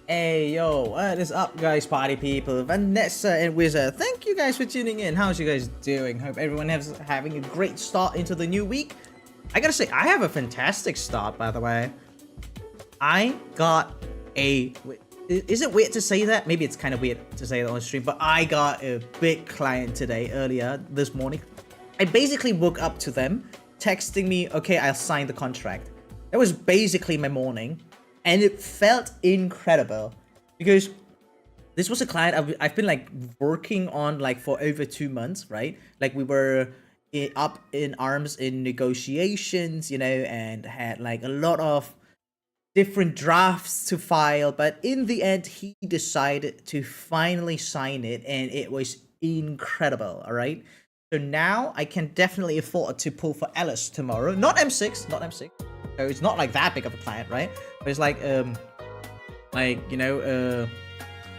Hey yo, what is up guys, party people, Vanessa and Wizard. Thank you guys for tuning in. How's you guys doing? Hope everyone is having a great start into the new week. I gotta say, I have a fantastic start, by the way. I got a... Is it weird to say that? Maybe it's kind of weird to say that on stream, but I got a big client today, earlier this morning. I basically woke up to them texting me, okay, I'll sign the contract. That was basically my morning. And it felt incredible because this was a client I've been like working on like for over 2 months, right? Like we were up in arms in negotiations, you know, and had like a lot of different drafts to file. But in the end, he decided to finally sign it and it was incredible, all right? So now I can definitely afford to pull for Alice tomorrow. Not M6, not M6. So it's not like that big of a client, right? But it's like you know,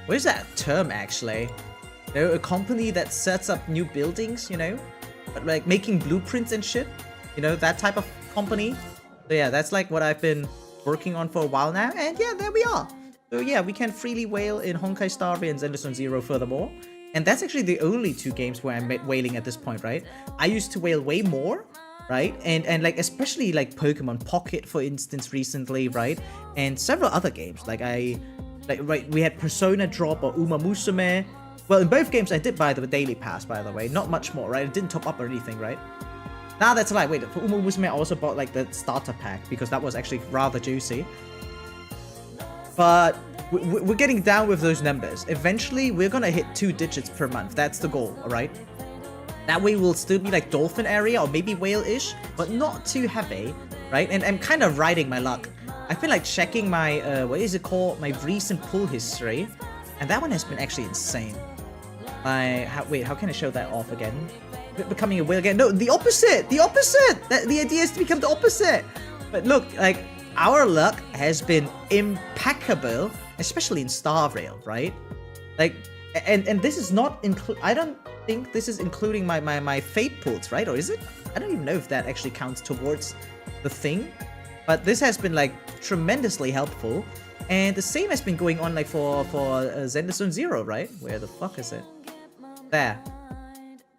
what is that term actually? You know, a company that sets up new buildings, you know, but like making blueprints and shit, you know, that type of company. So yeah, that's like what I've been working on for a while now, and yeah, there we are. So yeah, we can freely whale in Honkai Star Rail and Zenless on Zero furthermore. And that's actually the only 2 games where I'm whaling at this point, right? I used to whale way more, right? And like especially like Pokemon Pocket, for instance, recently, right? And several other games. Right, we had Persona drop or Uma Musume. Well, in both games I did buy the daily pass, by the way. Not much more, right? I didn't top up or anything, right? Now that's a lie. Wait, for Uma Musume I also bought like the starter pack because that was actually rather juicy. But we're getting down with those numbers. Eventually, we're gonna hit 2 digits per month. That's the goal, alright? That way, we'll still be like dolphin area or maybe whale-ish, but not too heavy, right? And I'm kind of riding my luck. I've been like checking my, what is it called? My recent pull history. And that one has been actually insane. Wait, how can I show that off again? Becoming a whale again? No, the opposite! The opposite! The idea is to become the opposite! But look, like, our luck has been impeccable, especially in Star Rail, right? Like, and this is not I don't think this is including my fate pulls, right? Or is it? I don't even know if that actually counts towards the thing. But this has been like tremendously helpful, and the same has been going on like for Zenless on Zero, right? Where the fuck is it? There.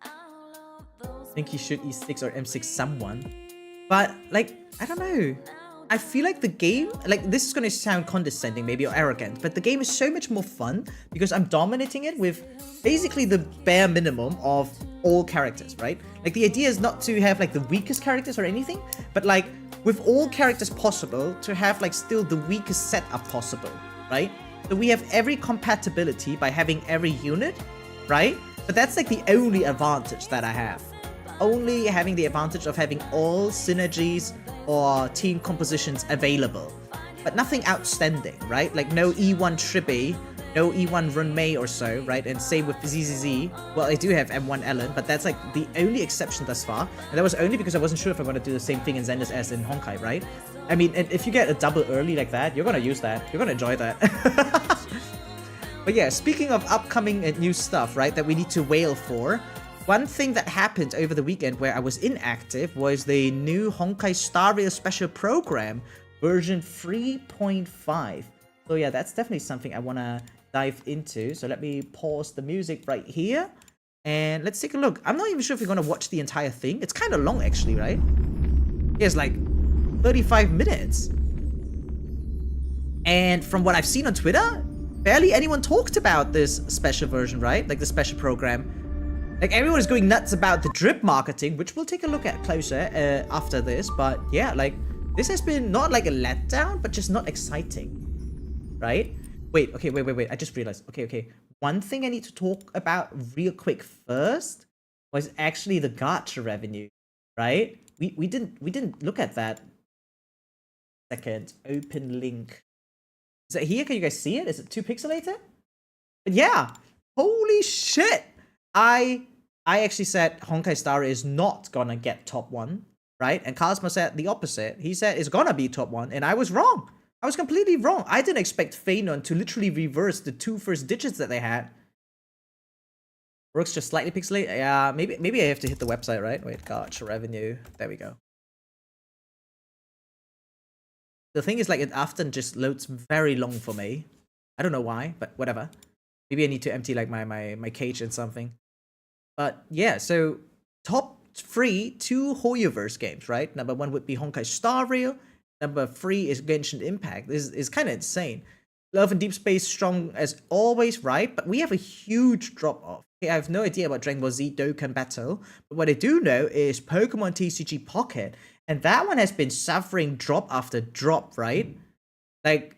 I think he should E6 or M6 someone, but like I don't know. I feel like the game, like this is gonna sound condescending maybe or arrogant, but the game is so much more fun because I'm dominating it with basically the bare minimum of all characters, right? Like the idea is not to have like the weakest characters or anything, but like with all characters possible to have like still the weakest setup possible, right? So we have every compatibility by having every unit, right? But that's like the only advantage that I have. Only having the advantage of having all synergies or team compositions available, but nothing outstanding, right? Like no E1 tribbie, no E1 Runmei or so, right? And same with ZZZ. Well, I do have M1 Ellen, but that's like the only exception thus far. And that was only because I wasn't sure if I'm going to do the same thing in Zenless as in Honkai, right? I mean, if you get a double early like that, you're going to use that. You're going to enjoy that. But yeah, speaking of upcoming and new stuff, right, that we need to whale for, one thing that happened over the weekend where I was inactive was the new Honkai Star Rail Special Program, version 3.5. So yeah, that's definitely something I want to dive into. So let me pause the music right here. And let's take a look. I'm not even sure if you're going to watch the entire thing. It's kind of long actually, right? It's like 35 minutes. And from what I've seen on Twitter, barely anyone talked about this special version, right? Like the special program. Like, everyone is going nuts about the drip marketing, which we'll take a look at closer after this. But yeah, like, this has been not like a letdown, but just not exciting, right? Wait, okay, wait. I just realized. Okay. One thing I need to talk about real quick first was actually the Gacha revenue, right? We didn't look at that. Second, open link. Is it here? Can you guys see it? Is it too pixelated? But yeah, holy shit! I actually said Honkai Star is not gonna get top 1, right? And Cosmo said the opposite. He said it's gonna be top 1, and I was wrong. I was completely wrong. I didn't expect phainon to literally reverse the 2 first digits that they had. Works just slightly pixelated. Yeah, maybe I have to hit the website, right? Wait, Gacha revenue. There we go. the thing is, like, it often just loads very long for me. I don't know why, but whatever. Maybe I need to empty, like, my cage and something. But yeah, so top 3 2 hoyoverse games, right? Number 1 would be Honkai Star Rail. Number 3 is Genshin Impact. This is kind of insane. Love and Deep Space strong as always, right? But we have a huge drop off. Okay, I have no idea about Dragon Ball Z Dokkan Battle, but what I do know is Pokemon TCG Pocket, and that one has been suffering drop after drop, right? Like,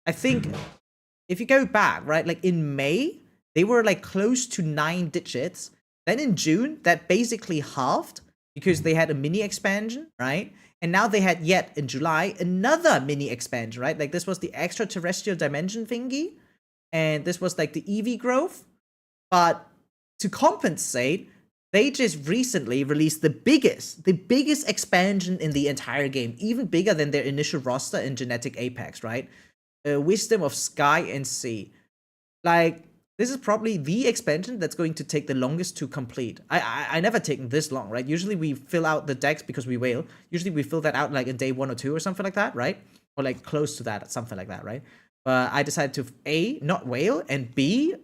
I think if you go back, right, like in May, they were like close to 9 digits. Then in June, that basically halved because they had a mini expansion, right? And now they had yet in July another mini expansion, right? Like this was the extraterrestrial dimension thingy, and this was like the EV growth. But to compensate, they just recently released the biggest expansion in the entire game, even bigger than their initial roster in Genetic Apex, right? Wisdom of Sky and Sea. Like, this is probably the expansion that's going to take the longest to complete. I never taken this long, right? Usually we fill out the decks because we whale. Usually we fill that out like in day 1 or 2 or something like that, right? Or like close to that, something like that, right? But I decided to A, not whale, and B,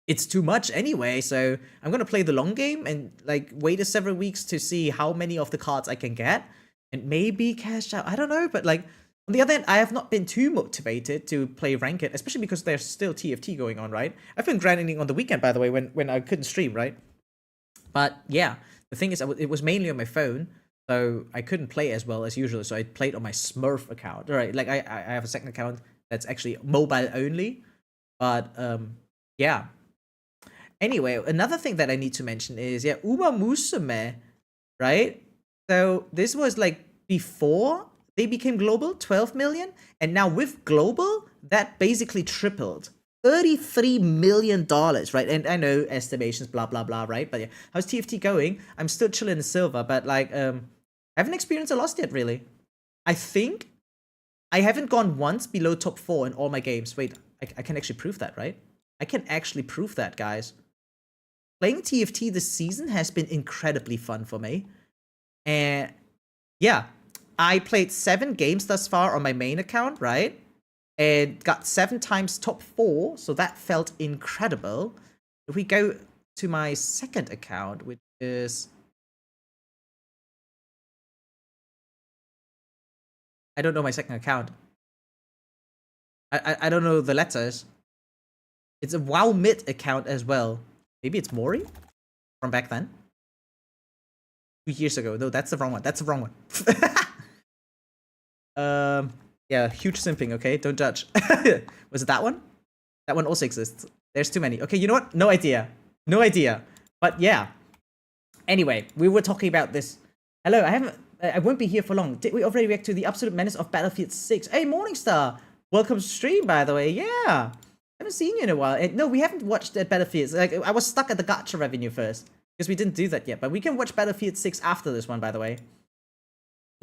it's too much anyway, so I'm gonna play the long game and like wait several weeks to see how many of the cards I can get and maybe cash out. I don't know, but like on the other hand, I have not been too motivated to play Ranked, especially because there's still TFT going on, right? I've been grinding on the weekend, by the way, when I couldn't stream, right? But yeah, the thing is, it was mainly on my phone, so I couldn't play as well as usual. So I played on my Smurf account, right? Like I have a second account that's actually mobile only, but yeah. Anyway, another thing that I need to mention is Uma Musume, right? So this was like before they became global, 12 million, and now with global, that basically tripled. $33 million, right? And I know estimations, blah, blah, blah, right? But yeah, how's TFT going? I'm still chilling in silver, but like, I haven't experienced a loss yet, really. I think I haven't gone once below top 4 in all my games. Wait, I can actually prove that, right? I can actually prove that, guys. Playing TFT this season has been incredibly fun for me. And yeah, I played 7 games thus far on my main account, right? And got 7 times top 4, so that felt incredible. If we go to my second account, which is... I don't know my second account. I don't know the letters. It's a WoW Mid account as well. Maybe it's Mori from back then. 2 years ago. No, that's the wrong one. That's the wrong one. Yeah, huge simping, okay? Don't judge. Was it that one? That one also exists. There's too many. Okay, you know what? No idea. No idea. But yeah. Anyway, we were talking about this. Hello, I won't be here for long. Did we already react to the absolute menace of Battlefield 6? Hey, Morningstar! Welcome to stream, by the way. Yeah. Haven't seen you in a while. No, we haven't watched Battlefield. Like, I was stuck at the Gacha revenue first. Because we didn't do that yet. But we can watch Battlefield 6 after this one, by the way.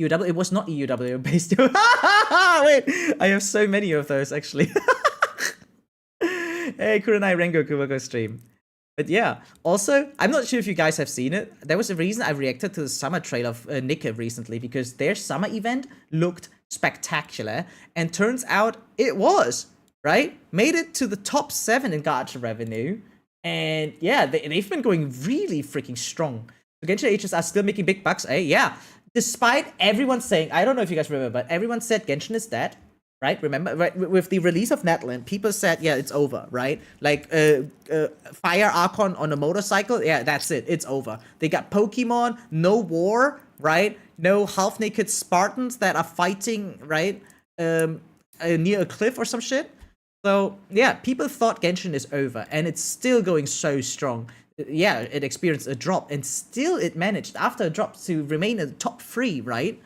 EUW? It was not EUW based. Wait, I have so many of those, actually. Hey, Kurenai Rengoku will go stream. But yeah, also, I'm not sure if you guys have seen it. There was a reason I reacted to the summer trailer of Nika recently, because their summer event looked spectacular. And turns out it was, right? Made it to the top 7 in Gacha revenue. And yeah, they've been going really freaking strong. So Genshin H's are still making big bucks, eh? Yeah. Despite everyone saying, I don't know if you guys remember, but everyone said Genshin is dead, right? Remember, right? With the release of Netland, people said, yeah, it's over, right? Like, Fire Archon on a motorcycle, yeah, that's it, it's over. They got Pokemon, no war, right? No half-naked Spartans that are fighting, right? Near a cliff or some shit. So, yeah, people thought Genshin is over, and it's still going so strong. Yeah, it experienced a drop, and still it managed, after a drop, to remain in the top 3, right?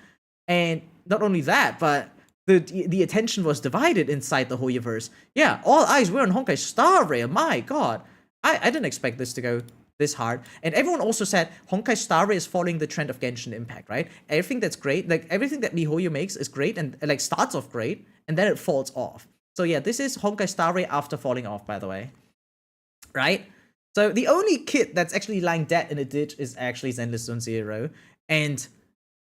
And not only that, but the attention was divided inside the hoyoverse. Yeah, all eyes were on Honkai Star Rail, my god. I didn't expect this to go this hard. And everyone also said Honkai Star Rail is following the trend of Genshin Impact, right? Everything that's great, like everything that miHoYo makes is great, and like starts off great, and then it falls off. So yeah, this is Honkai Star Rail after falling off, by the way. Right? So the only kid that's actually lying dead in a ditch is actually Zenless Hethereau. And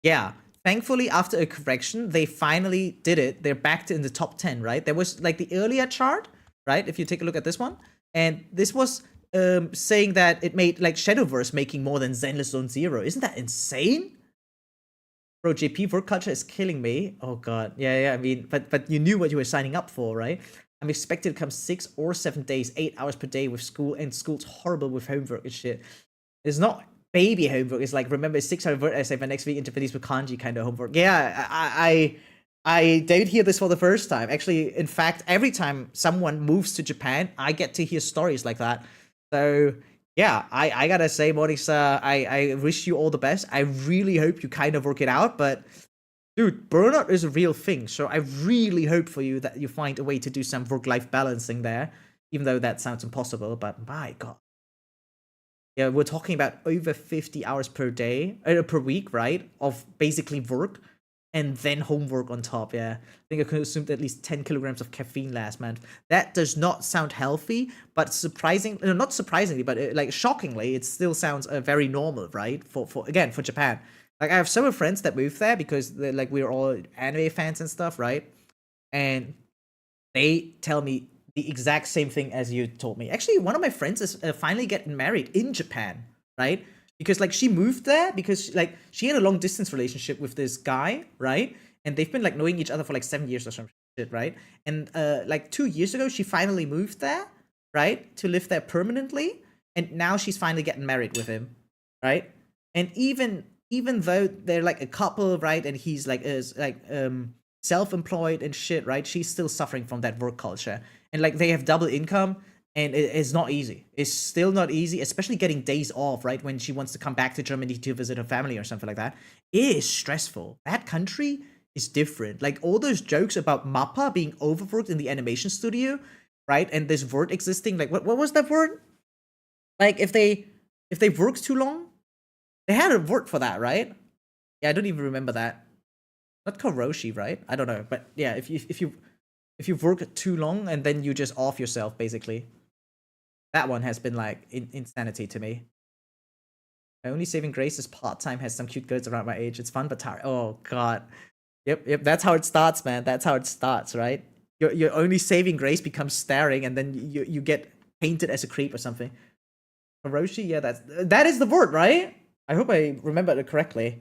yeah, thankfully, after a correction, they finally did it. They're back in the top 10, right? There was like the earlier chart, right? If you take a look at this one, and this was saying that it made like Shadowverse making more than Zenless Zone Zero. Isn't that insane? Bro, JP work culture is killing me. Oh god, yeah. I mean, but you knew what you were signing up for, right? I'm expected to come 6 or 7 days, 8 hours per day with school, and school's horrible with homework and shit. It's not baby homework. It's like, remember, 600 word essay for next week in Japanese with kanji kind of homework. Yeah, I don't hear this for the first time. Actually, in fact, every time someone moves to Japan, I get to hear stories like that. So yeah, I gotta say, Monisa, I wish you all the best. I really hope you kind of work it out, but dude, burnout is a real thing. So I really hope for you that you find a way to do some work-life balancing there, even though that sounds impossible, but my god. Yeah, we're talking about over 50 hours per day, per week, right? Of basically work and then homework on top. Yeah, I think I consumed at least 10 kilograms of caffeine last month. That does not sound healthy, but not surprisingly, but like shockingly, it still sounds very normal, right? For Japan. Like, I have several friends that moved there because like we're all anime fans and stuff, right? And they tell me the exact same thing as you told me. Actually, one of my friends is finally getting married in Japan, right? Because like she moved there because like she had a long distance relationship with this guy, right? And they've been like knowing each other for like 7 years or some shit, right? And like 2 years ago, she finally moved there, right? To live there permanently. And now she's finally getting married with him, right? And even though they're like a couple, right? And he's like self-employed and shit, right? She's still suffering from that work culture. And like they have double income, and it's not easy. It's still not easy, especially getting days off, right? When she wants to come back to Germany to visit her family or something like that. It is stressful. That country is different. Like all those jokes about Mappa being overworked in the animation studio, right? And this word existing, like what was that word? Like if they worked too long, they had a word for that, right? Yeah, I don't even remember that. Not Karoshi, right? I don't know, but yeah, if you work too long and then you just off yourself, basically. That one has been like insanity to me. My only saving grace is part-time has some cute girls around my age. It's fun but tired. Oh god. Yep. That's how it starts, man. That's how it starts, right? Your only saving grace becomes staring, and then you get painted as a creep or something. Karoshi, yeah, that is the word, right? I hope I remembered it correctly.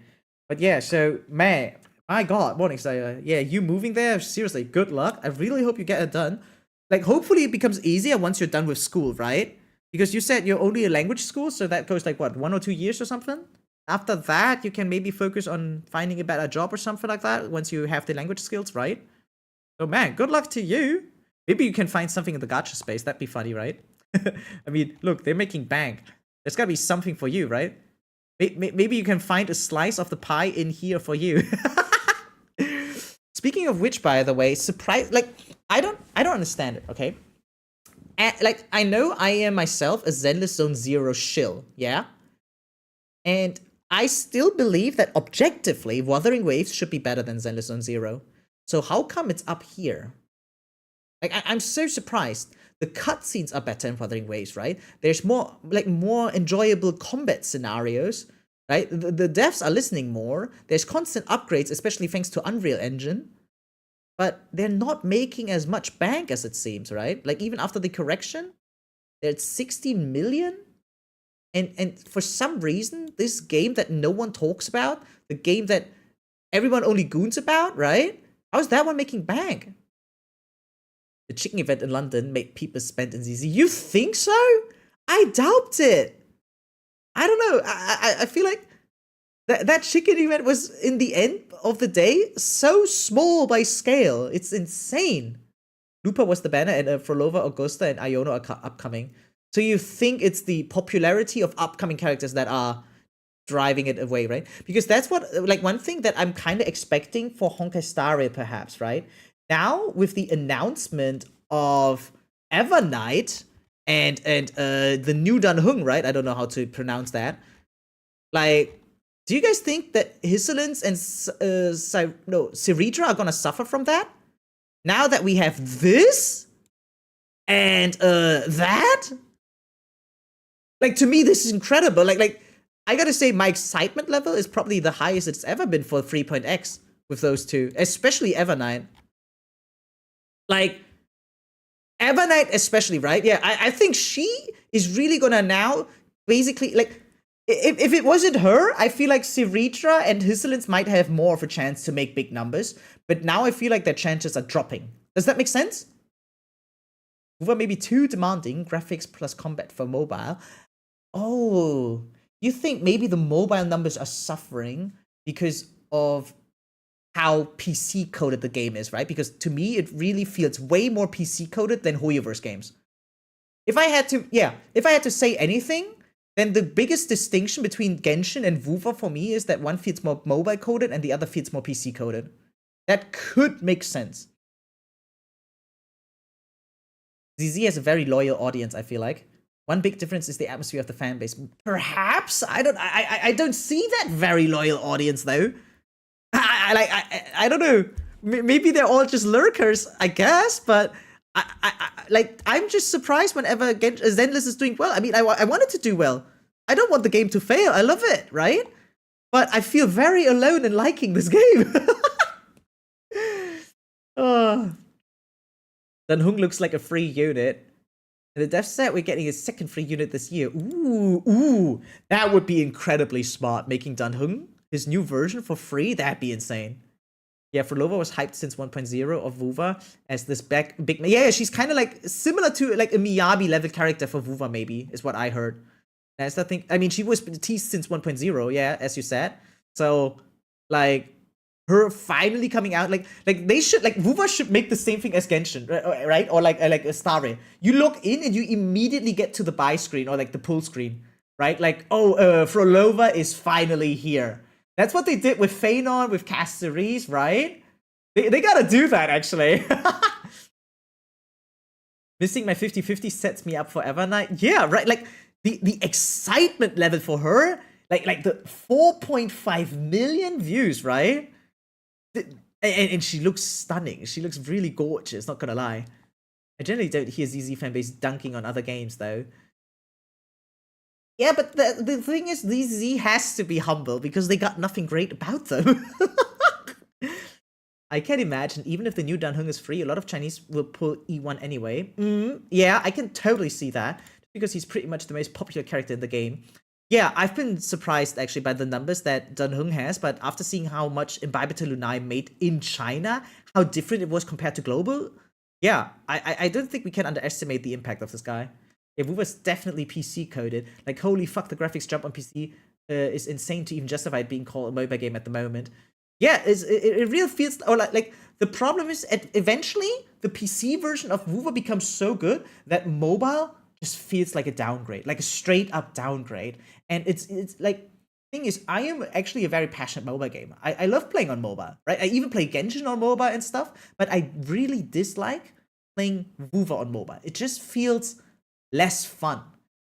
But yeah, so man, my god, morning, so yeah, you moving there, seriously, good luck. I really hope you get it done. Like, hopefully it becomes easier once you're done with school, right? Because you said you're only a language school, so that goes like, what, 1 or 2 years or something? After that, you can maybe focus on finding a better job or something like that once you have the language skills, right? So man, good luck to you. Maybe you can find something in the gacha space. That'd be funny, right? I mean, look, they're making bank. There's gotta be something for you, right? Maybe you can find a slice of the pie in here for you. Speaking of which, by the way, surprise, like, I don't understand it, okay? Like, I know I am myself a Zenless Zone Zero shill, yeah? And I still believe that objectively, Wuthering Waves should be better than Zenless Zone Zero. So how come it's up here? Like, I'm so surprised. The cutscenes are better in Wuthering Waves, right? There's more enjoyable combat scenarios, right? The devs are listening more. There's constant upgrades, especially thanks to Unreal Engine. But they're not making as much bank as it seems, right? Like, even after the correction, they're at 16 million. And for some reason, this game that no one talks about, the game that everyone only goons about, right? How is that one making bank? The chicken event in London made people spend in ZZ. You think so? I doubt it. I don't know. I feel like that chicken event was, in the end of the day, so small by scale. It's insane. Lupa was the banner, and Frolova, Augusta, and Iono are upcoming. So you think it's the popularity of upcoming characters that are driving it away, right? Because that's what, like, one thing that I'm kind of expecting for Honkai Star Rail, perhaps, right? Now, with the announcement of Evernight and the new Danhung, right? I don't know how to pronounce that. Like, do you guys think that Hyacine and Ciridra are gonna suffer from that? Now that we have this and that? Like, to me, this is incredible. Like I gotta say, my excitement level is probably the highest it's ever been for 3.x with those two, especially Evernight. Like, Evernight especially, right? Yeah, I think she is really gonna now basically, like, if it wasn't her, I feel like Siritra and Hyacine might have more of a chance to make big numbers, but now I feel like their chances are dropping. Does that make sense? Vuva may be too demanding, graphics plus combat for mobile. Oh, you think maybe the mobile numbers are suffering because of how PC coded the game is, right? Because to me, it really feels way more PC coded than hoyoverse games. If I had to say anything, then the biggest distinction between Genshin and Vuva for me is that one feels more mobile coded and the other feels more PC coded. That could make sense. ZZ has a very loyal audience, I feel like. One big difference is the atmosphere of the fan base. Perhaps I don't see that very loyal audience though. I don't know. Maybe they're all just lurkers, I guess. But I'm just surprised whenever Zenless is doing well. I mean, I want it to do well. I don't want the game to fail. I love it, right? But I feel very alone in liking this game. Danhung looks like a free unit. And the dev said we're getting a second free unit this year. Ooh, that would be incredibly smart. Making Danhung his new version for free, that'd be insane. Yeah, Frolova was hyped since 1.0 of Vuva as this big. Yeah, she's kind of like similar to like a Miyabi level character for Vuva, maybe is what I heard. That's the thing. I mean, she was teased since 1.0, yeah, as you said. So, like, her finally coming out, like they should, like, Vuva should make the same thing as Genshin, right? Or like a Terrae. You log in and you immediately get to the buy screen or like the pull screen, right? Like, Frolova is finally here. That's what they did with phainon, with castorice, right? They gotta do that, actually. Missing my 50-50 sets me up for Evernight. Yeah, right. Like, the excitement level for her, like the 4.5 million views, right? And she looks stunning. She looks really gorgeous, not gonna lie. I generally don't hear ZZ fanbase dunking on other games, though. Yeah, but the thing is, ZZ has to be humble because they got nothing great about them. I can imagine, even if the new Danhung is free, a lot of Chinese will pull E1 anyway. Yeah, I can totally see that, because he's pretty much the most popular character in the game. Yeah, I've been surprised, actually, by the numbers that Danhung has, but after seeing how much Imbibitor Lunai made in China, how different it was compared to global, yeah, I don't think we can underestimate the impact of this guy. Yeah, Vuva's definitely PC coded. Like, holy fuck, the graphics jump on PC is insane to even justify it being called a MOBA game at the moment. Yeah, it really feels, or like the problem is, eventually the PC version of Vuva becomes so good that mobile just feels like a downgrade, like a straight up downgrade. And it's like, thing is, I am actually a very passionate mobile gamer. I love playing on mobile, right? I even play Genshin on mobile and stuff, but I really dislike playing Vuva on mobile. It just feels less fun.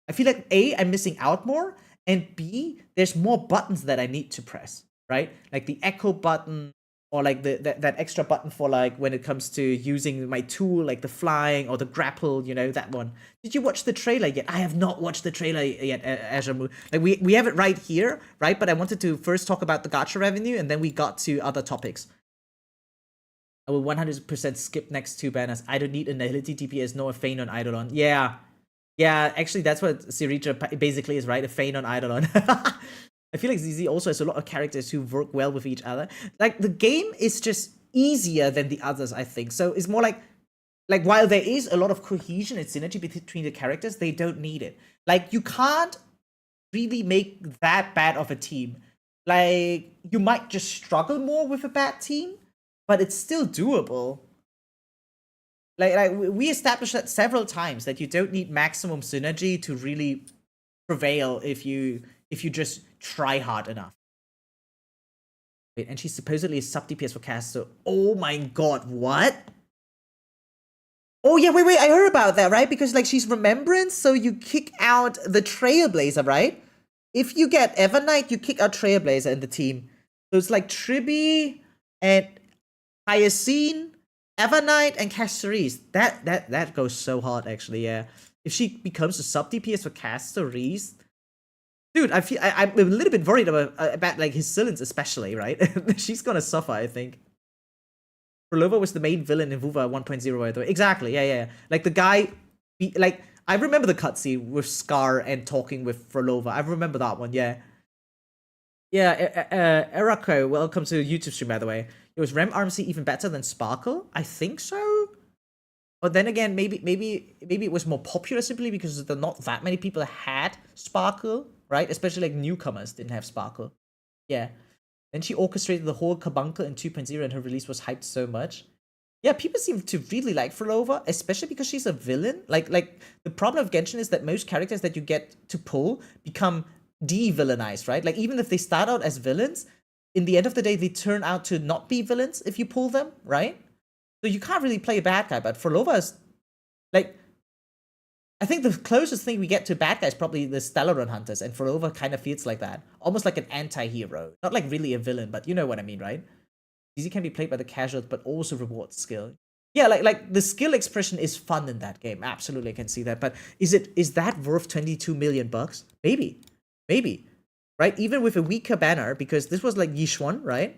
I feel like A, I'm missing out more, and B, there's more buttons that I need to press, right? Like the echo button, or like that extra button for like when it comes to using my tool, like the flying or the grapple, you know, that one. Did you watch the trailer yet? I have not watched the trailer yet, Azure Moon. Like we have it right here, right? But I wanted to first talk about the gacha revenue, and then we got to other topics. I will 100% skip next two banners. I don't need a nihility DPS nor a phainon eidolon. Yeah, actually, that's what Siritra basically is, right? A phainon eidolon. I feel like ZZ also has a lot of characters who work well with each other. Like, the game is just easier than the others, I think. So it's more like while there is a lot of cohesion and synergy between the characters, they don't need it. Like, you can't really make that bad of a team. Like, you might just struggle more with a bad team, but it's still doable. Like we established that several times, that you don't need maximum synergy to really prevail if you just try hard enough. Wait, and she's supposedly a sub DPS for cast, so oh my god, what? Oh yeah, wait, I heard about that, right? Because like she's Remembrance, so you kick out the Trailblazer, right? If you get Evernight, you kick out Trailblazer in the team. So it's like Tribbie and Hyacine, Evernight, and Castorice. That goes so hard, actually, yeah. If she becomes a sub DPS for Castorice, Dude, I'm a little bit worried about like his villains especially, right? She's gonna suffer, I think. Frolova was the main villain in Vuva 1.0, by the way. Exactly, yeah. Like the guy, like I remember the cutscene with Scar and talking with Frolova. I remember that one, yeah. Yeah, Erako, welcome to the YouTube stream, by the way. It was Rem RMC even better than Sparkle? I think so. But then again, maybe it was more popular simply because there not that many people had Sparkle, right? Especially like newcomers didn't have Sparkle. Yeah. Then she orchestrated the whole Carbuncle in 2.0 and her release was hyped so much. Yeah, people seem to really like Frolova, especially because she's a villain. Like the problem of Genshin is that most characters that you get to pull become de-villainized, right? Like even if they start out as villains, in the end of the day, they turn out to not be villains if you pull them, right? So you can't really play a bad guy, but Frolova is like, I think the closest thing we get to a bad guy is probably the Stellaron Hunters, and Frolova kind of feels like that. Almost like an anti-hero. Not like really a villain, but you know what I mean, right? Easy can be played by the casuals, but also rewards skill. Yeah, like the skill expression is fun in that game. Absolutely, I can see that. But is that worth 22 million bucks? Maybe. Right? Even with a weaker banner, because this was like yixuan, right?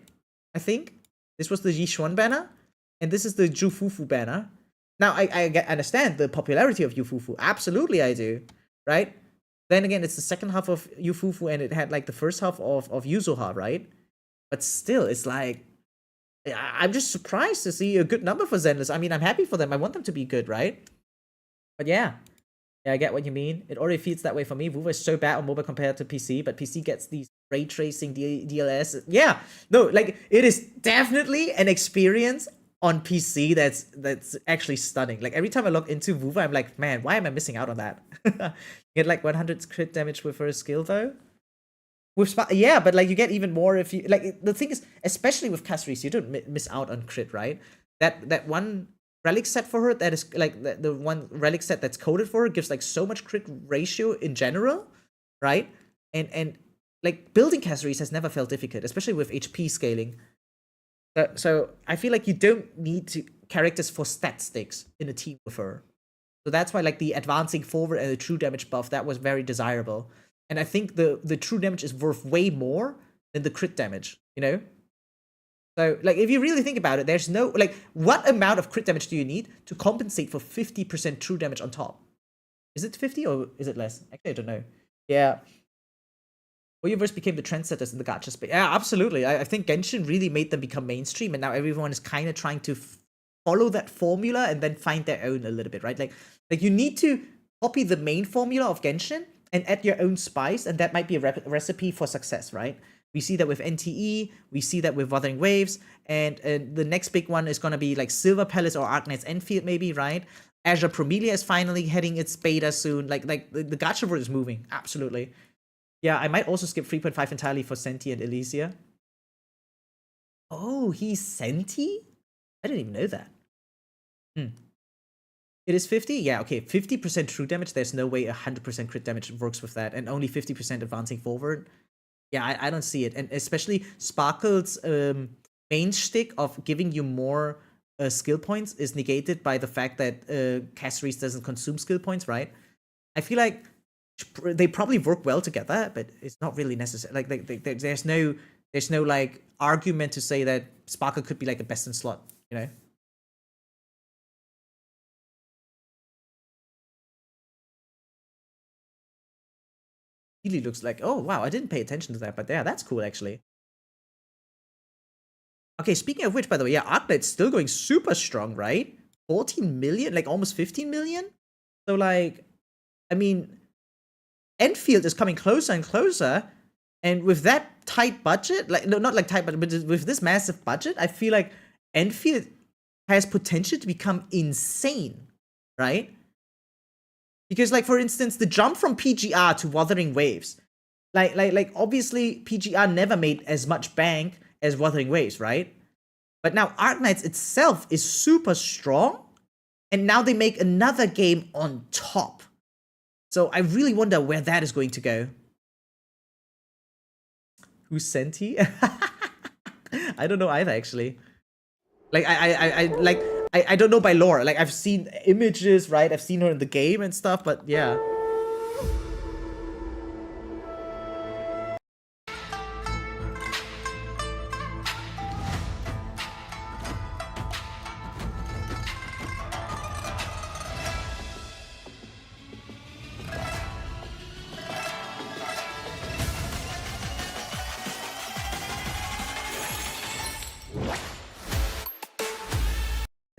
I think. This was the yixuan banner. And this is the Jufufu banner. Now, I understand the popularity of Yufufu. Absolutely, I do. Right? Then again, it's the second half of Yufufu, and it had like the first half of Yuzoha, right? But still, it's like, I'm just surprised to see a good number for Zenless. I mean, I'm happy for them. I want them to be good, right? But yeah. Yeah, I get what you mean. It already feels that way for me. Vuva is so bad on mobile compared to PC, but PC gets these ray tracing DLS. Yeah. No, like, it is definitely an experience on PC that's actually stunning. Like every time I log into Vuva, I'm like, man, why am I missing out on that? Get like 100 crit damage with her skill though. With yeah, but like you get even more if you like. The thing is, especially with castorice, you don't miss out on crit, right? That one relic set for her that is like the one relic set that's coded for her gives like so much crit ratio in general, right? And like building castorice has never felt difficult, especially with HP scaling. So I feel like you don't need characters for stat sticks in a team with her. So that's why like the advancing forward and the true damage buff, that was very desirable. And I think the true damage is worth way more than the crit damage, you know? So like if you really think about it, there's no like what amount of crit damage do you need to compensate for 50% true damage on top? Is it 50 or is it less? Actually, I don't know. Yeah. Hoyoverse became the trendsetters in the gacha space. Yeah, absolutely. I think Genshin really made them become mainstream, and now everyone is kind of trying to follow that formula and then find their own a little bit, right? Like you need to copy the main formula of Genshin and add your own spice, and that might be a recipe for success, right? We see that with NTE, we see that with Wuthering Waves, and the next big one is going to be like Silver Palace or Arknight's Enfield maybe, right? Azure Promelia is finally heading its beta soon. Like the gacha world is moving, absolutely. Yeah, I might also skip 3.5 entirely for Senti and Elysia. Oh, he's Senti? I didn't even know that. It is 50? Yeah, okay. 50% true damage. There's no way 100% crit damage works with that. And only 50% advancing forward. Yeah, I don't see it. And especially Sparkle's main shtick of giving you more skill points is negated by the fact that castorice doesn't consume skill points, right? I feel like they probably work well together, but it's not really necessary. Like there's no like argument to say that Sparkle could be like a best in slot, you know? Really looks like, oh wow, I didn't pay attention to that, but yeah, that's cool actually. Okay, speaking of which, by the way, yeah, Arknight's still going super strong, right? 14 million, like almost 15 million. So like, I mean, Enfield is coming closer and closer, and with that tight budget, like no, not like tight budget, but with this massive budget, I feel like Enfield has potential to become insane, right? Because like for instance, the jump from PGR to Wuthering Waves, like obviously PGR never made as much bank as Wuthering Waves, right? But now Arknights itself is super strong, and now they make another game on top. So I really wonder where that is going to go. Who's Senti? I don't know either, actually. Like I don't know by lore. Like I've seen images, right? I've seen her in the game and stuff, but yeah.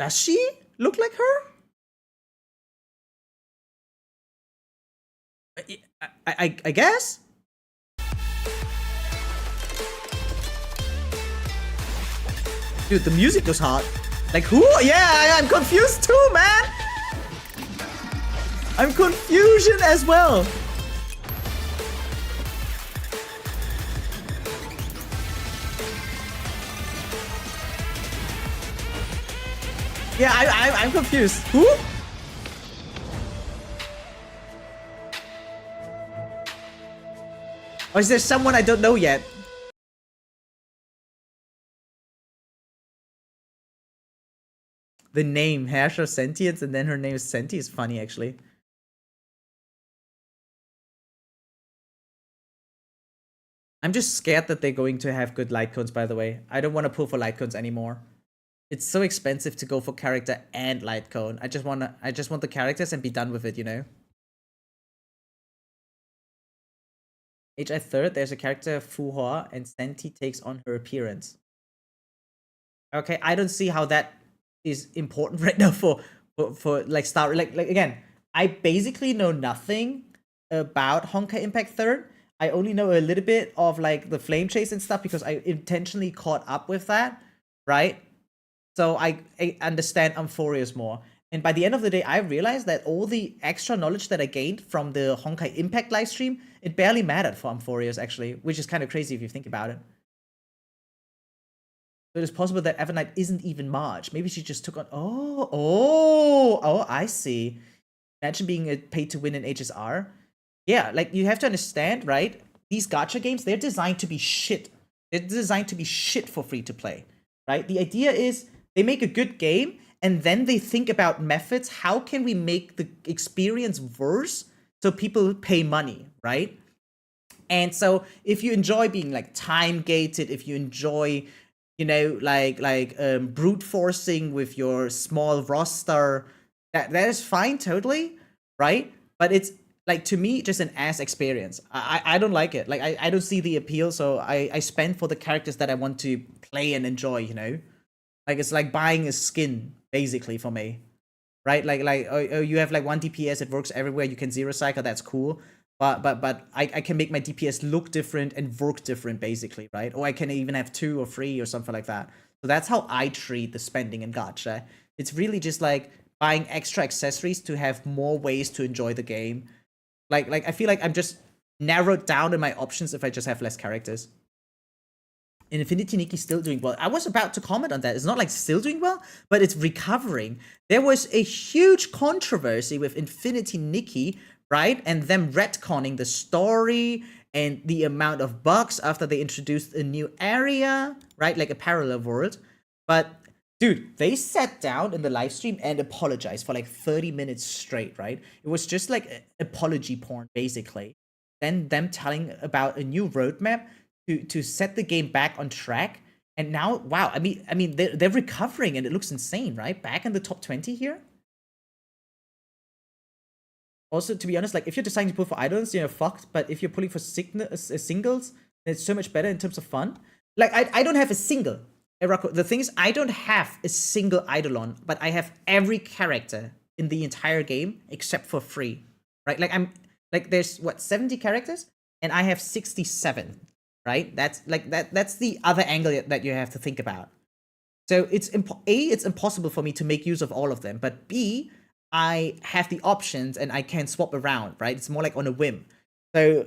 Does she look like her? I guess. Dude, the music was hot. Like who? Yeah, I'm confused too, man. I'm confusion as well. Yeah, I'm confused. Who? Or is there someone I don't know yet? The name, Hash of Sentience, and then her name is Senti is funny, actually. I'm just scared that they're going to have good light cones, by the way. I don't want to pull for light cones anymore. It's so expensive to go for character and light cone. I just want the characters and be done with it, you know? HI 3rd, there's a character Fuhua, and Senti takes on her appearance. Okay, I don't see how that is important right now for like start like again. I basically know nothing about Honkai Impact 3rd. I only know a little bit of like the flame chase and stuff because I intentionally caught up with that, right? So I understand amphoreus more. And by the end of the day, I realized that all the extra knowledge that I gained from the Honkai Impact livestream, it barely mattered for amphoreus actually, which is kind of crazy if you think about it. So it is possible that Evernight isn't even March. Maybe she just took on. Oh, I see. Imagine being paid to win in HSR. Yeah, like you have to understand, right? These gacha games, they're designed to be shit. They're designed to be shit for free to play, right? The idea is they make a good game and then they think about methods. How can we make the experience worse so people pay money, right? And so if you enjoy being like time gated, if you enjoy, you know, like brute forcing with your small roster, that is fine, totally, right? But it's like, to me, just an ass experience. I don't like it. Like I don't see the appeal, so I spend for the characters that I want to play and enjoy, you know? Like it's like buying a skin, basically, for me. Right? Like oh, you have like 1 DPS, it works everywhere, you can zero cycle, that's cool. But I can make my DPS look different and work different, basically, right? Or I can even have 2 or 3 or something like that. So that's how I treat the spending in gacha. It's really just like buying extra accessories to have more ways to enjoy the game. Like I feel like I'm just narrowed down in my options if I just have less characters. And Infinity Nikki's still doing well. I was about to comment on that. It's not like still doing well, but it's recovering. There was a huge controversy with Infinity Nikki, right? And them retconning the story and the amount of bugs after they introduced a new area, right? Like a parallel world. But dude, they sat down in the live stream and apologized for like 30 minutes straight, right? It was just like apology porn, basically. Then them telling about a new roadmap to set the game back on track. And now, wow, I mean, they're recovering and it looks insane, right? Back in the top 20 here. Also, to be honest, like if you're deciding to pull for idols, you're fucked. But if you're pulling for singles, then it's so much better in terms of fun. Like I don't have a single. The thing is, I don't have a single eidolon, but I have every character in the entire game except for 3, right? Like there's what 70 characters, and I have 67, right? That's like that's the other angle that you have to think about. So it's it's impossible for me to make use of all of them, but B, I have the options and I can swap around, right? It's more like on a whim. So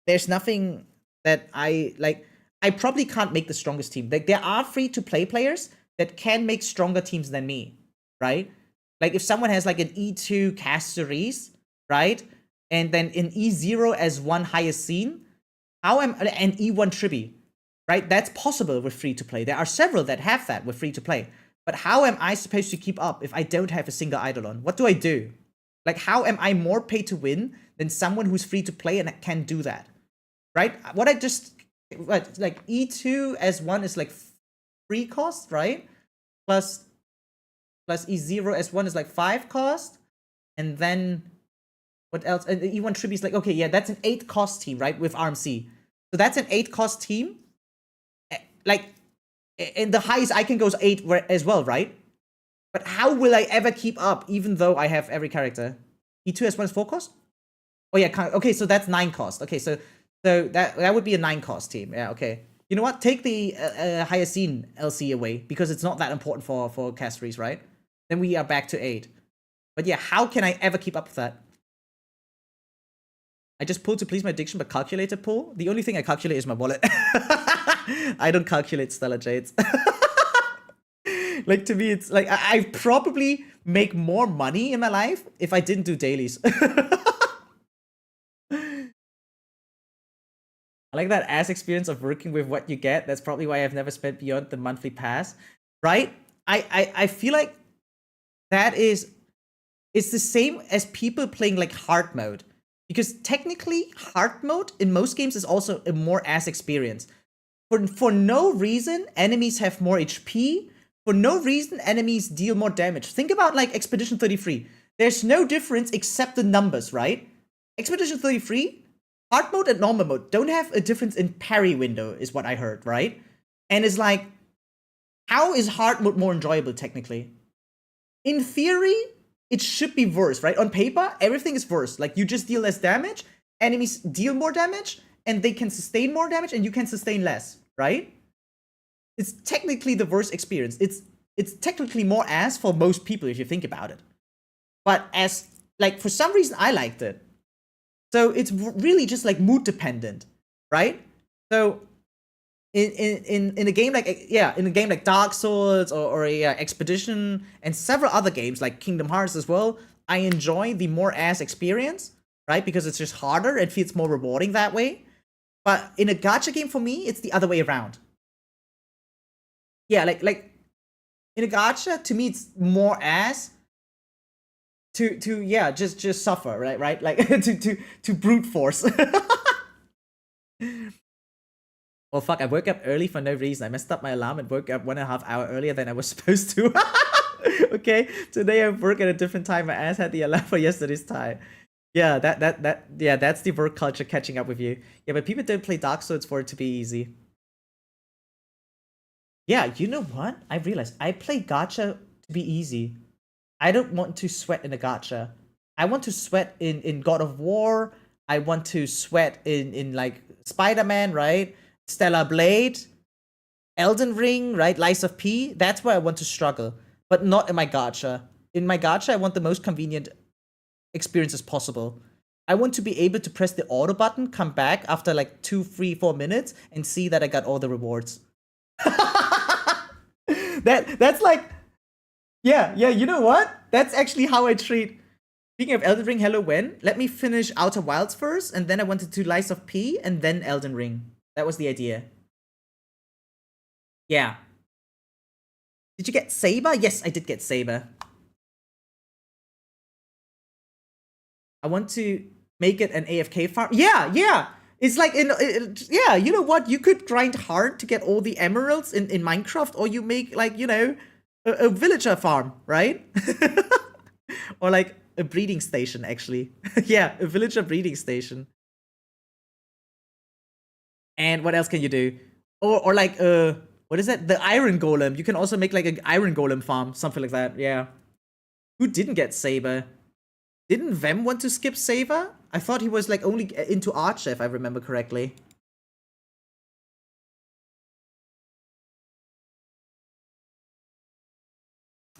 there's nothing that I like. I probably can't make the strongest team. Like there are free-to-play players that can make stronger teams than me, right? Like if someone has like an E2 castorice, right? And then an E0 as 1 hyacine, an E1 tribbie, right? That's possible with free-to-play. There are several that have that with free-to-play. But how am I supposed to keep up if I don't have a single eidolon? What do I do? Like how am I more pay to win than someone who's free-to-play and can do that, right? Like E2 as 1 is like free cost, right? Plus E0 as 1 is like 5 cost. And then what else? And the E1 tribbie is like, okay, yeah, that's an 8 cost team, right? With RMC. So that's an 8 cost team. Like, and the highest I can go is 8 as well, right? But how will I ever keep up, even though I have every character? E2 as well as 4 cost? Oh yeah, okay, so that's 9 cost. Okay, so that would be a 9 cost team. Yeah, okay. You know what? Take the hyacine LC away, because it's not that important for castorice, right? Then we are back to 8. But yeah, how can I ever keep up with that? I just pulled to please my addiction, but calculated pull. The only thing I calculate is my wallet. I don't calculate Stellar Jades. Like, to me, it's like I probably make more money in my life if I didn't do dailies. I like that ass experience of working with what you get. That's probably why I've never spent beyond the monthly pass, right? I feel like that is, it's the same as people playing like hard mode, because technically hard mode in most games is also a more ass experience. For no reason, enemies have more HP. For no reason, enemies deal more damage. Think about like Expedition 33. There's no difference except the numbers, right? Expedition 33, hard mode and normal mode don't have a difference in parry window, is what I heard, right? And it's like, how is hard mode more enjoyable technically? In theory, it should be worse, right? On paper, everything is worse. Like, you just deal less damage, enemies deal more damage, and they can sustain more damage, and you can sustain less, right? It's technically the worst experience. It's technically more ass for most people if you think about it. But as, like, for some reason I liked it. So it's really just like mood dependent, right? So in a game like, yeah, in a game like Dark Souls or a Expedition and several other games like Kingdom Hearts as well, I enjoy the more ass experience, right? Because it's just harder and feels more rewarding that way. But in a gacha game, for me, it's the other way around. Yeah, like in a gacha, to me, it's more ass to yeah, just suffer, right? Like to brute force. Well, fuck, I woke up early for no reason. I messed up my alarm and woke up 1.5 hours earlier than I was supposed to. Okay, today I work at a different time. My ass had the alarm for yesterday's time. Yeah, yeah, that's the work culture catching up with you. Yeah, but people don't play Dark Souls for it to be easy. Yeah, you know what? I realized I play gacha to be easy. I don't want to sweat in a gacha. I want to sweat in God of War. I want to sweat in like Spider-Man, right? Stellar Blade, Elden Ring, right? Lies of P. That's where I want to struggle, but not in my gacha. In my gacha, I want the most convenient experiences possible. I want to be able to press the auto button, come back after like 2, 3, 4 minutes, and see that I got all the rewards. That's like, yeah, you know what? That's actually how I treat. Speaking of Elden Ring, hello Wen. Let me finish Outer Wilds first, and then I wanted to Lies of P, and then Elden Ring. That was the idea. Yeah. Did you get Saber? Yes, I did get Saber. I want to make it an AFK farm. Yeah. It's like, yeah, you know what? You could grind hard to get all the emeralds in Minecraft, or you make, like, you know, a villager farm, right? Or like a breeding station, actually. Yeah, a villager breeding station. And what else can you do? Or like, what is that? The iron golem. You can also make like an iron golem farm, something like that. Yeah. Who didn't get Saber? Didn't Vem want to skip Saber? I thought he was like only into Archer, if I remember correctly.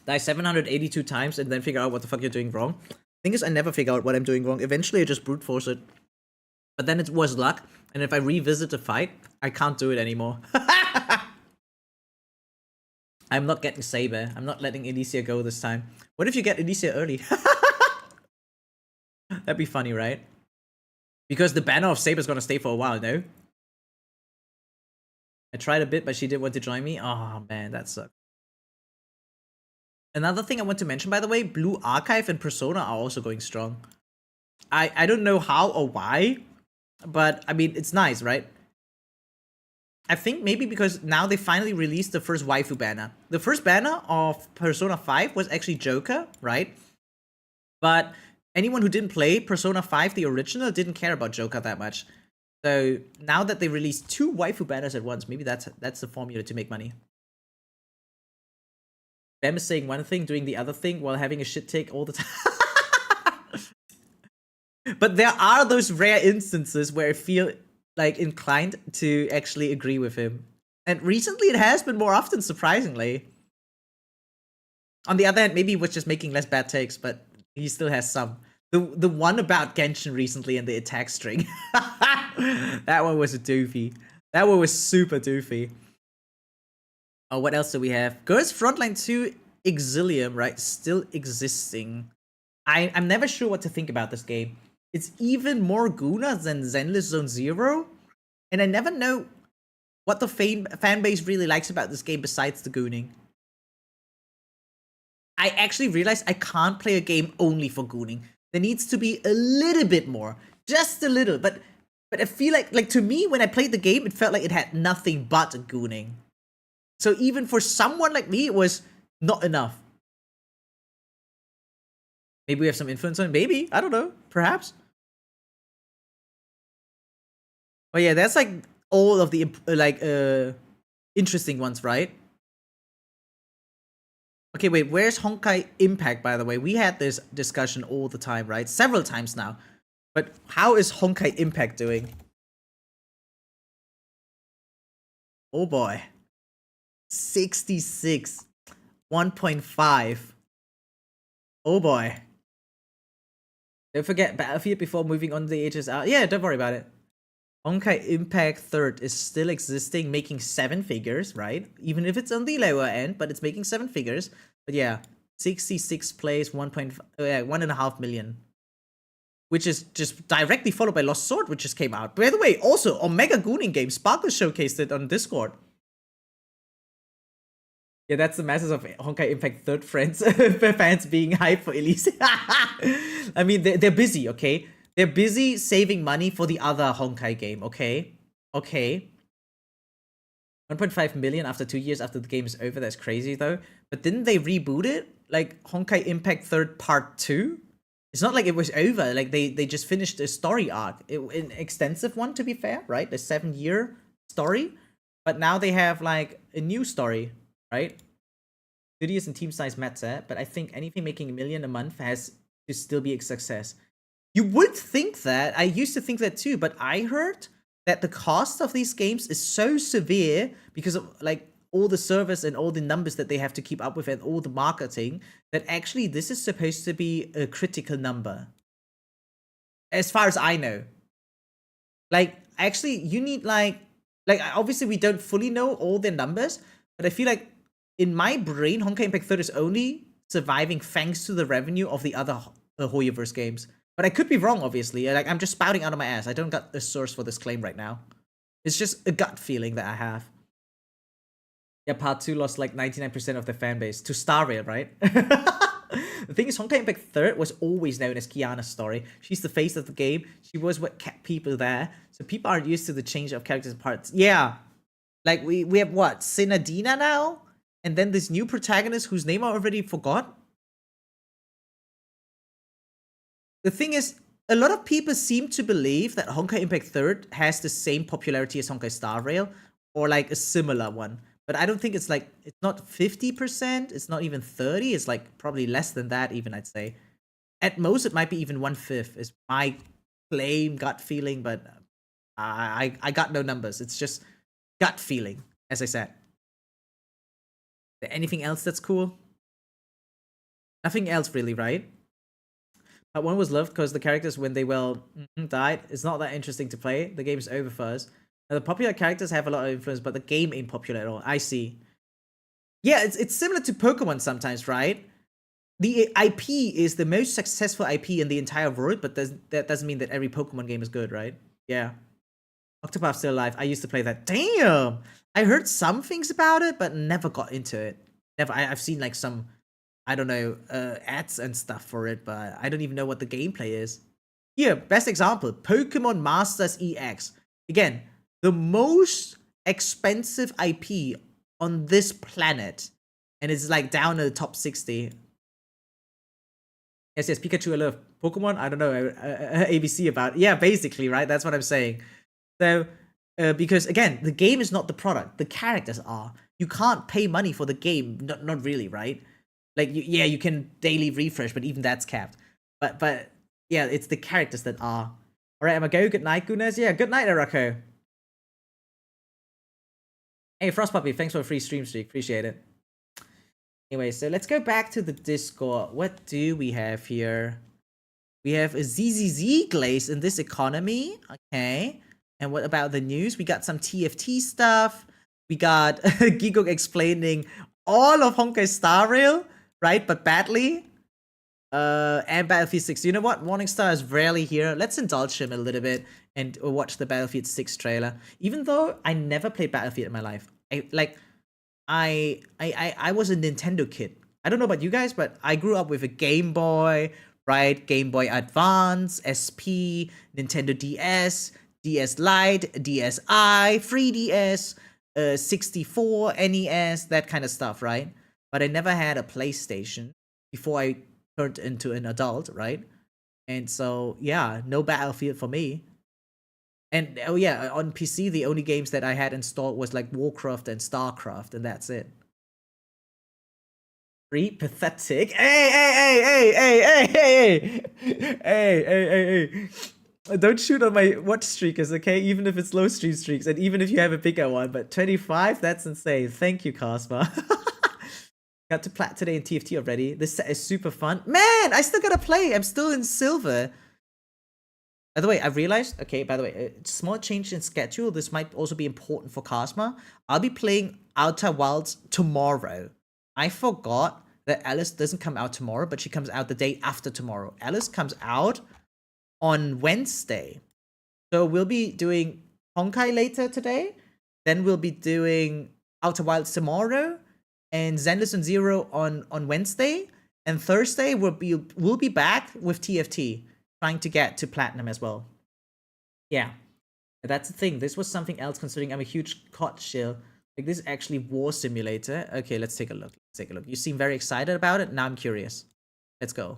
Die 782 times and then figure out what the fuck you're doing wrong. Thing is, I never figure out what I'm doing wrong. Eventually, I just brute force it. But then it was luck, and if I revisit the fight, I can't do it anymore. I'm not getting Saber. I'm not letting Elysia go this time. What if you get Elysia early? That'd be funny, right? Because the banner of Saber's gonna stay for a while, no? I tried a bit, but she didn't want to join me. Oh man, that sucks. Another thing I want to mention, by the way, Blue Archive and Persona are also going strong. I don't know how or why, but I mean, it's nice, right? I think maybe because now they finally released the first waifu banner. The first banner of Persona 5 was actually Joker, right? But anyone who didn't play Persona 5, the original, didn't care about Joker that much. So now that they released 2 waifu banners at once, maybe that's the formula to make money. Bam is saying one thing, doing the other thing while having a shit take all the time. But there are those rare instances where I feel like inclined to actually agree with him. And recently it has been more often, surprisingly. On the other hand, maybe he was just making less bad takes, but he still has some. The one about Genshin recently and the attack string. That one was a doofy. That one was super doofy. Oh, what else do we have? Ghost Frontline 2 Exilium, right? Still existing. I'm never sure what to think about this game. It's even more Guna than Zenless Zone Zero. And I never know what the fan base really likes about this game besides the gooning. I actually realized I can't play a game only for gooning. There needs to be a little bit more. Just a little. But I feel like to me, when I played the game, it felt like it had nothing but gooning. So even for someone like me, it was not enough. Maybe we have some influence on it. Maybe. I don't know. Perhaps. Oh yeah, that's like all of the interesting ones, right? Okay, wait, where's Honkai Impact, by the way? We had this discussion all the time, right? Several times now. But how is Honkai Impact doing? Oh boy. 66. 1.5. Oh boy. Don't forget Battlefield before moving on to the HSR. Yeah, don't worry about it. Honkai Impact 3rd is still existing, making 7 figures, right? Even if it's on the lower end, but it's making 7 figures. But yeah, 66 plays, 1.5 million. Which is just directly followed by Lost Sword, which just came out. By the way, also, Omega Gooning game, Sparkle showcased it on Discord. Yeah, that's the masses of Honkai Impact 3rd fans being hyped for Elise. I mean, they're busy, okay? They're busy saving money for the other Honkai game, okay? Okay. 1.5 million after 2 years after the game is over. That's crazy, though. But didn't they reboot it? Like, Honkai Impact 3rd Part 2? It's not like it was over. Like, they just finished a story arc. An extensive one, to be fair, right? The 7-year story. But now they have, like, a new story, right? Studios and team size matter, but I think anything making $1 million a month has to still be a success. You would think that. I used to think that too, but I heard that the cost of these games is so severe because of like all the servers and all the numbers that they have to keep up with and all the marketing that actually this is supposed to be a critical number. As far as I know. Like, actually, you need like obviously we don't fully know all their numbers, but I feel like in my brain, Honkai Impact 3rd is only surviving thanks to the revenue of the other hoyoverse games. But I could be wrong, obviously. Like, I'm just spouting out of my ass. I don't got a source for this claim right now. It's just a gut feeling that I have. Yeah, Part 2 lost like 99% of the fan base to Star Rail, right? The thing is, Honkai Impact 3rd was always known as Kiana's story. She's the face of the game. She was what kept people there. So people aren't used to the change of characters and parts. Yeah. Like, we have what? Sinadina now? And then this new protagonist whose name I already forgot? The thing is, a lot of people seem to believe that Honkai Impact 3rd has the same popularity as Honkai Star Rail, or like a similar one. But I don't think it's like, it's not 50%, it's not even 30, it's like probably less than that even, I'd say. At most, it might be even 1/5 is my claim, gut feeling, but I got no numbers. It's just gut feeling, as I said. Anything else that's cool? Nothing else really, right? Part 1 was loved because the characters, when they died, it's not that interesting to play. The game is over for us. Now, the popular characters have a lot of influence, but the game ain't popular at all. I see. Yeah, it's similar to Pokemon sometimes, right? The IP is the most successful IP in the entire world, but that doesn't mean that every Pokemon game is good, right? Yeah. Octopath Still Alive. I used to play that. Damn! I heard some things about it, but never got into it. Never. I've seen like some, I don't know, ads and stuff for it, but I don't even know what the gameplay is. Here, best example, Pokemon Masters EX. Again, the most expensive IP on this planet. And it's like down in the top 60. Yes, Pikachu, I love Pokemon. I don't know, ABC about it. Yeah, basically, right? That's what I'm saying. So, because again, the game is not the product. The characters are. You can't pay money for the game. Not really, right? Like, yeah, you can daily refresh, but even that's capped. But yeah, it's the characters that are. Alright, I'm gonna go. Good night, Gunas. Yeah, good night, Arako. Hey, Frost Puppy, thanks for a free stream streak. Appreciate it. Anyway, so let's go back to the Discord. What do we have here? We have a ZZZ glaze in this economy. Okay. And what about the news? We got some TFT stuff. We got Gigok explaining all of Honkai Star Rail, right? But badly. And Battlefield 6. You know what? Morningstar is rarely here. Let's indulge him a little bit and watch the Battlefield 6 trailer. Even though I never played Battlefield in my life. I was a Nintendo kid. I don't know about you guys, but I grew up with a Game Boy, right? Game Boy Advance, SP, Nintendo DS, DS Lite, DSi, 3DS, 64, NES, that kind of stuff, right? But I never had a PlayStation before I turned into an adult, right? And so, yeah, no Battlefield for me. And oh yeah, on PC, the only games that I had installed was like Warcraft and Starcraft, and that's it. Free pathetic. Hey. Don't shoot on my watch streakers, okay? Even if it's low stream streaks, and even if you have a bigger one. But 25, that's insane. Thank you, Cosma. Got to plat today in TFT already. This set is super fun. Man, I still gotta play. I'm still in silver. By the way, I realized, okay, by the way, a small change in schedule. This might also be important for Cosma. I'll be playing Outer Wilds tomorrow. I forgot that Alice doesn't come out tomorrow, but she comes out the day after tomorrow. Alice comes out on Wednesday. So we'll be doing Honkai later today. Then we'll be doing Outer Wilds tomorrow. And Zenless and Zero on Wednesday. And Thursday, we'll be back with TFT. Trying to get to platinum as well. Yeah, that's the thing. This was something else considering I'm a huge COD shill. Like, this is actually War Simulator. Okay, let's take a look. You seem very excited about it. Now I'm curious. Let's go.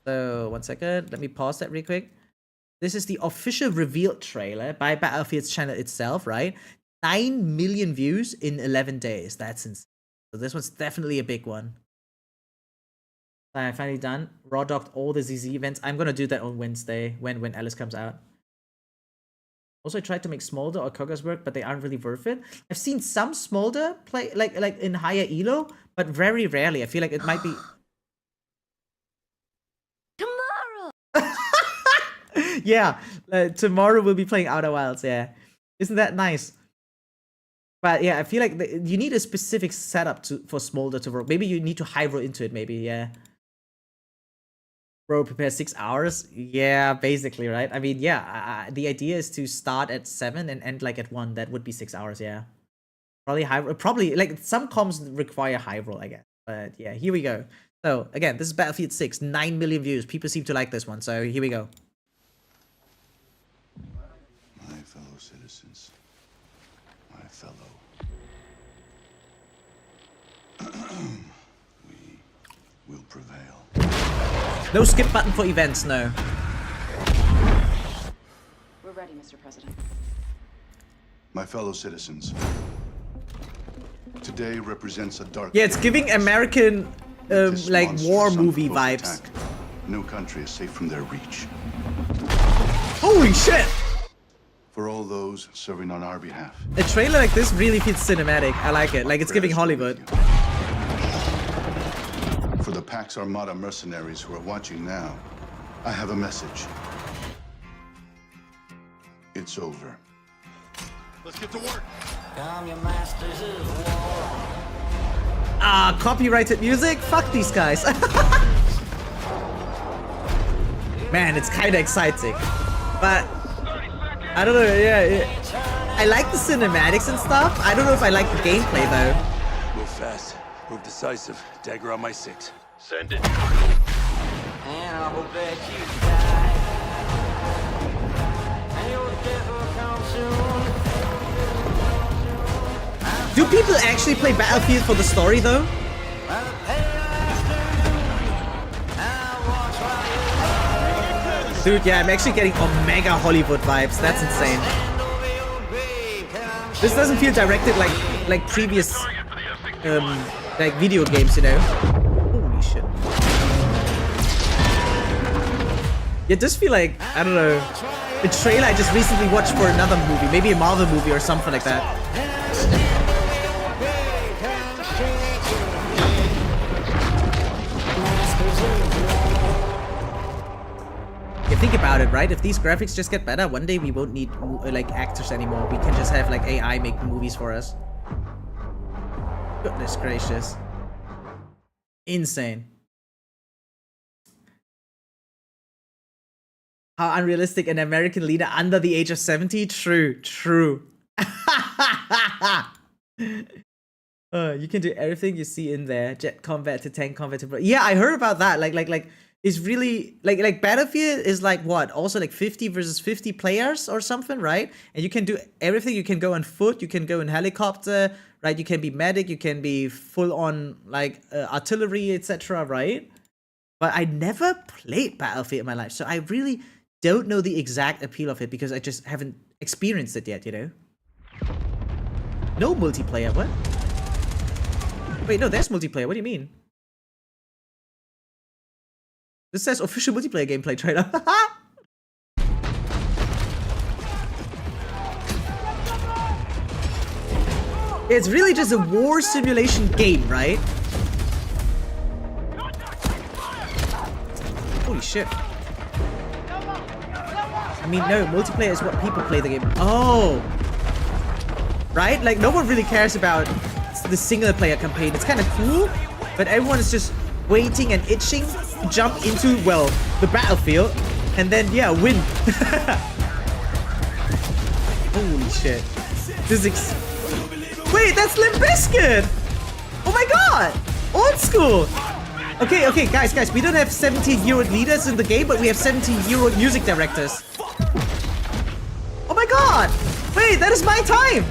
So, 1 second. Let me pause that real quick. This is the official reveal trailer by Battlefield's channel itself, right? 9 million views in 11 days. That's insane. So this one's definitely a big one. I finally done. Raw docked all the ZZ events. I'm gonna do that on Wednesday when Alice comes out. Also, I tried to make Smolder or Koga's work, but they aren't really worth it. I've seen some Smolder play like in higher elo, but very rarely. I feel like it might be tomorrow. Yeah, tomorrow we'll be playing Outer Wilds. Yeah, isn't that nice? But yeah, I feel like you need a specific setup for Smolder to work. Maybe you need to high roll into it. Maybe, yeah. Bro, prepare 6 hours? Yeah, basically, right? I mean, yeah, the idea is to start at 7 and end like at 1. That would be 6 hours, yeah. Probably, like, some comms require high roll, I guess. But yeah, here we go. So, again, this is Battlefield 6, 9 million views. People seem to like this one, so here we go. My fellow citizens, my fellow... we will prevail. No skip button for events, no. We're ready, Mr. President. My fellow citizens, today represents a dark... Yeah, it's giving American, like, war movie vibes. Attack. No country is safe from their reach. Holy shit! For all those serving on our behalf. A trailer like this really feels cinematic. I like it. Like, it's giving Hollywood. For the Pax Armada mercenaries who are watching now, I have a message. It's over. Let's get to work. Ah, copyrighted music? Fuck these guys. Man, it's kinda exciting. But I don't know, yeah. I like the cinematics and stuff. I don't know if I like the gameplay though. Move fast. Move decisive. Dagger on my 6. Send it. And I hope that you die. And your death will come soon. Do people actually play Battlefield for the story though? Dude, yeah, I'm actually getting Omega Hollywood vibes. That's insane. This doesn't feel directed like previous like video games, you know. Holy shit. It does feel like, I don't know, a trailer I just recently watched for another movie, maybe a Marvel movie or something like that. You think about it, right? If these graphics just get better, one day we won't need like actors anymore. We can just have like AI make movies for us. Goodness gracious. Insane. How unrealistic, an American leader under the age of 70? True, true. You can do everything you see in there. Jet combat to tank combat to... Yeah, I heard about that. Like it's really... Like Battlefield is like what? Also like 50 versus 50 players or something, right? And you can do everything. You can go on foot. You can go in helicopter, right? You can be medic. You can be full on like artillery, etc., right? But I never played Battlefield in my life. So I really... don't know the exact appeal of it because I just haven't experienced it yet, you know? No multiplayer, what? Wait, no, there's multiplayer, what do you mean? This says official multiplayer gameplay trailer. It's really just a war simulation game, right? Holy shit. I mean, no, multiplayer is what people play the game. Oh! Right? Like, no one really cares about the single player campaign. It's kind of cool, but everyone is just waiting and itching to jump into, well, the battlefield, and then, yeah, win. Holy shit. This is... Wait, that's Limp Bizkit! Oh my god! Old school! Okay, guys, we don't have 17-year-old leaders in the game, but we have 17-year-old music directors. Oh my god! Wait, that is my time!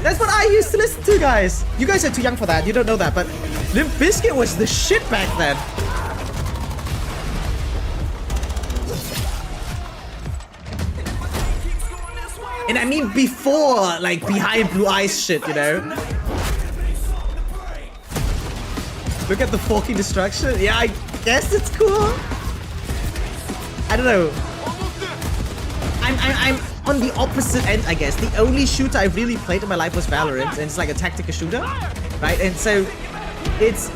That's what I used to listen to, guys! You guys are too young for that, you don't know that, but Limp Bizkit was the shit back then. And I mean before, like, Behind Blue Eyes shit, you know? Look at the forking destruction. Yeah, I guess it's cool. I don't know. I'm on the opposite end, I guess. The only shooter I've really played in my life was Valorant, and it's like a tactical shooter, right? And so it's...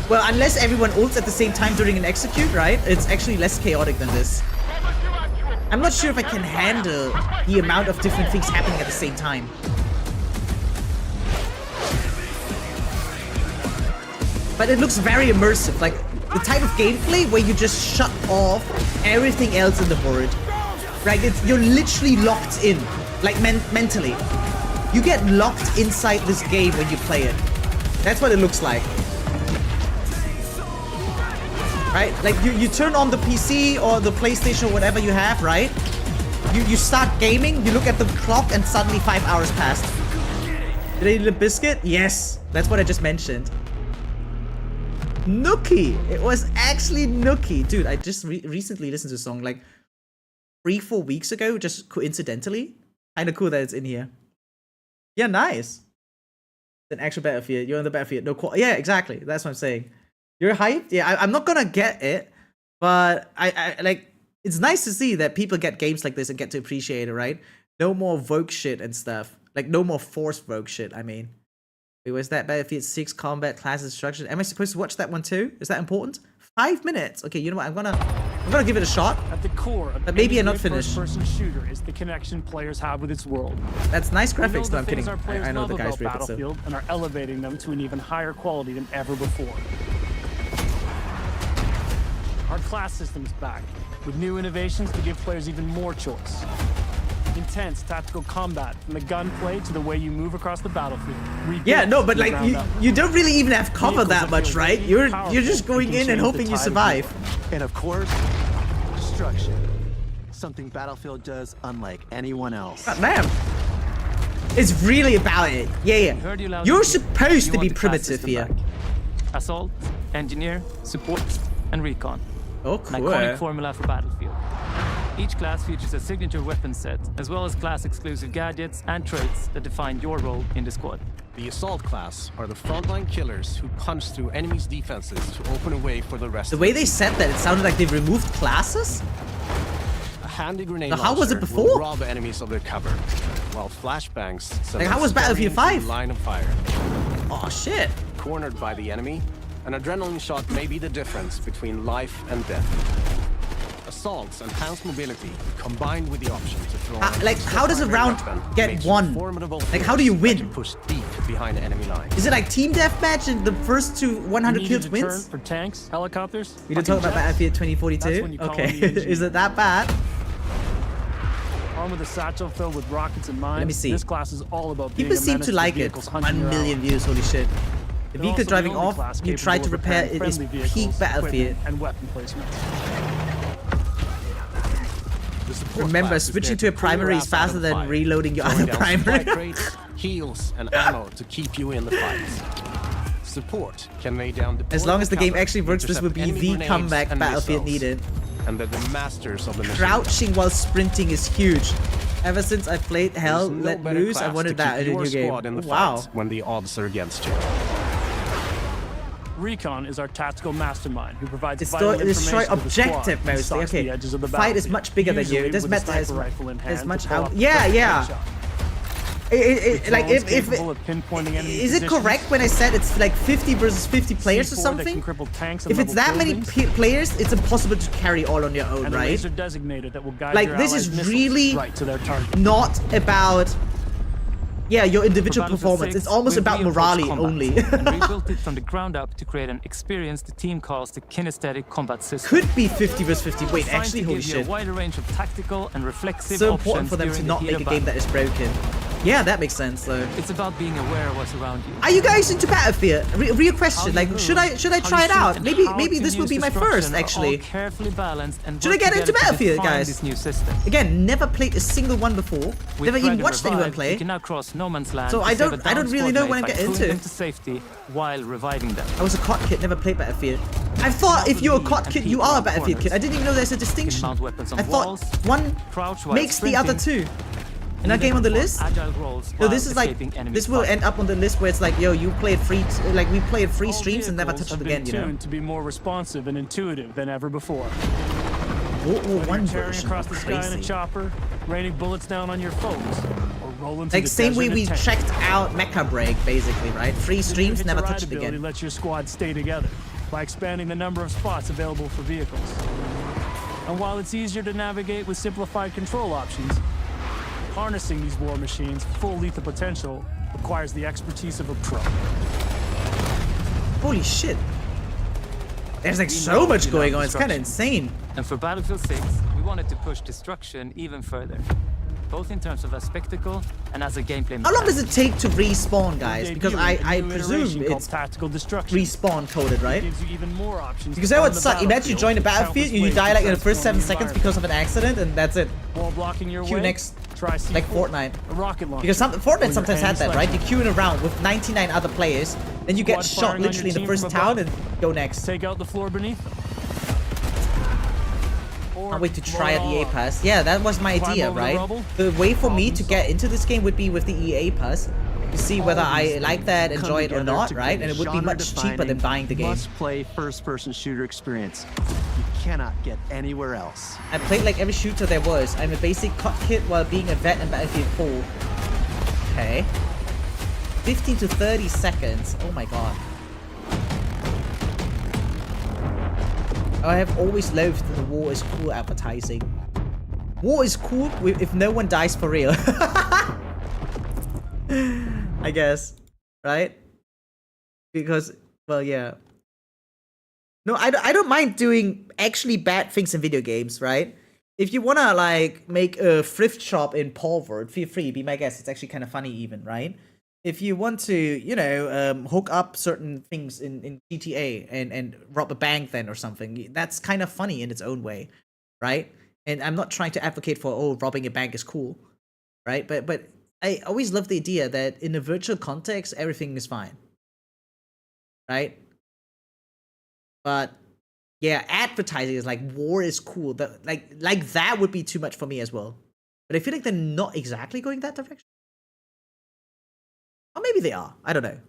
Well, unless everyone ults at the same time during an execute, right? It's actually less chaotic than this. I'm not sure if I can handle the amount of different things happening at the same time. But it looks very immersive, like the type of gameplay where you just shut off everything else in the board. Right? You're literally locked in, like mentally. You get locked inside this game when you play it. That's what it looks like. Right? Like you turn on the PC or the PlayStation or whatever you have, right? You start gaming, you look at the clock and suddenly 5 hours passed. Did I eat a biscuit? Yes, that's what I just mentioned. Nookie! It was actually Nookie. Dude, I just recently listened to a song like 3-4 weeks ago, just coincidentally. Kinda cool that it's in here. Yeah, nice. An actual Battlefield. You're on the Battlefield. No, yeah, exactly. That's what I'm saying. You're hyped? Yeah, I'm not gonna get it, but I like, it's nice to see that people get games like this and get to appreciate it, right? No more Vogue shit and stuff. Like, no more forced Vogue shit, I mean. Wait, was that Battlefield 6 combat class instruction? Am I supposed to watch that one too? Is that important? 5 minutes. Okay, you know what? I'm gonna give it a shot. At the core of but maybe I'm not finished. First-person shooter is the connection players have with its world. That's nice graphics, though. I'm kidding. I know the guys read it, Battlefield and are elevating them to an even higher quality than ever before. Our class system's back, with new innovations to give players even more choice. Intense tactical combat, from the gunplay to the way you move across the battlefield. Yeah, no, but like you don't really even have cover that much, right? You're just going in and hoping you survive. And of course, destruction. Something Battlefield does unlike anyone else. God damn. It's really about it. Yeah. You're supposed to be primitive here. Assault, engineer, support, and recon. Oh, cool. An iconic formula for Battlefield. Each class features a signature weapon set, as well as class-exclusive gadgets and traits that define your role in the squad. The Assault class are the frontline killers who punch through enemies' defenses to open a way for the rest The of way the they said that, it sounded like they removed classes? A handy grenade Now, how was it launcher before? will rob enemies of their cover, while flashbangs send Like, how them was Battlefield scurrying 5? through line of fire. Oh shit. Cornered by the enemy, an adrenaline shot may be the difference between life and death. Assaults enhance mobility, combined with the option to throw. Like, how does a round get makes won? formidable Like, how do you force win? that can push deep behind enemy lines. Is it like team deathmatch and the first to 100 Needed kills a turn wins? for tanks, helicopters. We don't talk about Battlefield That's when 2042? you call Okay. in the engineer. Is it that bad? Armed with a satchel filled with rockets and mines. Let me see. This class is all about being People a seem menace to like it. vehicles hunting 1 your million allies. views, holy shit. The They're vehicle also the driving only off, class you try capable to of repair repairing it is friendly peak vehicles, Battlefield. equipment, and weapon placements. The support Remember, class is switching there to a primary clear is us out faster of the than fight, reloading your throwing other down primary. supply crates, heals, and ammo to keep you in the fight. Support can lay down As long as the game cover, actually works, this would be intercept the enemy grenades comeback and Battlefield missiles, needed. And they're the masters of the mission. Crouching while sprinting is huge. Ever since I played Hell There's no Let better Loose, I class wanted to that keep in a your new game. squad in the Wow. fight when the odds are against you. Recon is our tactical mastermind who provides Destroy, vital destroy information to the squad objective and mostly. stalks Okay. the edges of the Fight is battlefield, much bigger than you. usually It doesn't with a matter as, sniper rifle in as hand much to pull out. off the Yeah, perfect yeah. headshot. Like Drones if capable of pinpointing enemy is it positions, correct when I said it's like 50 versus 50 players or C4 that something? can cripple tanks and If it's level that many buildings, players, it's impossible to carry all on your own, and a right? laser designator that will guide Like, your this allies' is missiles really right to their target. Not about, yeah, your For individual Battlefield performance. 6, It's almost we've about reinforced morale combat only. and rebuilt it from the ground up to create an experience the team calls the kinesthetic combat system. Could be 50 versus 50. Wait, Designed actually, to holy give you a shit. wider range of tactical and reflexive So options important for them to during not the heat make a of game that battle. is broken. Yeah, that makes sense though. It's about being aware of what's around you. Are you guys into Battlefield? Real question. How you Like, should I move, try how it you out? shoot, Maybe and maybe how this to will be use my destruction first are all actually. carefully balanced and Should I work get into together to Battlefield, define guys? This new system. Again, never played a single one before. With Never even Thread watched Revive, anyone play. You can now cross no man's land. So to I save a don't downed really know squad what I'm mate by getting pulling into. them to safety while reviving them. I was a COD kid, never played Battlefield. I thought if you're a COD kid, you are a Battlefield kid. I didn't even know there's a distinction. Mount weapons on I thought walls, one crouch while makes the other two. sprinting, And that game on the list? agile rolls So while this is like, escaping enemy this will fire. end up on the list where it's like, yo, you played free, like we played free All streams and never vehicles touched it have again, been you know? tuned to be more responsive and intuitive than ever before. World War Whether One you're tearing version, across the sky in a crazy. chopper, raining bullets down on your foes, or rolling through Like the same way desert we in a tank. checked out Mecha Break, basically, right? Free streams, Your never ride touched it ability again. lets your squad stay together by expanding the number of spots available for vehicles. And while it's easier to navigate with simplified control options, harnessing these war machines' full lethal potential requires the expertise of a pro. Holy shit. There's like We so know much you going love on, it's kind of destruction. insane. And for Battlefield 6, we wanted to push destruction even further, both in terms of a spectacle and as a gameplay How long mechanic. does it take to respawn, guys? Because Debuting a I new presume iteration called it's tactical destruction. respawn coded, right? Gives you even more options. Because to that would on the suck. Imagine you battlefield join a with battlefield countless and you ways die to like in the first 7 transform the seconds environment. because of an accident and that's it. While blocking your Queue way, next, try C4, like Fortnite. a rocket launcher. Because Fortnite or sometimes your had that, right? anti-sledgehammer. You're queuing around with 99 other players, then you get Squad shot firing on literally in your the team first from town above. and go next. Take out the floor beneath them. Or Can't wait to blow try it out all EA up. Pass. Yeah, that was my Climb idea, over the right? rubble, The way for me to problem get solved. into this game would be with the EA Pass. To see whether I like that, enjoy it or not, right? And it would be much cheaper than buying the game. Must-play first-person shooter experience. You cannot get anywhere else. I played like every shooter there was. I'm a basic COD kid while being a vet in Battlefield 4. Okay. 15 to 30 seconds. Oh my god. I have always loathed the war is cool advertising. War is cool if no one dies for real. I guess. Right? Because, well, yeah. No, I don't mind doing actually bad things in video games, right? If you wanna, like, make a thrift shop in Palworld, feel free, be my guest. It's actually kind of funny even, right? If you want to, you know, hook up certain things in GTA and rob a bank then or something, that's kind of funny in its own way, right? And I'm not trying to advocate for, oh, robbing a bank is cool, right? But I always love the idea that in a virtual context, everything is fine, right? But Yeah, advertising is like war is cool. Like that would be too much for me as well. But I feel like they're not exactly going that direction. Or maybe they are. I don't know.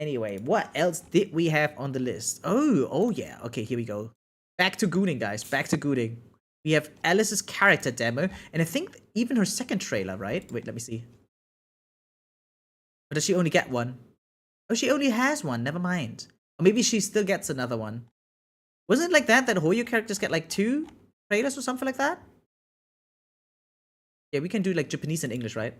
Anyway, what else did we have on the list? Oh yeah. Okay, here we go. Back to gooning, guys. Back to gooning. We have Alice's character demo, and I think even her second trailer, right? Wait, let me see. Or does she only get one? Oh, she only has one. Never mind. Or maybe she still gets another one. Wasn't it like that Hoyo characters get like 2 trailers or something like that? Yeah, we can do like Japanese and English, right?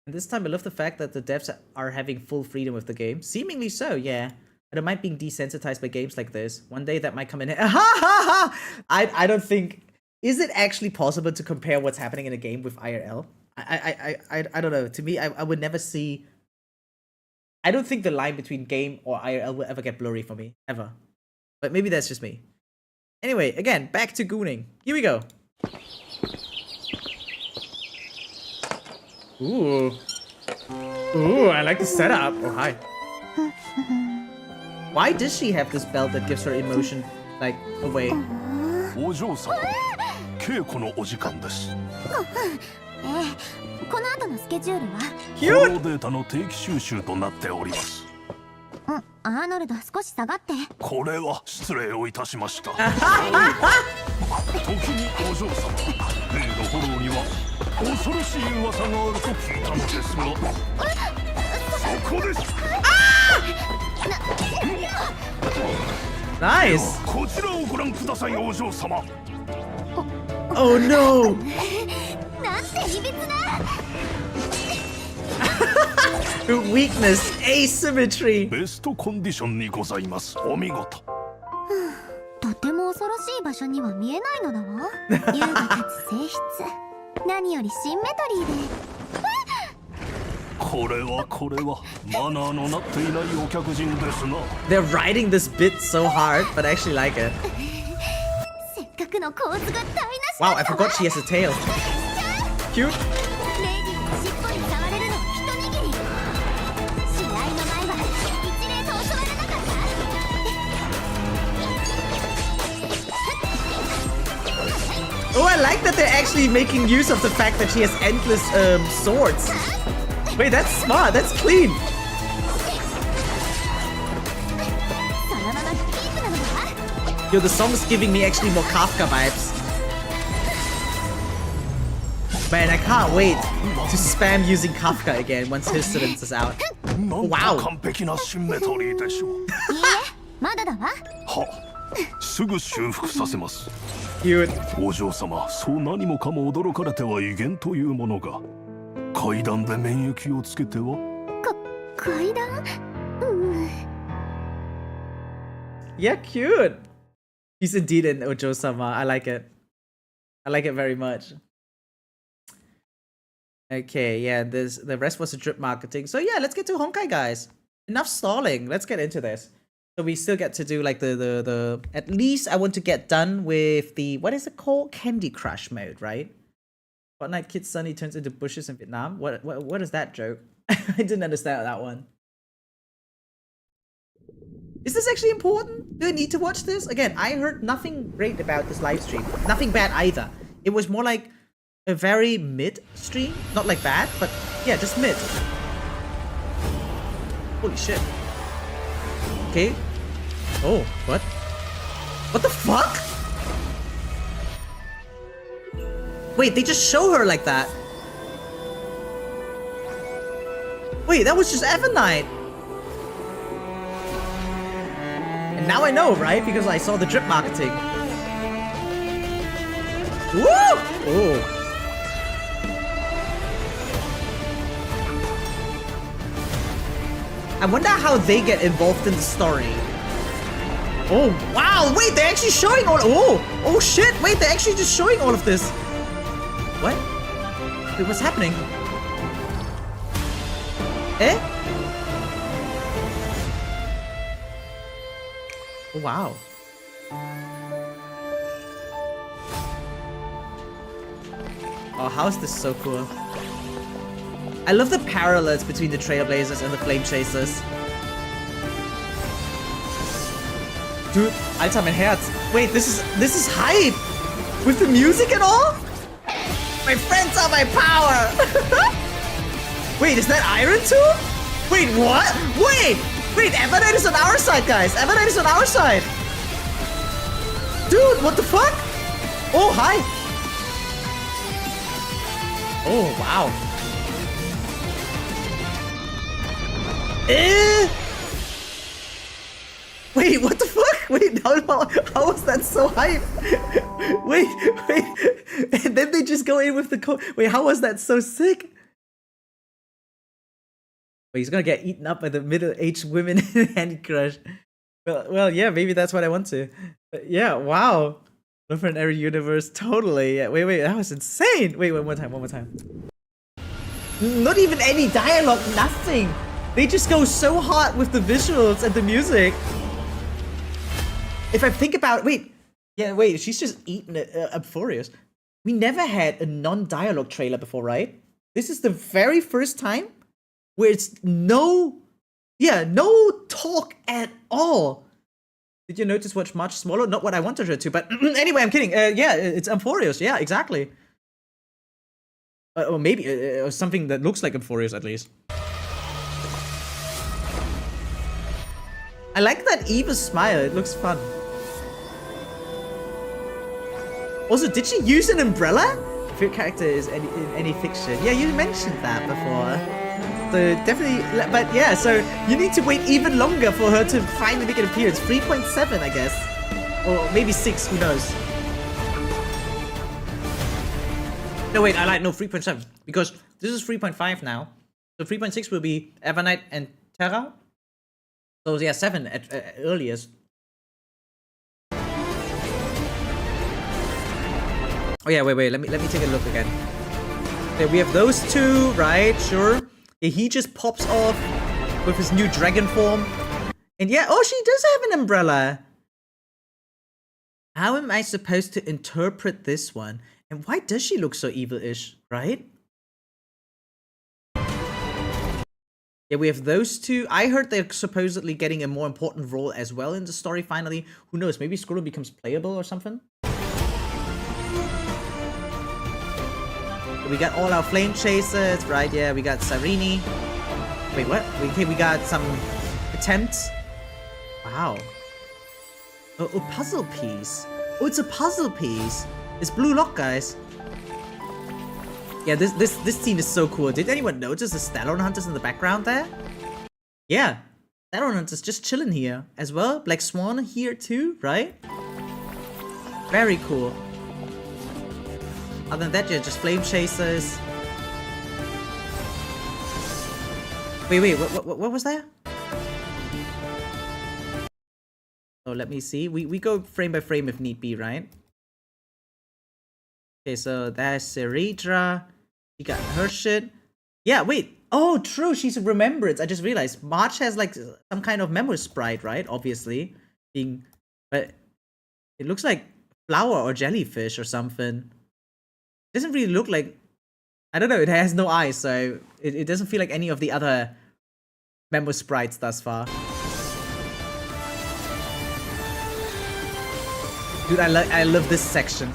And this time I love the fact that the devs are having full freedom with the game. Seemingly so, yeah. I don't mind being desensitized by games like this. One day that might come in. I don't think... Is it actually possible to compare what's happening in a game with IRL? I don't know. To me, I would never see... I don't think the line between game or IRL will ever get blurry for me. Ever. But maybe that's just me. Anyway, again, back to gooning. Here we go. Ooh. Ooh, I like the setup. Oh, hi. Why does she have this belt that gives her emotion, like, away? お嬢様、稽古のお時間です。この後のスケジュールは？フォローデータの定期収集となっております。アーノルド、少し下がって。これは失礼をいたしました。時にお嬢様、例のフォローには恐ろしい噂があると聞いたのですが、そこです。Nice. こちらをご覧ください、お嬢様。Oh no. なんていびつな。Weakness, asymmetry. ベストコンディションにございます。お見事。とても恐ろしい場所には見えないのだわ。優雅かつ静筆。何よりシンメトリーで。これはマナーのなっていないお客人ですな。 They're writing this bit so hard, but I actually like it. せっかくの構図が台無し。 Wow, I forgot she has a tail. Cute. レディーの尻尾に触れるのは一握り。試合の前は一礼と教わらなかった？ Oh, I like that they're actually making use of the fact that she has endless swords. Wait, that's smart. That's clean. Yo, the song is giving me actually more Kafka vibes. Man, I can't wait to spam using Kafka again once his students is out. Wow. 完璧なシンメトリーでしょう。いいえ、まだだわ。は、すぐ修復させます。Cute. お嬢様、そう何もかも驚かれては威厳というものが。階段で免疫をつけては？階段？Yeah, cute. He's indeed an Ojo-sama. I like it. I like it very much. Okay, yeah, the rest was the drip marketing. So yeah, let's get to Honkai, guys. Enough stalling. Let's get into this. So we still get to do like the at least I want to get done with the, what is it called? Candy Crush mode, right? Fortnite Kid Sunny turns into bushes in Vietnam. What is that joke? I didn't understand that one. Is this actually important? Do I need to watch this? Again, I heard nothing great about this live stream. Nothing bad either. It was more like a very mid stream. Not like bad, but yeah, just mid. Holy shit. Okay. Oh, what? What the fuck? Wait, they just show her like that. Wait, that was just Evernight. And now I know, right? Because I saw the drip marketing. Woo! Oh. I wonder how they get involved in the story. Oh, wow! Wait, they're actually showing all... Oh shit! Wait, they're actually just showing all of this. What? Wait, what's happening? Eh? Oh, wow. Oh, how is this so cool? I love the parallels between the Trailblazers and the Flame Chasers. Dude, Alter, mein Herz. Wait, this is hype! With the music and all? My friends are my power! Wait, is that Iron too? Wait, what? Wait, Evernight is on our side, guys. Evernight is on our side. Dude, what the fuck? Oh, hi. Oh, wow. Wait, what the fuck? Wait, how was that so hype? Wait. And then they just go in with the code. Wait, how was that so sick? Wait, he's gonna get eaten up by the middle-aged women in Handy Crush. Well, yeah, maybe that's what I want to. But yeah, wow. Love for an every universe, totally. Yeah, wait, that was insane. Wait, one more time. Not even any dialogue, nothing. They just go so hard with the visuals and the music. If I think about wait, she's just eaten amphoreus. We never had a non-dialogue trailer before, right? This is the very first time where it's no talk at all. Did you notice what's much smaller? Not what I wanted her to, but anyway, I'm kidding. Yeah, it's amphoreus. Yeah, exactly. Or maybe something that looks like amphoreus at least. I like that Eva's smile. It looks fun. Also, did she use an umbrella? Favorite character is in any fiction. Yeah, you mentioned that before. So definitely, but yeah, so you need to wait even longer for her to finally make an appearance. 3.7, I guess. Or maybe 6, who knows. No, wait, I lied. No, 3.7. Because this is 3.5 now. So 3.6 will be Evernight and Terrae. So yeah, 7 at earliest. Oh yeah, wait. Let me take a look again. Okay, we have those two, right? Sure. Yeah, he just pops off with his new dragon form. And yeah, oh, she does have an umbrella. How am I supposed to interpret this one? And why does she look so evil-ish, right? Yeah, we have those two. I heard they're supposedly getting a more important role as well in the story finally. Who knows, maybe Squirrel becomes playable or something? We got all our flame chasers, right? Yeah, we got Sarini. Wait, what? We got some attempts. Wow. Oh, puzzle piece. Oh, it's a puzzle piece. It's blue lock, guys. Yeah, this scene is so cool. Did anyone notice the Stallone Hunters in the background there? Yeah, Stallone Hunters just chilling here as well. Black Swan here too, right? Very cool. Other than that, yeah, just flame chasers. Wait, what was that? Oh, let me see. We go frame by frame if need be, right? Okay, so that's Ceridra. She got her shit. Yeah, wait. Oh, true. She's a remembrance. I just realized March has like some kind of memory sprite, right? Obviously, but it looks like flower or jellyfish or something. Doesn't really look like, I don't know, it has no eyes, so it doesn't feel like any of the other memo sprites thus far. Dude, I love this section.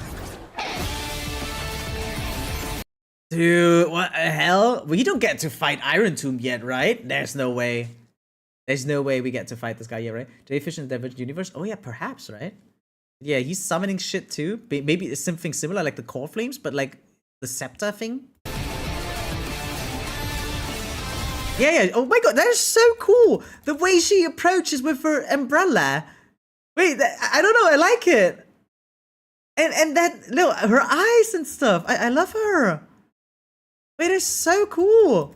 Dude, what the hell? We don't get to fight Iron Tomb yet, right? There's no way. There's no way we get to fight this guy yet, right? Jellyfish in the Divergent Universe? Oh yeah, perhaps, right? Yeah, he's summoning shit too. Maybe it's something similar like the core flames, but like the scepter thing. Yeah. Oh my god, that is so cool. The way she approaches with her umbrella. Wait, I don't know. I like it. And that, look, her eyes and stuff. I love her. Wait, it's so cool.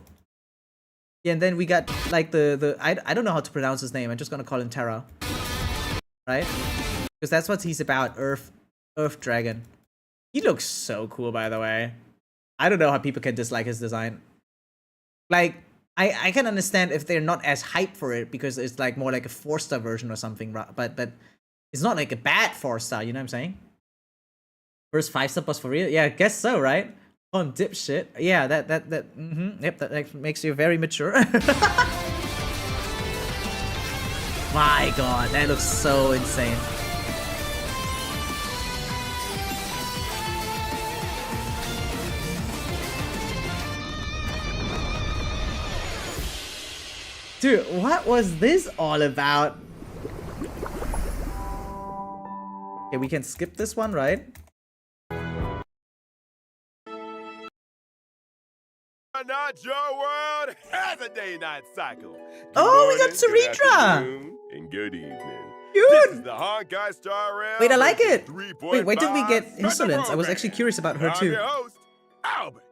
Yeah, and then we got like I don't know how to pronounce his name. I'm just gonna call him Terrae. Right? Because that's what he's about, Earth Dragon. He looks so cool, by the way. I don't know how people can dislike his design. Like, I can understand if they're not as hyped for it, because it's like more like a 4-star version or something, but it's not like a bad 4-star, you know what I'm saying? First 5-star boss for real? Yeah, I guess so, right? On dipshit. Yeah, yep, that makes you very mature. My god, that looks so insane. Dude, what was this all about? Okay, we can skip this one, right? Not your world has a day-night cycle. Good Oh, we got morning, good Ceridra! afternoon, and good evening. Dude! This is the HONKAI Star Rail. Wait, I like it! 3.5 Wait, why did we get special Insolence? I was program. actually curious about her I'm too. your host, Albert.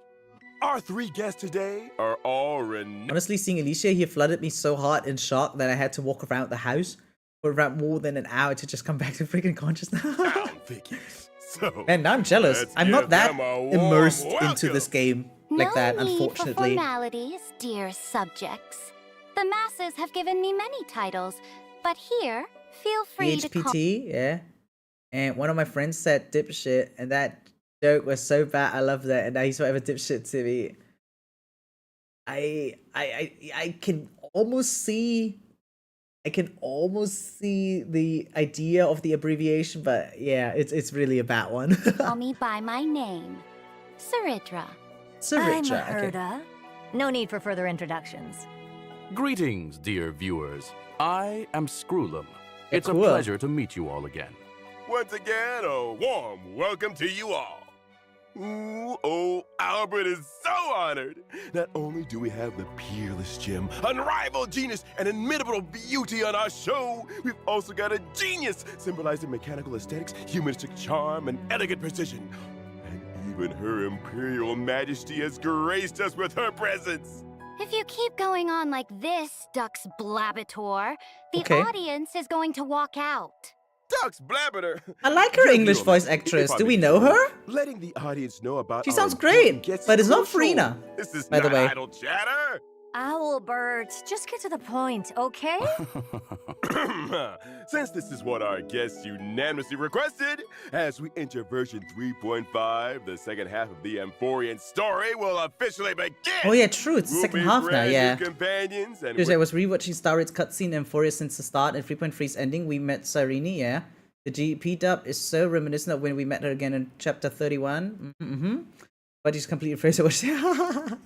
Our 3 guests today are all renowned. Honestly, seeing Alicia here flooded me so hard in shock that I had to walk around the house for around more than an hour to just come back to freaking consciousness. figures. So, Man, now I'm jealous. let's I'm not give that them a warm immersed into welcome. this game like that, No need for unfortunately. formalities, dear subjects. The masses have given me many titles, but here, feel free to call. HPT, yeah. And one of my friends said dipshit, and that joke was so bad. I love that, and now he's forever dipshit to me. I can almost see. I can almost see the idea of the abbreviation, but yeah, it's really a bad one. Call me by my name, Ceridra. Ceridra, okay. Herda. No need for further introductions. Greetings, dear viewers. I am Screwlum. Yeah, It's cool. a pleasure to meet you all again. Once again, a warm welcome to you all. Ooh, oh, Albert is so honored. Not only do we have the peerless gem, unrivaled genius, and inimitable beauty on our show, we've also got a genius symbolizing mechanical aesthetics, humanistic charm, and elegant precision. And even Her Imperial Majesty has graced us with her presence. If you keep going on like this, Dux Blabator, the Okay. audience is going to walk out. Dux Blabberter. I like her English voice actress. Do we know her? Letting the audience know about She our sounds important great, guests but it's is not crucial. Farina, This is by the not way. idle chatter. Owlbert, just get to the point, okay? Since this is what our guests unanimously requested, as we enter version 3.5, the second half of the Amphorean story will officially begin. Oh yeah, true. It's the We'll second be half now. brand new Yeah. companions, and Because I was rewatching Star Raid's cutscene and Amphoreus since the start, and 3.3's ending. We met Cyrene. Yeah. The GP dub is so reminiscent of when we met her again in chapter 31. But he's completely phrased it.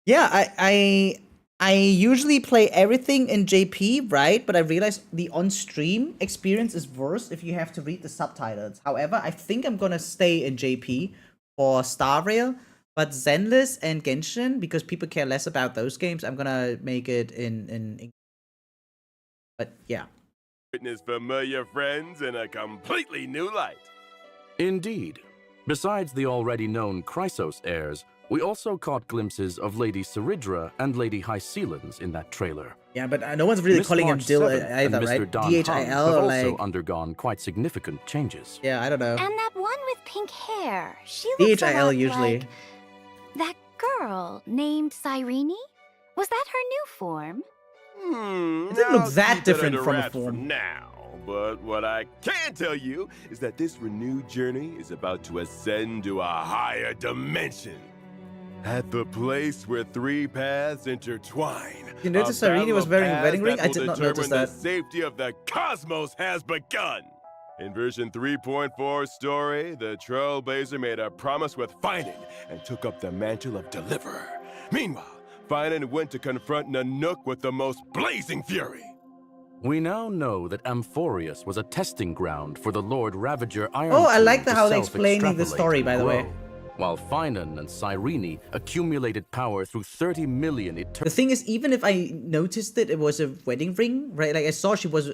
Yeah, I usually play everything in JP, right? But I realized the on-stream experience is worse if you have to read the subtitles. However, I think I'm gonna stay in JP for Star Rail, but Zenless and Genshin, because people care less about those games, I'm gonna make it in English. But yeah. witness familiar friends in a completely new light. Indeed. Besides the already known Chrysos heirs, we also caught glimpses of Lady Ceridra and Lady Hyacine in that trailer. Yeah, but no one's really Miss calling him March Dill 7th and either, Mr. right? Don DHIL Hans or have also like... undergone quite significant changes. Yeah, I don't know. And that one with pink hair, she looks a DHIL lot usually. like that girl named Cyrene? Was that her new form? It didn't look I'll that keep it different under from a wraps for form. now. But what I can tell you is that this renewed journey is about to ascend to a higher dimension. At the place where 3 paths intertwine. You noticed a Cyrene battle was of wearing a paths wedding ring? that I will did not determine notice the that. safety of the cosmos has begun. In version 3.4 story, the Trailblazer made a promise with phainon and took up the mantle of Deliverer. Meanwhile, phainon went to confront Nanook with the most blazing fury. We now know that Amphoreus was a testing ground for the Lord Ravager Iron Oh, I Tomb like to how they're explaining the self-extrapolate story, and by the way. grow, while Phainon and Cyrene accumulated power through 30 million The thing is, even if I noticed it was a wedding ring, right? Like I saw she was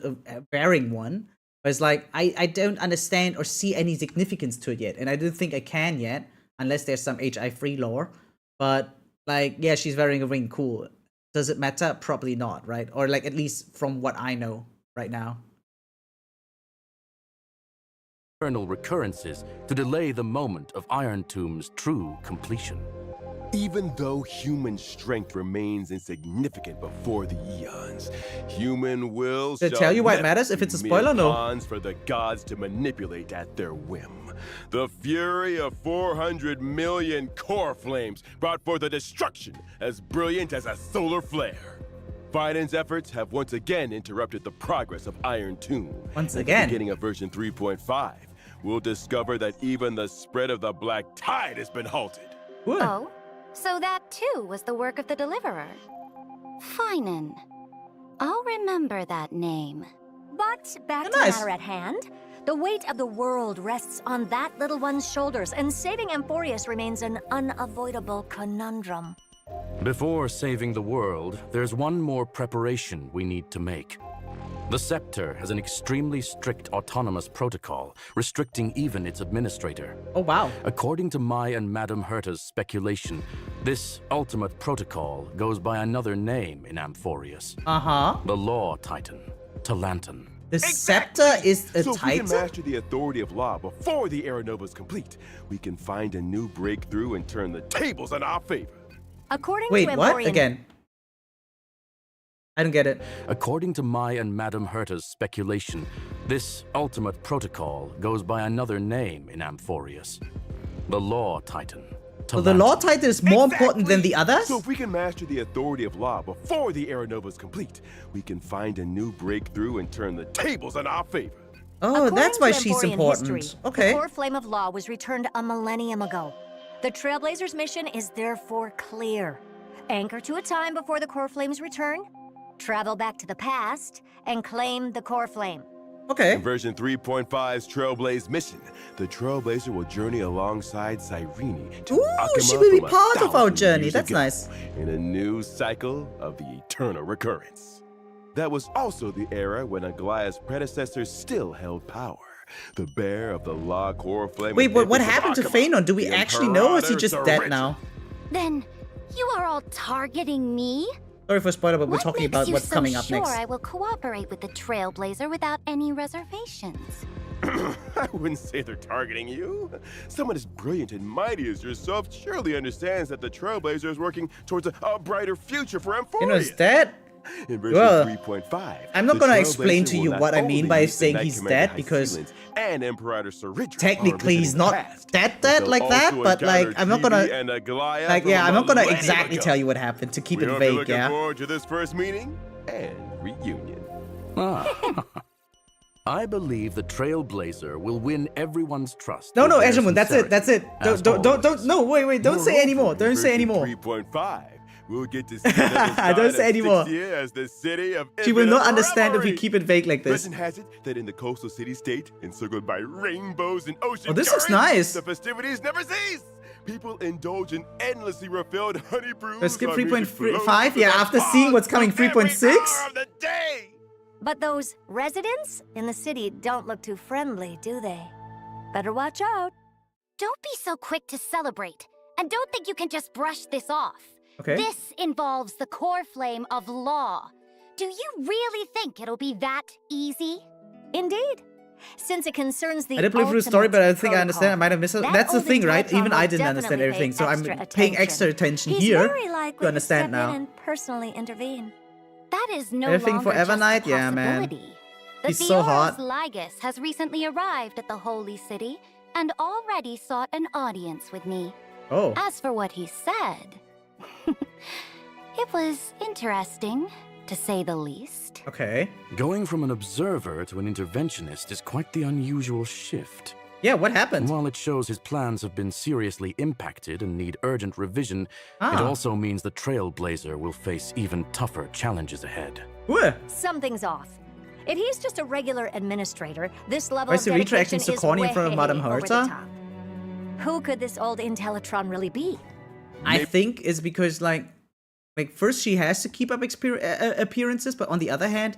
wearing one, but it's like I don't understand or see any significance to it yet, and I don't think I can yet, unless there's some HI free lore. But like, yeah, she's wearing a ring, cool. Does it matter? Probably not, right? Or like at least from what I know right now. eternal recurrences to delay the moment of Iron Tomb's true completion. Even though human strength remains insignificant before the eons, human will Did it tell you why it matters? If it's a spoiler, no. pawns for the gods to manipulate at their whim. The fury of 400 million core flames brought forth a destruction as brilliant as a solar flare. Phainon's efforts have once again interrupted the progress of Iron Tomb. Once At again. the beginning of version 3.5, we'll discover that even the spread of the Black Tide has been halted. What? Oh, so that too was the work of the Deliverer. Phainon. I'll remember that name. But back to the matter at hand. The weight of the world rests on that little one's shoulders, and saving Amphoreus remains an unavoidable conundrum. Before saving the world, there's one more preparation we need to make. The Scepter has an extremely strict autonomous protocol, restricting even its administrator. Oh, wow. According to my and Madame Herta's speculation, this ultimate protocol goes by another name in Amphoreus. Uh-huh. The Law Titan, Talanton. The Scepter is a so Titan? if we can master the authority of law before the Era Nova is complete, we can find a new breakthrough and turn the tables in our favor. According Wait, to what? Emporian... Again. I don't get it. According to my and Madame Herta's speculation, this ultimate protocol goes by another name in Amphoreus. The Law Titan. So the Law Titan is more important than the others? So if we can master the authority of law before the Era Nova is complete, we can find a new breakthrough and turn the tables in our favor. Oh, According that's why to she's Emporian important. history, Okay. The core flame of law was returned a millennium ago. The Trailblazers' mission is therefore clear. Anchor to a time before the core flame's return, travel back to the past, and claim the core flame. Okay. In version 3.5's Trailblaze mission, the Trailblazer will journey alongside Cyrene to Ooh, Akuma she will be from part of our 1,000 journey. years That's ago, nice. In a new cycle of the eternal recurrence. That was also the era when Aglaya's predecessors still held power. The bear of the law core flame. Wait, and what Empress of happened to Akuma, Phainon? Do we the actually know, or is he Imperator's just dead original. now? Then, you are all targeting me? Sorry for spoiler, but we're What talking makes about you what's so coming up sure next. I will cooperate with the Trailblazer without any reservations? I wouldn't say they're targeting you. Someone as brilliant and mighty as yourself surely understands that the Trailblazer is working towards a brighter future for Amphoreus. You know, is dead? In version Well, 3.5, I'm not the gonna Trailblazer explain to will you not what I mean only by use the saying Knight he's Commander dead, because Hyacine and Imperator Saridra technically he's not that dead like that, but like, I'm not gonna, like, yeah, I'm not gonna exactly tell you what happened to keep We'll it be vague, looking yeah? forward to this first meeting and reunion. Ah. I believe the Trailblazer will win everyone's trust. No, with no, their Edgemund, that's it, that's it. As Don't, no, wait, don't say anymore, don't say anymore. 3.5. We'll get to see another Don't side say of anymore. Sixia as the city of She will not infinite understand if we revelry. keep it vague like this. Legend has it that in the coastal city-state, encircled by rainbows and ocean Oh, this looks currents, nice. the festivities never cease. People indulge in endlessly refilled honey brews. Let's skip while music 3.5, flows yeah, to the after seeing what's coming, pulse of every 3.6? hour of the day. But those residents in the city don't look too friendly, do they? Better watch out. Don't be so quick to celebrate, and don't think you can just brush this off. Okay. This involves the core flame of law. Do you really think it'll be that easy? Indeed. Since it concerns the I did play through the story, but I think I ultimate understand. I might have missed it. protocol, That's the that thing, old right? Even Intellatron I will didn't understand definitely everything, so I'm pay paying extra attention He's here very likely to understand step in now. and personally intervene. That is no Everything longer for just a Evernight? Yeah, man. possibility. The He's so hot. Ligus has recently arrived at the Holy City and already sought an audience with me. Oh. As for what he said, it was interesting, to say the least. Okay. Going from an observer to an interventionist is quite the unusual shift. Yeah, what happened? And while it shows his plans have been seriously impacted and need urgent revision, it Ah. also means the Trailblazer will face even tougher challenges ahead. What? Something's off. If he's just a regular administrator, this level Why of is the Reacher acting dedication so is corny in front of way Madame over the Herta? top. Who could this old Intellatron really be? I think it's because, like first she has to keep up appearances, but on the other hand,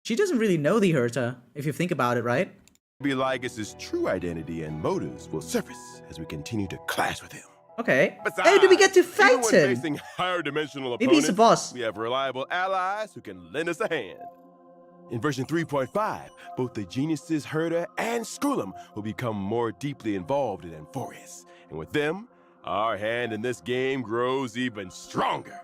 she doesn't really know the Herta, if you think about it, right? Maybe Ligus' true identity and motives will surface as we continue to clash with him. Okay. Besides, Hey, do we get to even fight when him? facing higher dimensional Maybe opponents, he's the boss. we have reliable allies who can lend us a hand. In version 3.5, both the geniuses Herta and Skrulum will become more deeply involved in Amphoreus. And with them, our hand in this game grows even stronger.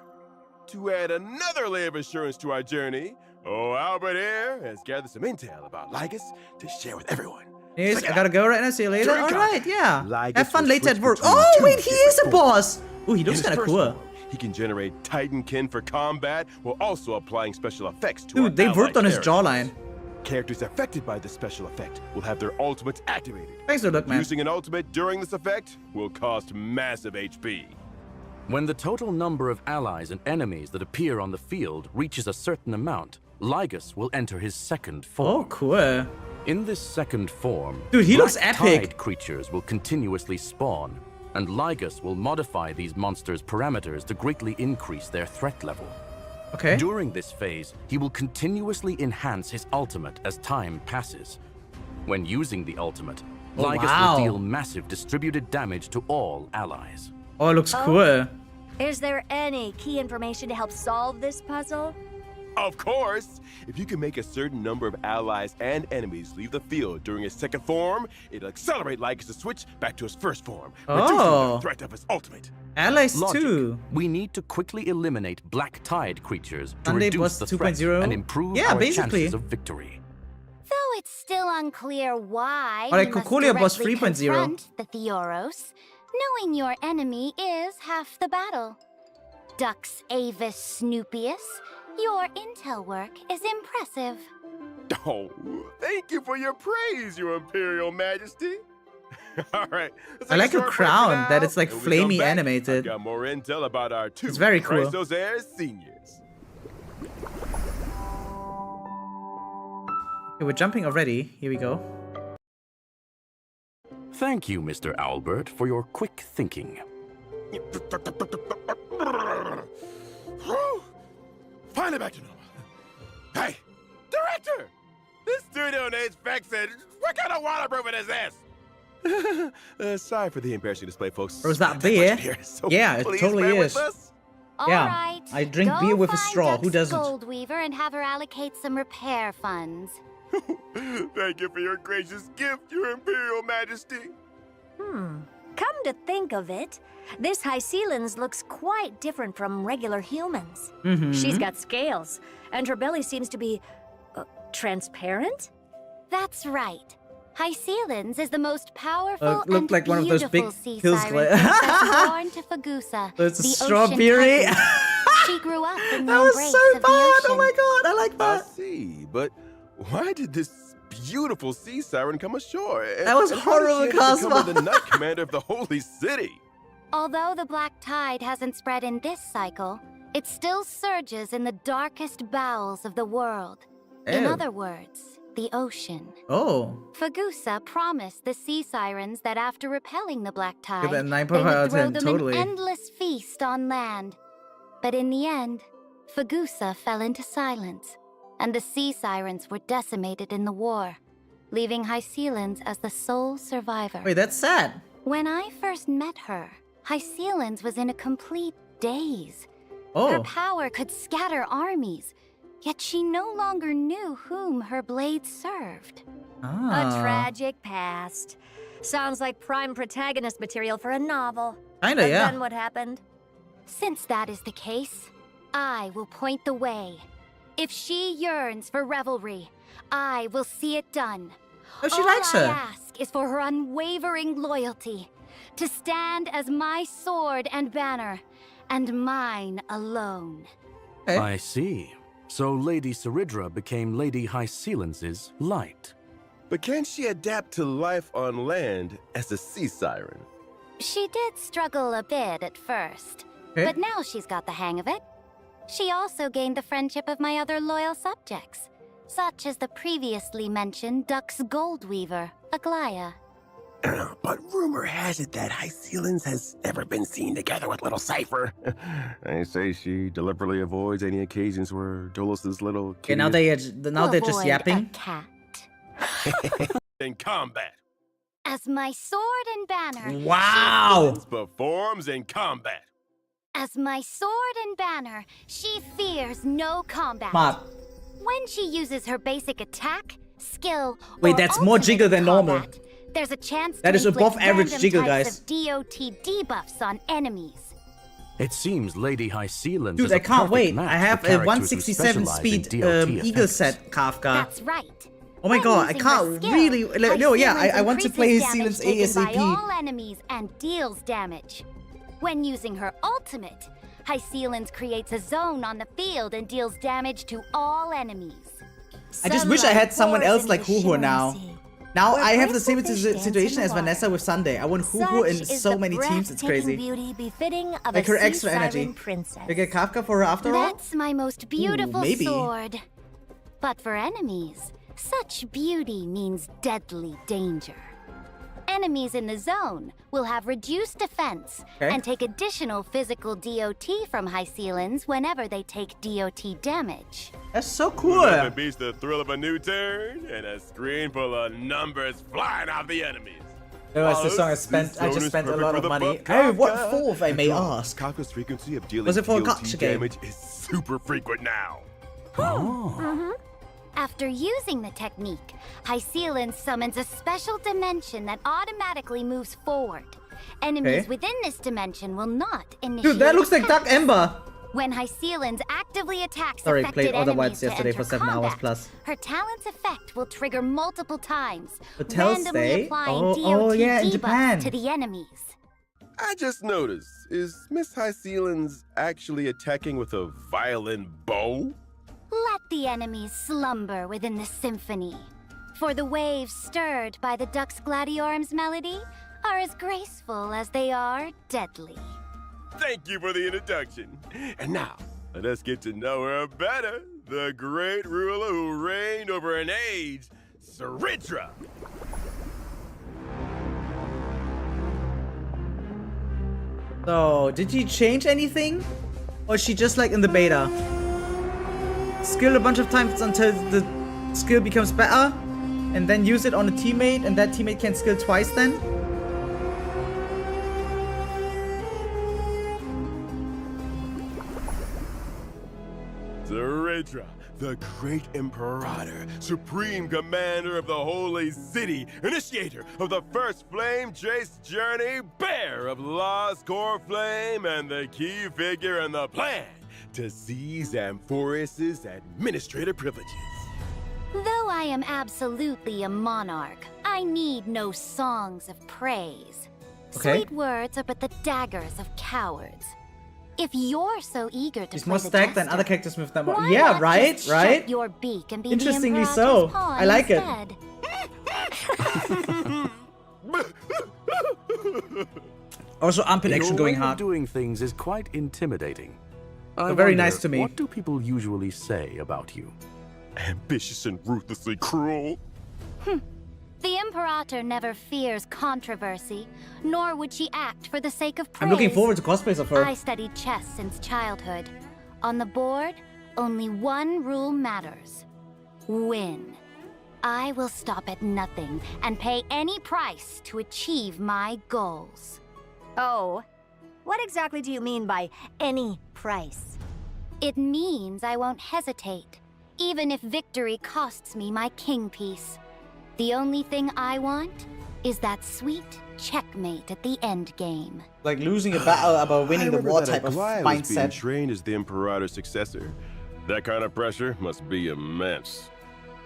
To add another layer of assurance to our journey, Albert here has gathered some intel about Ligus to share with everyone. Yes, Check I it gotta out. go right now. See you later. Drink up. Alright, yeah. Ligus Have fun will later at switch work. between Oh, two wait, he is a different boss! Ooh, he looks In his kinda first cool. form, He can generate Titankin for combat while also applying special effects to Dude, they worked on his jawline. Characters affected by this special effect will have their ultimates activated. Thanks for the look, man. Using an ultimate during this effect will cost massive HP. When the total number of allies and enemies that appear on the field reaches a certain amount, Lygus will enter his second form. Oh, cool. In this second form, dude, he looks black epic. tide creatures will continuously spawn, and Lygus will modify these monsters' parameters to greatly increase their threat level. Okay. During this phase, he will continuously enhance his ultimate as time passes. When using the ultimate, Lygus will deal massive distributed damage to all allies. Oh, it looks cool. Is there any key information to help solve this puzzle? Of course! If you can make a certain number of allies and enemies leave the field during his second form, it'll accelerate Lygus to switch back to his first form, reducing the threat of his ultimate. Allies Logic. too. We need to quickly eliminate black tide creatures to Sunday reduce Boss the threat 2.0. and improve Yeah, our basically. chances of victory. Though it's still unclear why Or like you must Cocolia Boss directly 3.0. confront the Theoros, knowing your enemy is half the battle. Dux Avis Snoopius, your intel work is impressive. Oh, thank you for your praise, Your Imperial Majesty. All right. I like her crown, that it's like flamey animated. I've got more intel about our two It's very cool. Christos heirs seniors. Okay, we're jumping already. Here we go. Thank you, Mr. Albert, for your quick thinking. Finally back to normal. Hey, director! This studio needs fixing. What kind of waterproofing is this? Sorry for the embarrassing display, folks. Or is that beer? So Yeah, it please totally bear is. with us. Yeah, Alright, I drink go beer with a find straw. Who Dux doesn't? Goldweaver and have her allocate some repair funds. Thank you for your gracious gift, Your Imperial Majesty. Come to think of it, this Hyacine looks quite different from regular humans. She's got scales, and her belly seems to be transparent? That's right. Hyacine is the most powerful looked and like one of those big beautiful sea pills siren gla- princess born to Fagusa, There's a the ocean strawberry. titan. She grew up in the That was embrace so of fun. the Oh ocean. my god, I like I that. see, but why did this beautiful sea siren come ashore? That was And how did horrible, she end up becoming Cosmo. the Knight Commander of the Holy City. Although the black tide hasn't spread in this cycle, it still surges in the darkest bowels of the world. In Ew. other words, the ocean. Oh. Fagusa promised the sea sirens that after repelling the black tide, Give it a 9.5 they out would of throw 10, them totally. an endless feast on land. But in the end, Fagusa fell into silence, and the sea sirens were decimated in the war, leaving Hyacine as the sole survivor. Wait, that's sad. When I first met her, Hyacine was in a complete daze. Oh. Her power could scatter armies, yet she no longer knew whom her blade served. Ah. A tragic past. Sounds like prime protagonist material for a novel. Kinda, And yeah. then what happened? Since that is the case, I will point the way. If she yearns for revelry, I will see it done. Oh, she All likes I her. ask is for her unwavering loyalty, to stand as my sword and banner, and mine alone. Okay. I see. So Lady Ceridra became Lady Hyacine light. But can she adapt to life on land as a sea siren? She did struggle a bit at first, Okay. but now she's got the hang of it. She also gained the friendship of my other loyal subjects, such as the previously mentioned Dux Goldweaver, Aglaya. But rumor has it that Hyacine has never been seen together with little Cipher. I say she deliberately avoids any occasions where Dolus's little Okay, now they're just Avoid yapping. a cat. in combat. As my sword and banner. Wow. Performs in combat. As my sword and banner, she fears no combat. Mop. When she uses her basic attack, skill, Wait, or that's more ultimate jiggle than normal. combat, there's a chance That to is above inflict average random jiggle, types guys. of DOT debuffs on enemies. It seems Lady Hyacine Dude, is I a can't perfect wait. match I have for a characters who 167 specialize speed in DOT eagle effects. set, Kafka. That's right. Oh my When god, I using her can't skill, really. No, yeah, I Hyacine want to play his increases Sealan's damage taken by all ASAP. enemies and deals damage. When using her ultimate, Hyacine creates a zone on the field and deals damage to all enemies. I just wish I had someone else like Huhu now. Now Where I have the same graceful fish dance situation in as the water. Vanessa with Sunday. I want Huhu in Such is so the many teams, it's breathtaking crazy. beauty befitting of Like a her sea extra energy. siren princess. You get Kafka for her after all? That's my most beautiful maybe. sword. But for enemies, such beauty means deadly danger. Enemies in the zone will have reduced defense and take additional physical DOT from Hyacine whenever they take DOT damage. That's so cool. Nothing beats the thrill of a new turn and a screen full of numbers flying off the enemies. Oh, that's the song I just spent a lot of money. Oh, what for, if I may ask? Kafka's frequency of dealing Was it for a DOT Gacha game? damage is super frequent now. After using the technique, Hyacine summons a special dimension that automatically moves forward. Enemies Okay. within this dimension will not initiate Dude, that looks like Dark attacks. Ember. When Hyacine actively attacks Sorry, affected played all the enemies whites to yesterday enter for 7 hours combat, plus. her talent's effect will trigger multiple times, Hotel randomly stay? applying Oh, DOT yeah, in debuffs Japan. to the enemies. I just noticed, is Miss Hyacine actually attacking with a violin bow? Let the enemies slumber within the symphony, for the waves stirred by the Dux Gladiorum's melody are as graceful as they are deadly. Thank you for the introduction. And now, let us get to know her better. The great ruler who reigned over an age, Saridra. So, did she change anything? Or is she just like in the beta? Skill a bunch of times until the skill becomes better, and then use it on a teammate, and that teammate can skill twice then? Saridra, the great imperator, supreme commander of the holy city, initiator of the first flame chase journey, bearer of Lost Core Flame, and the key figure in the plan to seize Amphoreus' administrative privileges. Though I am absolutely a monarch, I need no songs of praise. Okay. Sweet words are but the daggers of cowards. If you're so eager to She's play more the stacked than jester, other characters with them. why Yeah, not right? just Right? shut your beak and be Interestingly the so. Imperator's pawn I like it. instead? Also, armpit action Your going way of hard. doing things is quite intimidating. I Very wonder, nice to me. What do people usually say about you? Ambitious and ruthlessly cruel. The Imperator never fears controversy, nor would she act for the sake of praise. I'm looking forward to cosplays of her. I studied chess since childhood. On the board, only one rule matters. Win. I will stop at nothing and pay any price to achieve my goals. Oh, what exactly do you mean by any price? It means I won't hesitate, even if victory costs me my king piece. The only thing I want is that sweet checkmate at the endgame. Like losing a battle about winning the war type of Krai was being mindset. trained as the Imperator's successor. That kind of pressure must be immense.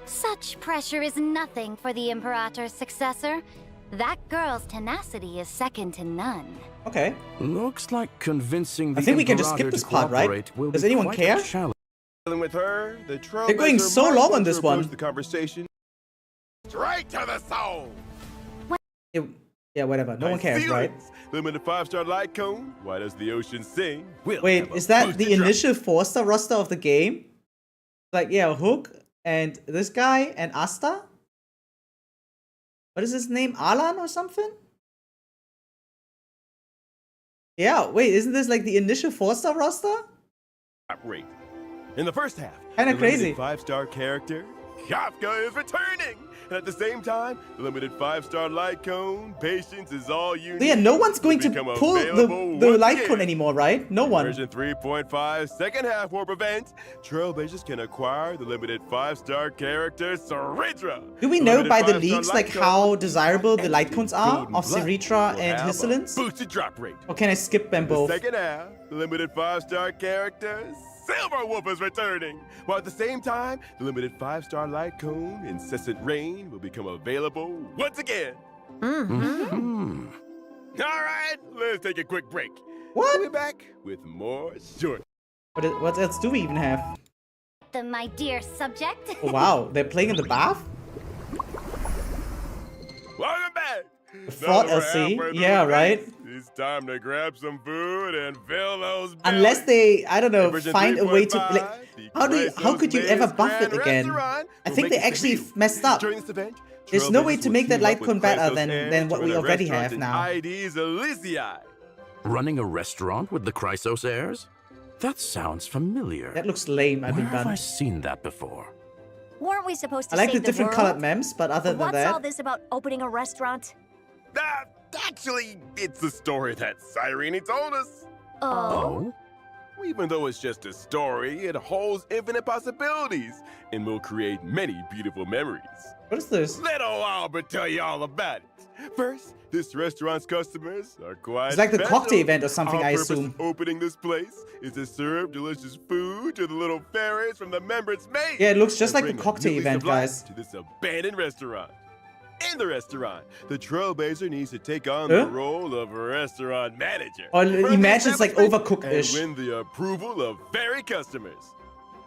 Such pressure is nothing for the Imperator's successor. That girl's tenacity is second to none. Okay. Looks like convincing the I think we can just skip Imperator this to part, right? cooperate will Does be anyone quite care? a challenge. Dealing with her, the They're going trailblazer so might long on want to this one. approach the conversation straight to the soul. Yeah, whatever. No one cares, right? Limited 5-star light cone. Why does the ocean sing? We'll Wait, have a is that boosted the drop. initial 4-star roster of the game? Like, yeah, Hook and this guy and Asta? What is his name? Alan or something? Yeah, wait, isn't this like the initial 4-star roster? Rate. In the first half, Kinda the crazy. limited 5-star character, Kafka, is returning. And at the same time, the limited 5-star light cone, patience is all you So need. yeah, no one's going will to become pull available the once light again. cone anymore, right? No one. Version 3.5 second half warp event, trailblazers can acquire the limited 5-star character Saridra. Do we The know limited by the 5-star leaks light like cone how desirable the light cones are golden of blood Saritra will and have a Hyacine? boosted drop rate. Or can I skip them The both? second half, the limited 5-star character Silver Wolf is returning. While at the same time, the limited 5-star light cone Incessant Rain will become available once again. Hmm. All right, let's take a quick break. What? We're back with more short. What else do we even have? My dear subject. Oh, wow, they're playing in the bath? Welcome back. Fraud Now we're LC? halfway through Yeah, the right? race. It's time to grab some food and fill those bellies. Unless they, I don't know, Version find a way to 3.5, like, how could you ever buff it again? I think they actually messed up. During this event, There's no way trailblazers to will make that team up light cone with better Christos than and what join we a already restaurant have in now. ID's Elysiae. Running a restaurant with the Chrysos heirs? That sounds familiar. That looks lame, I've been Where have I done. seen that before? Weren't we supposed to I like save the different world? colored memes, but other than What's all that... this about opening a restaurant? Actually, it's a story that Cyrene told us. Oh? Even though it's just a story, it holds infinite possibilities and will create many beautiful memories. What is this? Let old Albert tell you all about it. First, this restaurant's customers are quite It's like the special. cocktail event or something, Our I purpose assume. of opening this place is to serve delicious food to the little fairies from the members' maid. Yeah, it looks just and like the bring a cocktail new lease event, of life guys. To this abandoned restaurant. In the restaurant, the trailblazer needs to take on Huh? the role of a restaurant manager. Or Run the imagine it's like establishment Overcooked-ish. And win the approval of fairy customers.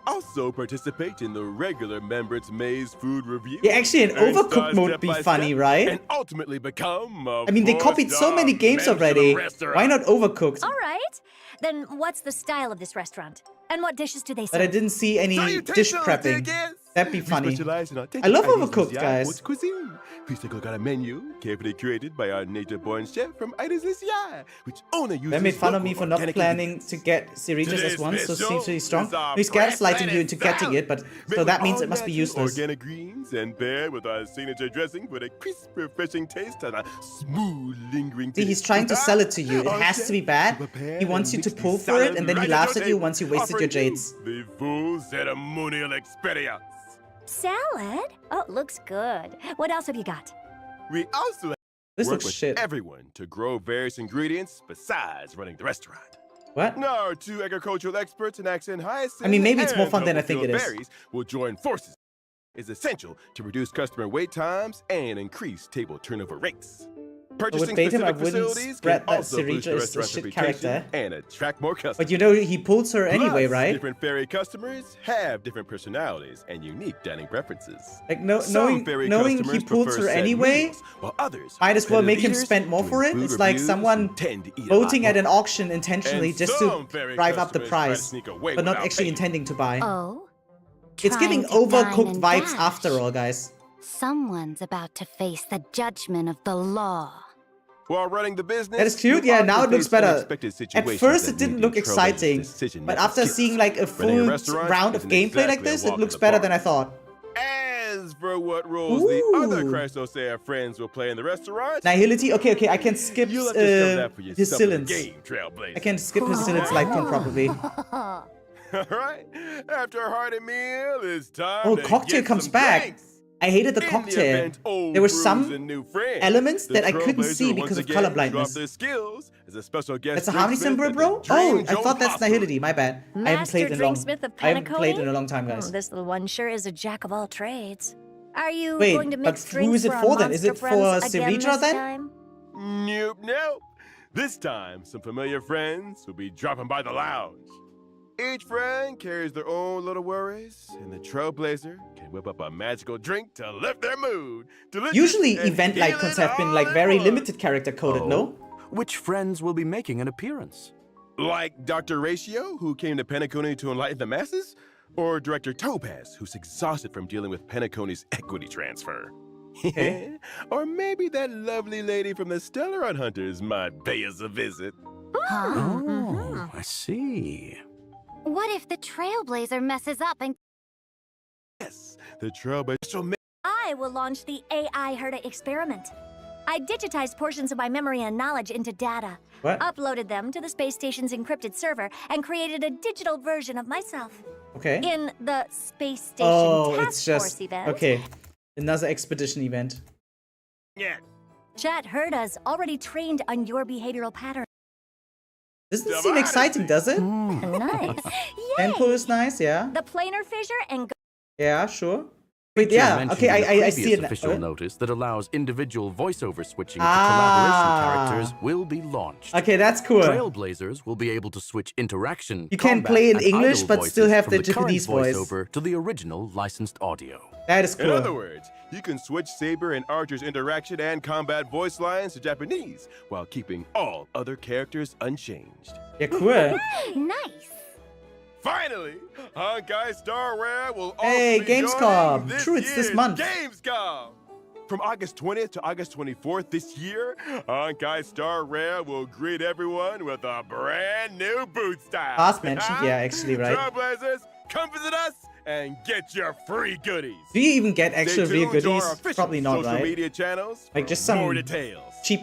Also participate in the regular members' maze food review. Yeah, actually, an Earn Overcooked stars mode step would be by funny, step, right? And ultimately become a I mean, they copied so many games already. Why not Overcooked? All right. Then what's the style of this restaurant? And what dishes do they serve? But I didn't see any dish prepping. That'd be funny. I love Overcooked, guys. Cuisine. Please take a look at a menu carefully curated by our native-born chef from Ida's Elysiae, which only uses They made fun of me for not organic planning to get Syringes as one, so it seems really strong. He's gaslighting you into getting it, but so that means it must be useless. Organic greens and paired with our signature dressing for a crisp, refreshing taste and a smooth, lingering See, he's trying to sell it to you. It has to be bad. He wants you to pull for it, and then he laughs at you once you wasted your jades. The full ceremonial experience. Salad? Oh, looks good. What else have you got? We also This work looks with shit. everyone to grow various ingredients besides running the restaurant. What? Now, our two agricultural experts, anaxa and hyacine, I mean, maybe it's more and fun than I think it is. berries will join forces. It's essential to reduce customer wait times and increase table turnover rates. Purchasing with Beta, I specific wouldn't facilities spread can that also boost the Syringa is a restaurant's shit reputation character. and attract more customers. But you know, he pulls her anyway, Plus, right? Different fairy customers have different personalities and unique dining preferences. Like, Some fairy knowing he customers pulls prefer her set anyway, meals, while others might as well competitive make him eaters spend more doing for it. food It's like reviews someone who tend to eat a voting lot at an more. auction intentionally And just to some fairy drive up the customers try to price, sneak away but not without actually paying. intending to buy. Oh. It's giving Trying to dine Overcooked and vibes dash. after all, guys. Someone's about to face the judgment of the law. While running the business, That is cute. you'll Yeah, now it often looks face better. unexpected At situations first, that it didn't need look the trailblazer's exciting, but decision-making after skills. seeing like a Running full restaurant round of isn't gameplay like exactly a this, walk it in looks the better park. than I thought. As for what roles the other Ooh. Chrysosaur friends will play in the restaurant, Nihility? Okay, I can skip you'll have to discover that for his yourself in the Silence. game, Trailblazer. I can skip his Silence light cone probably. All right, after a hearty meal, it's time Oh, to cocktail get comes some back. drinks. I hated the In cocktail. event old There were brews some and new friends, elements the that I couldn't Trailblazer see once because of again color dropped blindness. their skills as a special guest That's a harmony drinksmith symbol, at the bro? Dream Oh, I Joe thought that's Hospital. Nihility. My bad. I haven't Master played in a long. drinksmith of I haven't played in Panacoli? a long time, guys. This little one sure is a jack of all trades. Are you Wait, going to but mix who drinks is it our for then? Is monster it for friends again Syringa this then? time? Nope. This time, some familiar friends will be dropping by the lounge. Each friend carries their own little worries, and the Trailblazer can whip up a magical drink to lift their mood. Delicious Usually, and event light cones have been like all very in one. limited character coded, no? Which friends will be making an appearance? Like Dr. Ratio, who came to Penacony to enlighten the masses? Or Director Topaz, who's exhausted from dealing with Penacony's equity transfer? Okay. Or maybe that lovely lady from the Stellar Hunters might pay us a visit. Oh, I see. What if the Trailblazer messes up and Yes, the Trailblazer will make I will launch the AI Herda experiment. I digitized portions of my memory and knowledge into data, What? uploaded them to the space station's encrypted server, and created a digital version of myself. Okay. In the Space Station Oh, Task it's Force just event. okay. Another expedition event. Yeah. Chat Herda's already trained on your behavioral pattern. Doesn't seem exciting, does it? Nice. Tempo is nice, yeah. The planar fissure and Yeah, sure. Wait, yeah, mentioned okay, in the I see previous it. official notice that allows individual voiceover switching to collaboration characters will be launched. Okay, that's cool. Trailblazers will be able to switch interaction, You can combat, play in and English, idle but still voices have from the current Japanese voice. voiceover to the original licensed audio. That is cool. In other words, you can switch Saber and Archer's interaction and combat voice lines to Japanese while keeping all other characters unchanged. Yeah, cool. Nice. Finally, Honkai Star Rare will also Hey, be Gamescom. joining True, it's this year's month. Gamescom. From August 20th to August 24th this year, Honkai Star Rare will greet everyone with a brand new boot style. Last mentioned, yeah, actually, right. Trailblazers, come visit us and get your free goodies. Do you even get extra Stay real tuned to our goodies? official Probably not, social right? media channels Like just for some more details. cheap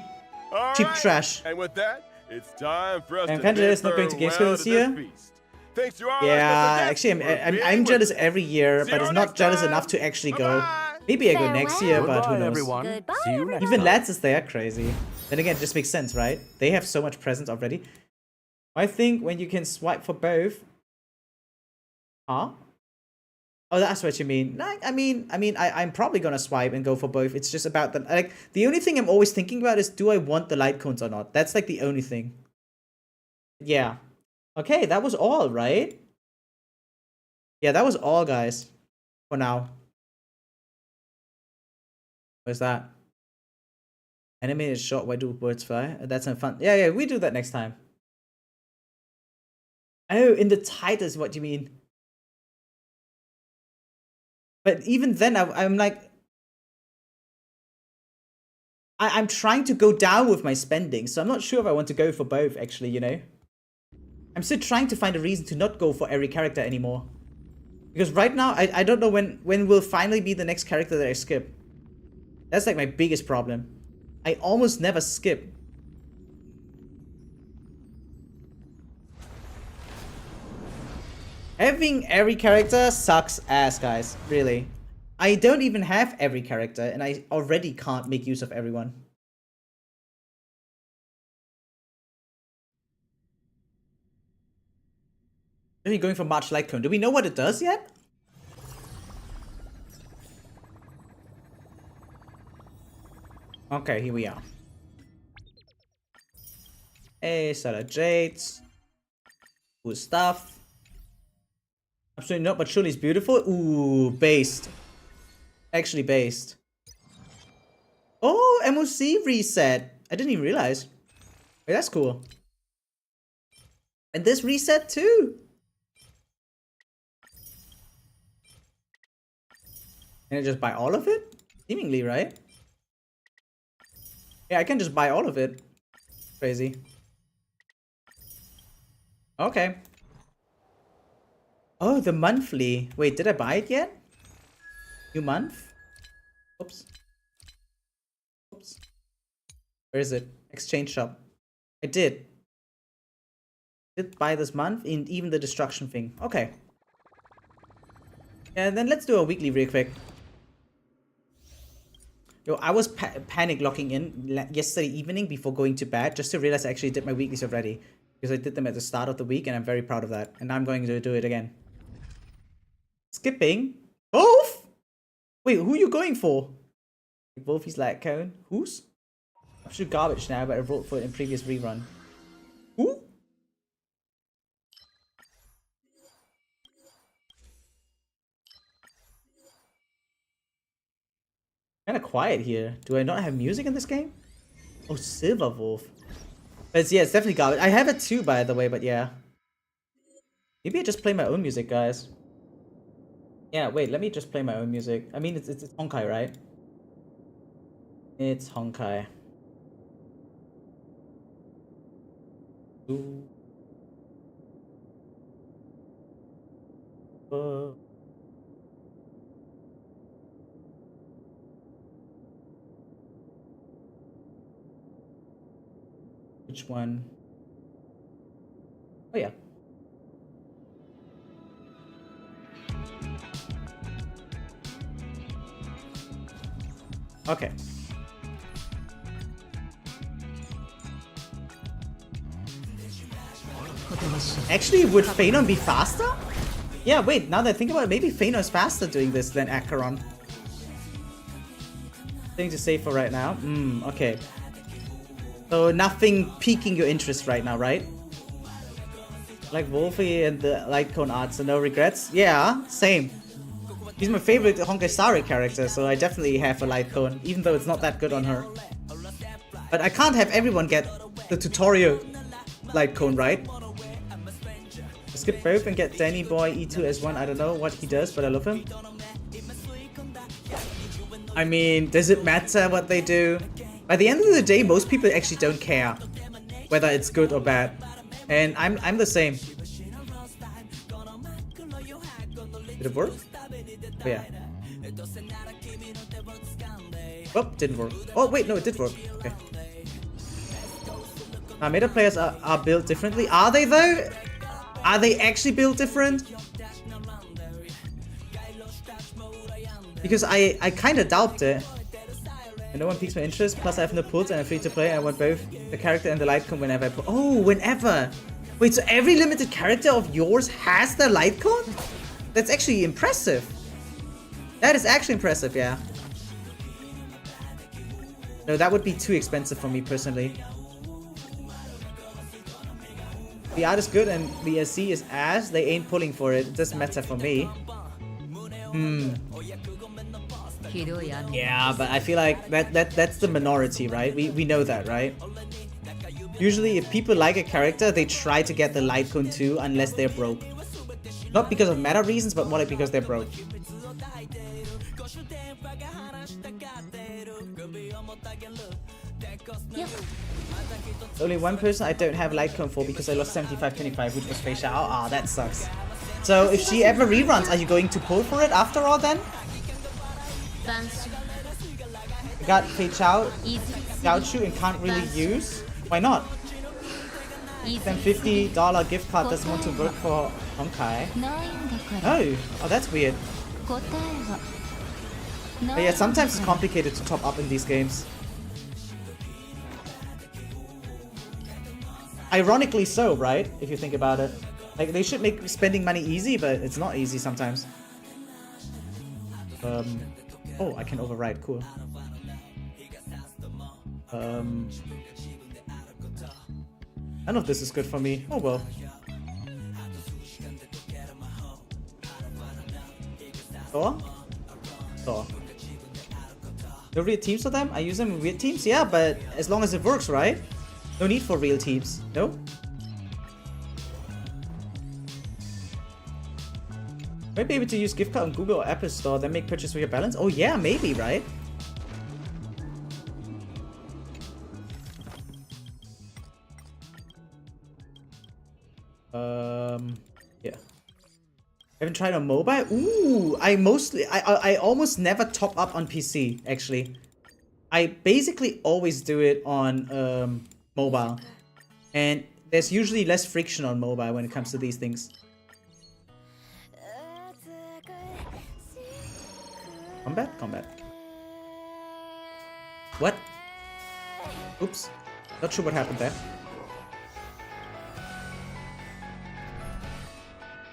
All cheap right, trash. And with that, it's time for us I'm to kinda bid jealous not going to farewell Gamescom this to year. feast. Thanks to all our Yeah, special actually, guests for I'm being jealous with us. every year, See but you it's next not jealous time. enough to actually go. Bye-bye. Maybe I go next year, but who Goodbye, knows? everyone. Goodbye, See you next Even time. Lads is there, crazy. Then again, it just makes sense, right? They have so much presence already. I think when you can swipe for both. Huh? Oh, that's what you mean. Like, I'm probably gonna swipe and go for both. It's just about the only thing I'm always thinking about is, do I want the light cones or not? That's like the only thing. Yeah. Okay, that was all, right? Yeah, that was all, guys. For now. Where's that? Animated shot, why do birds fly? That's not fun. Yeah, we do that next time. Oh, in the titles, what do you mean? But even then, I'm like... I'm trying to go down with my spending, so I'm not sure if I want to go for both, actually, you know? I'm still trying to find a reason to not go for every character anymore. Because right now, I don't know when will finally be the next character that I skip. That's like my biggest problem. I almost never skip. Having every character sucks ass, guys. Really. I don't even have every character, and I already can't make use of everyone. Are you going for March Light Cone? Do we know what it does yet? Okay, here we are. Hey, set of jades. Cool stuff. Absolutely not, but surely it's beautiful. Ooh, based. Actually based. Oh, MOC reset. I didn't even realize. Wait, that's cool. And this reset too. Can I just buy all of it? Seemingly, right? Yeah, I can just buy all of it. Crazy. Okay. Oh, the monthly. Wait, did I buy it yet? New month? Oops. Oops. Where is it? Exchange shop. I did. Did buy this month and even the destruction thing. Okay. Yeah, then let's do a weekly real quick. Yo, I was panic locking in yesterday evening before going to bed just to realize I actually did my weeklies already. Because I did them at the start of the week and I'm very proud of that. And I'm going to do it again. Skipping? Both? Wait, who are you going for? Wolfie's light cone? Who's? I'm sure garbage now, but I wrote for it in previous rerun. Who? Kinda quiet here. Do I not have music in this game? Oh, Silver Wolf. But yeah, it's definitely garbage. I have it too, by the way, but yeah. Maybe I just play my own music, guys. Yeah, wait, let me just play my own music. I mean, it's Honkai, right? It's Honkai. Ooh. Which one? Oh yeah. Okay. Actually, would phainon be faster? Yeah, wait, now that I think about it, maybe phainon is faster doing this than Acheron. Thing to say for right now. Okay. So nothing piquing your interest right now, right? Like Wolfie and the light cone art, so no regrets? Yeah, same. He's my favorite HONKAI Sari character, so I definitely have a light cone, even though it's not that good on her. But I can't have everyone get the tutorial light cone, right? Skip both and get Danny Boy E2 as one. I don't know what he does, but I love him. I mean, does it matter what they do? By the end of the day, most people actually don't care whether it's good or bad. And I'm the same. Did it work? Oh, yeah. Oh, didn't work. Oh, wait, no, it did work. Okay. Meta players are built differently. Are they, though? Are they actually built different? Because I kind of doubt it. And no one piques my interest. Plus, I have no pulls and I'm free to play. I want both the character and the light cone whenever I play. Oh, whenever! Wait, so every limited character of yours has the light cone? That's actually impressive. That is actually impressive, yeah. No, that would be too expensive for me personally. The art is good and the SC is ass. They ain't pulling for it. It doesn't matter for me. Yeah, but I feel like that's the minority, right? We know that, right? Usually, if people like a character, they try to get the light cone too, unless they're broke. Not because of meta reasons, but more like because they're broke. Yep. Only one person I don't have light cone for because I lost 75-25, which was Fei Xiao. Ah, that sucks. So if she ever reruns, are you going to pull for it after all then? I got Fei Xiao, Xiaochu and can't really use. Why not? Then $50 gift card doesn't want to work for Honkai. Oh, that's weird. But yeah, sometimes it's complicated to top up in these games. Ironically so, right? If you think about it. Like, they should make spending money easy, but it's not easy sometimes. Oh, I can override, cool. None of this is good for me. Oh well. Thor? Thor. No real teams for them? I use them in weird teams? Yeah, but as long as it works, right? No need for real teams. No? Might be able to use gift card on Google or Apple Store, then make purchase with your balance? Oh yeah, maybe, right? Yeah. Haven't tried on mobile? Ooh, I almost never top up on PC, actually. I basically always do it on mobile. And there's usually less friction on mobile when it comes to these things. Combat? Combat. What? Oops. Not sure what happened there.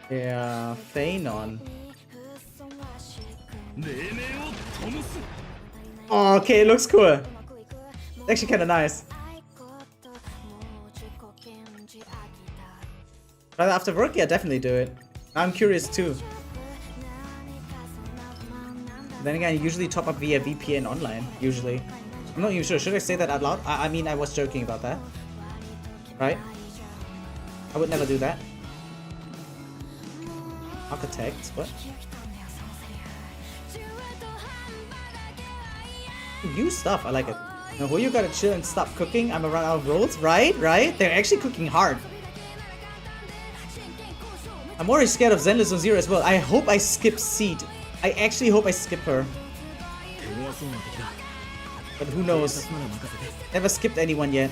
Yeah, phainon. Oh, okay, it looks cool. It's actually kind of nice. Rather after work? Yeah, definitely do it. I'm curious too. Then again, I usually top up via VPN online, usually. I'm not even sure. Should I say that out loud? I mean, I was joking about that. Right? I would never do that. Architect, what? New stuff, I like it. Now, who you gotta chill and stop cooking? I'm around out of rolls, right? Right? They're actually cooking hard. I'm already scared of Zenless on Zero as well. I hope I skip Seed. I actually hope I skip her. But who knows? Never skipped anyone yet.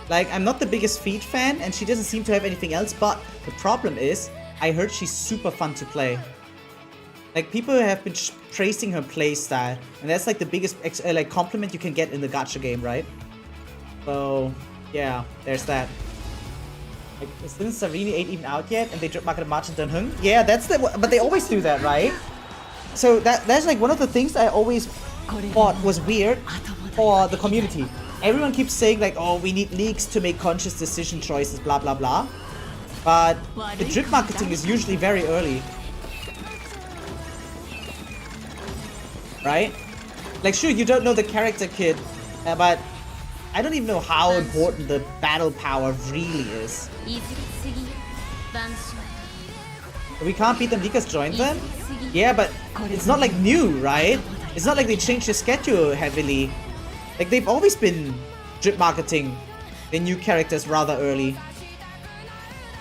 Like, I'm not the biggest Feed fan, and she doesn't seem to have anything else, but the problem is, I heard she's super fun to play. Like, people have been praising her playstyle, and that's like the biggest like compliment you can get in the gacha game, right? So, yeah, there's that. Like, since Sarini ain't even out yet, and they drip market March and Dunhung? Yeah, that's the... But they always do that, right? so that's like one of the things I always thought was weird for the community. Everyone keeps saying like, oh, we need leaks to make conscious decision choices, blah blah blah. But the drip marketing is usually very early, right? Like, sure, you don't know the character kit, but I don't even know how important the battle power really is. We can't beat them because joined them? Yeah, but it's not like new, right? It's not like they changed the schedule heavily. Like, they've always been drip marketing their new characters rather early.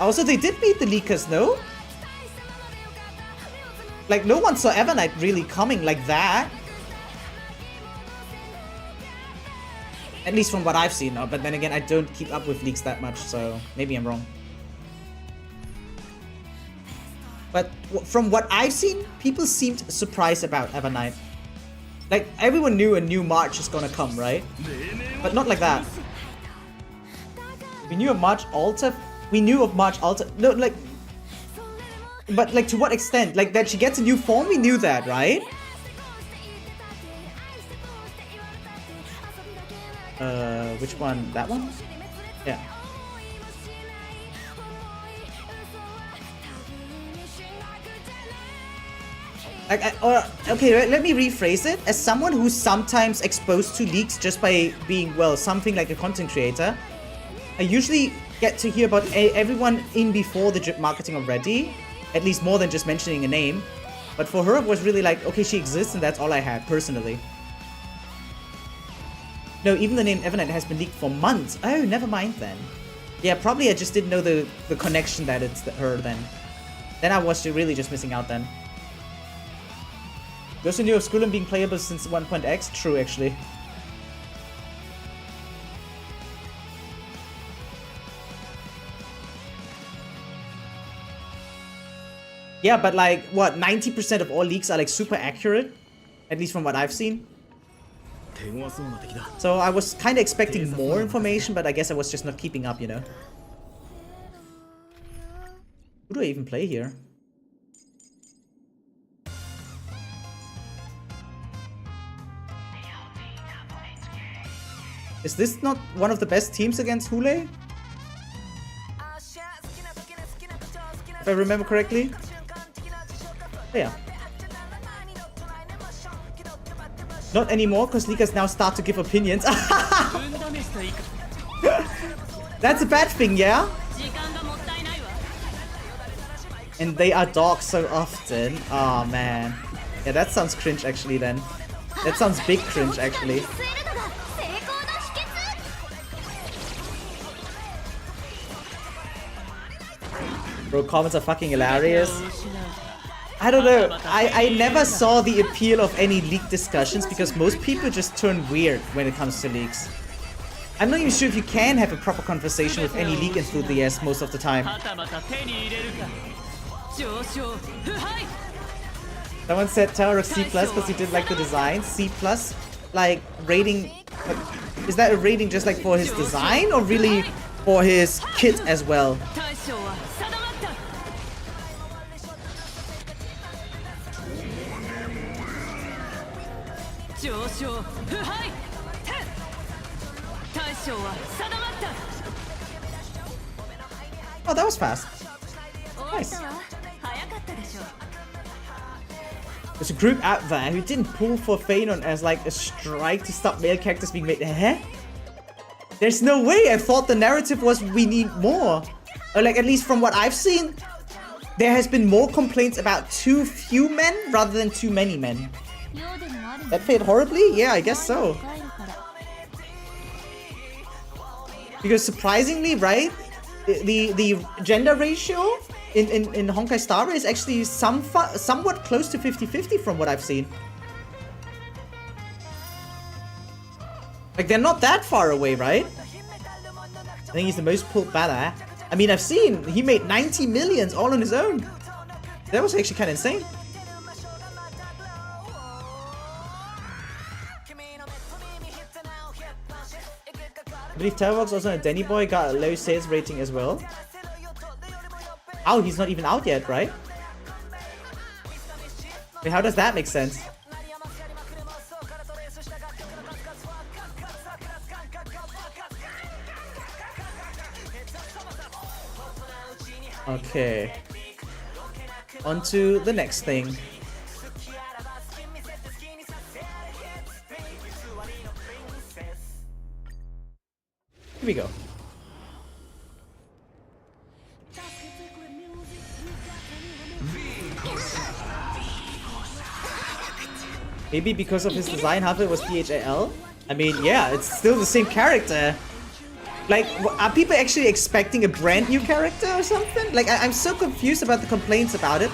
Also, they did beat the leakers, no? Like, no one saw Evernight really coming like that. At least from what I've seen, but then again, I don't keep up with leaks that much, so maybe I'm wrong. But from what I've seen, people seemed surprised about Evernight. Like, everyone knew a new March is gonna come, right? But not like that. We knew of March Alta. We knew of March Alta. No, like... But, like, to what extent? Like, that she gets a new form, we knew that, right? Which one? That one? Yeah. Okay, let me rephrase it. As someone who's sometimes exposed to leaks just by being, well, something like a content creator, I usually get to hear about everyone in before the drip marketing already. At least more than just mentioning a name. But for her, it was really like, okay, she exists and that's all I had, personally. No, even the name Evernight has been leaked for months. Oh, never mind then. Yeah, probably I just didn't know the connection that it's her then. Then I was really just missing out then. You also knew of Skullin being playable since 1.x? True, actually. Yeah, but like, what, 90% of all leaks are like super accurate? At least from what I've seen. So I was kind of expecting more information, but I guess I was just not keeping up, you know? Who do I even play here? Is this not one of the best teams against Hule? If I remember correctly? Oh, yeah. Not anymore, because leakers now start to give opinions. That's a bad thing, yeah? And they are dogs so often. Oh man. Yeah, that sounds cringe actually then. That sounds big cringe actually. Bro, comments are fucking hilarious. I don't know, I never saw the appeal of any leak discussions because most people just turn weird when it comes to leaks. I'm not even sure if you can have a proper conversation with any leak enthusiast most of the time. Someone said Terrae C+ because he didn't like the design. C+, like rating, is that a rating just like for his design or really for his kit as well? Oh, that was fast. Nice. There's a group out there who didn't pull for phainon as like a strike to stop male characters being made. Huh? There's no way. I thought the narrative was we need more. Or like at least from what I've seen, there has been more complaints about too few men rather than too many men. That failed horribly? Yeah, I guess so. Because surprisingly, right, the gender ratio in Honkai Star Rail is actually somewhat close to 50-50 from what I've seen. Like, they're not that far away, right? I think he's the most pulled banner. I mean, I've seen he made 90 millions all on his own. That was actually kind of insane. I believe Terrae also a Danny Boy got a low sales rating as well. Oh, he's not even out yet, right? Wait, how does that make sense? Okay. On to the next thing. Here we go. Maybe because of his design, half of it was PHAL? I mean, yeah, it's still the same character. Like, are people actually expecting a brand new character or something? Like, I'm so confused about the complaints about it.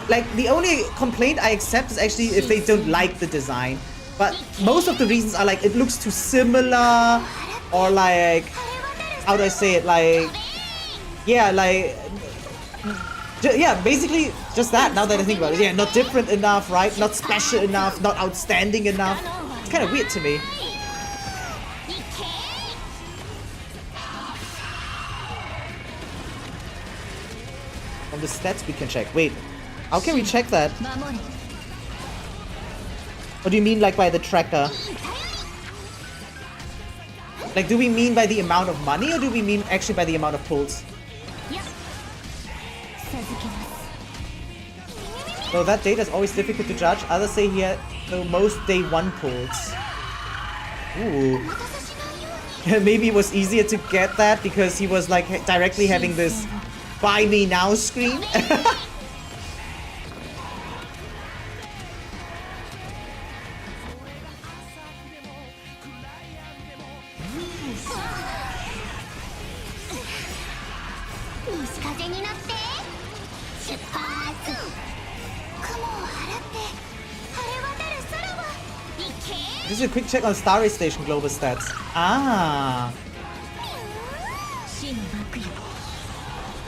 Like, the only complaint I accept is actually if they don't like the design. But most of the reasons are like, it looks too similar, or like, how do I say it? Like, yeah, like, yeah, basically just that, now that I think about it. Yeah, not different enough, right? Not special enough, not outstanding enough. It's kind of weird to me. On the stats we can check. Wait, how can we check that? What do you mean, like, by the tracker? Like, do we mean by the amount of money, or do we mean actually by the amount of pulls? So that data is always difficult to judge. Others say he had the most day 1 pulls. Ooh. Maybe it was easier to get that because he was like directly having this buy me now screen. This is a quick check on Starry Station global stats. Ah.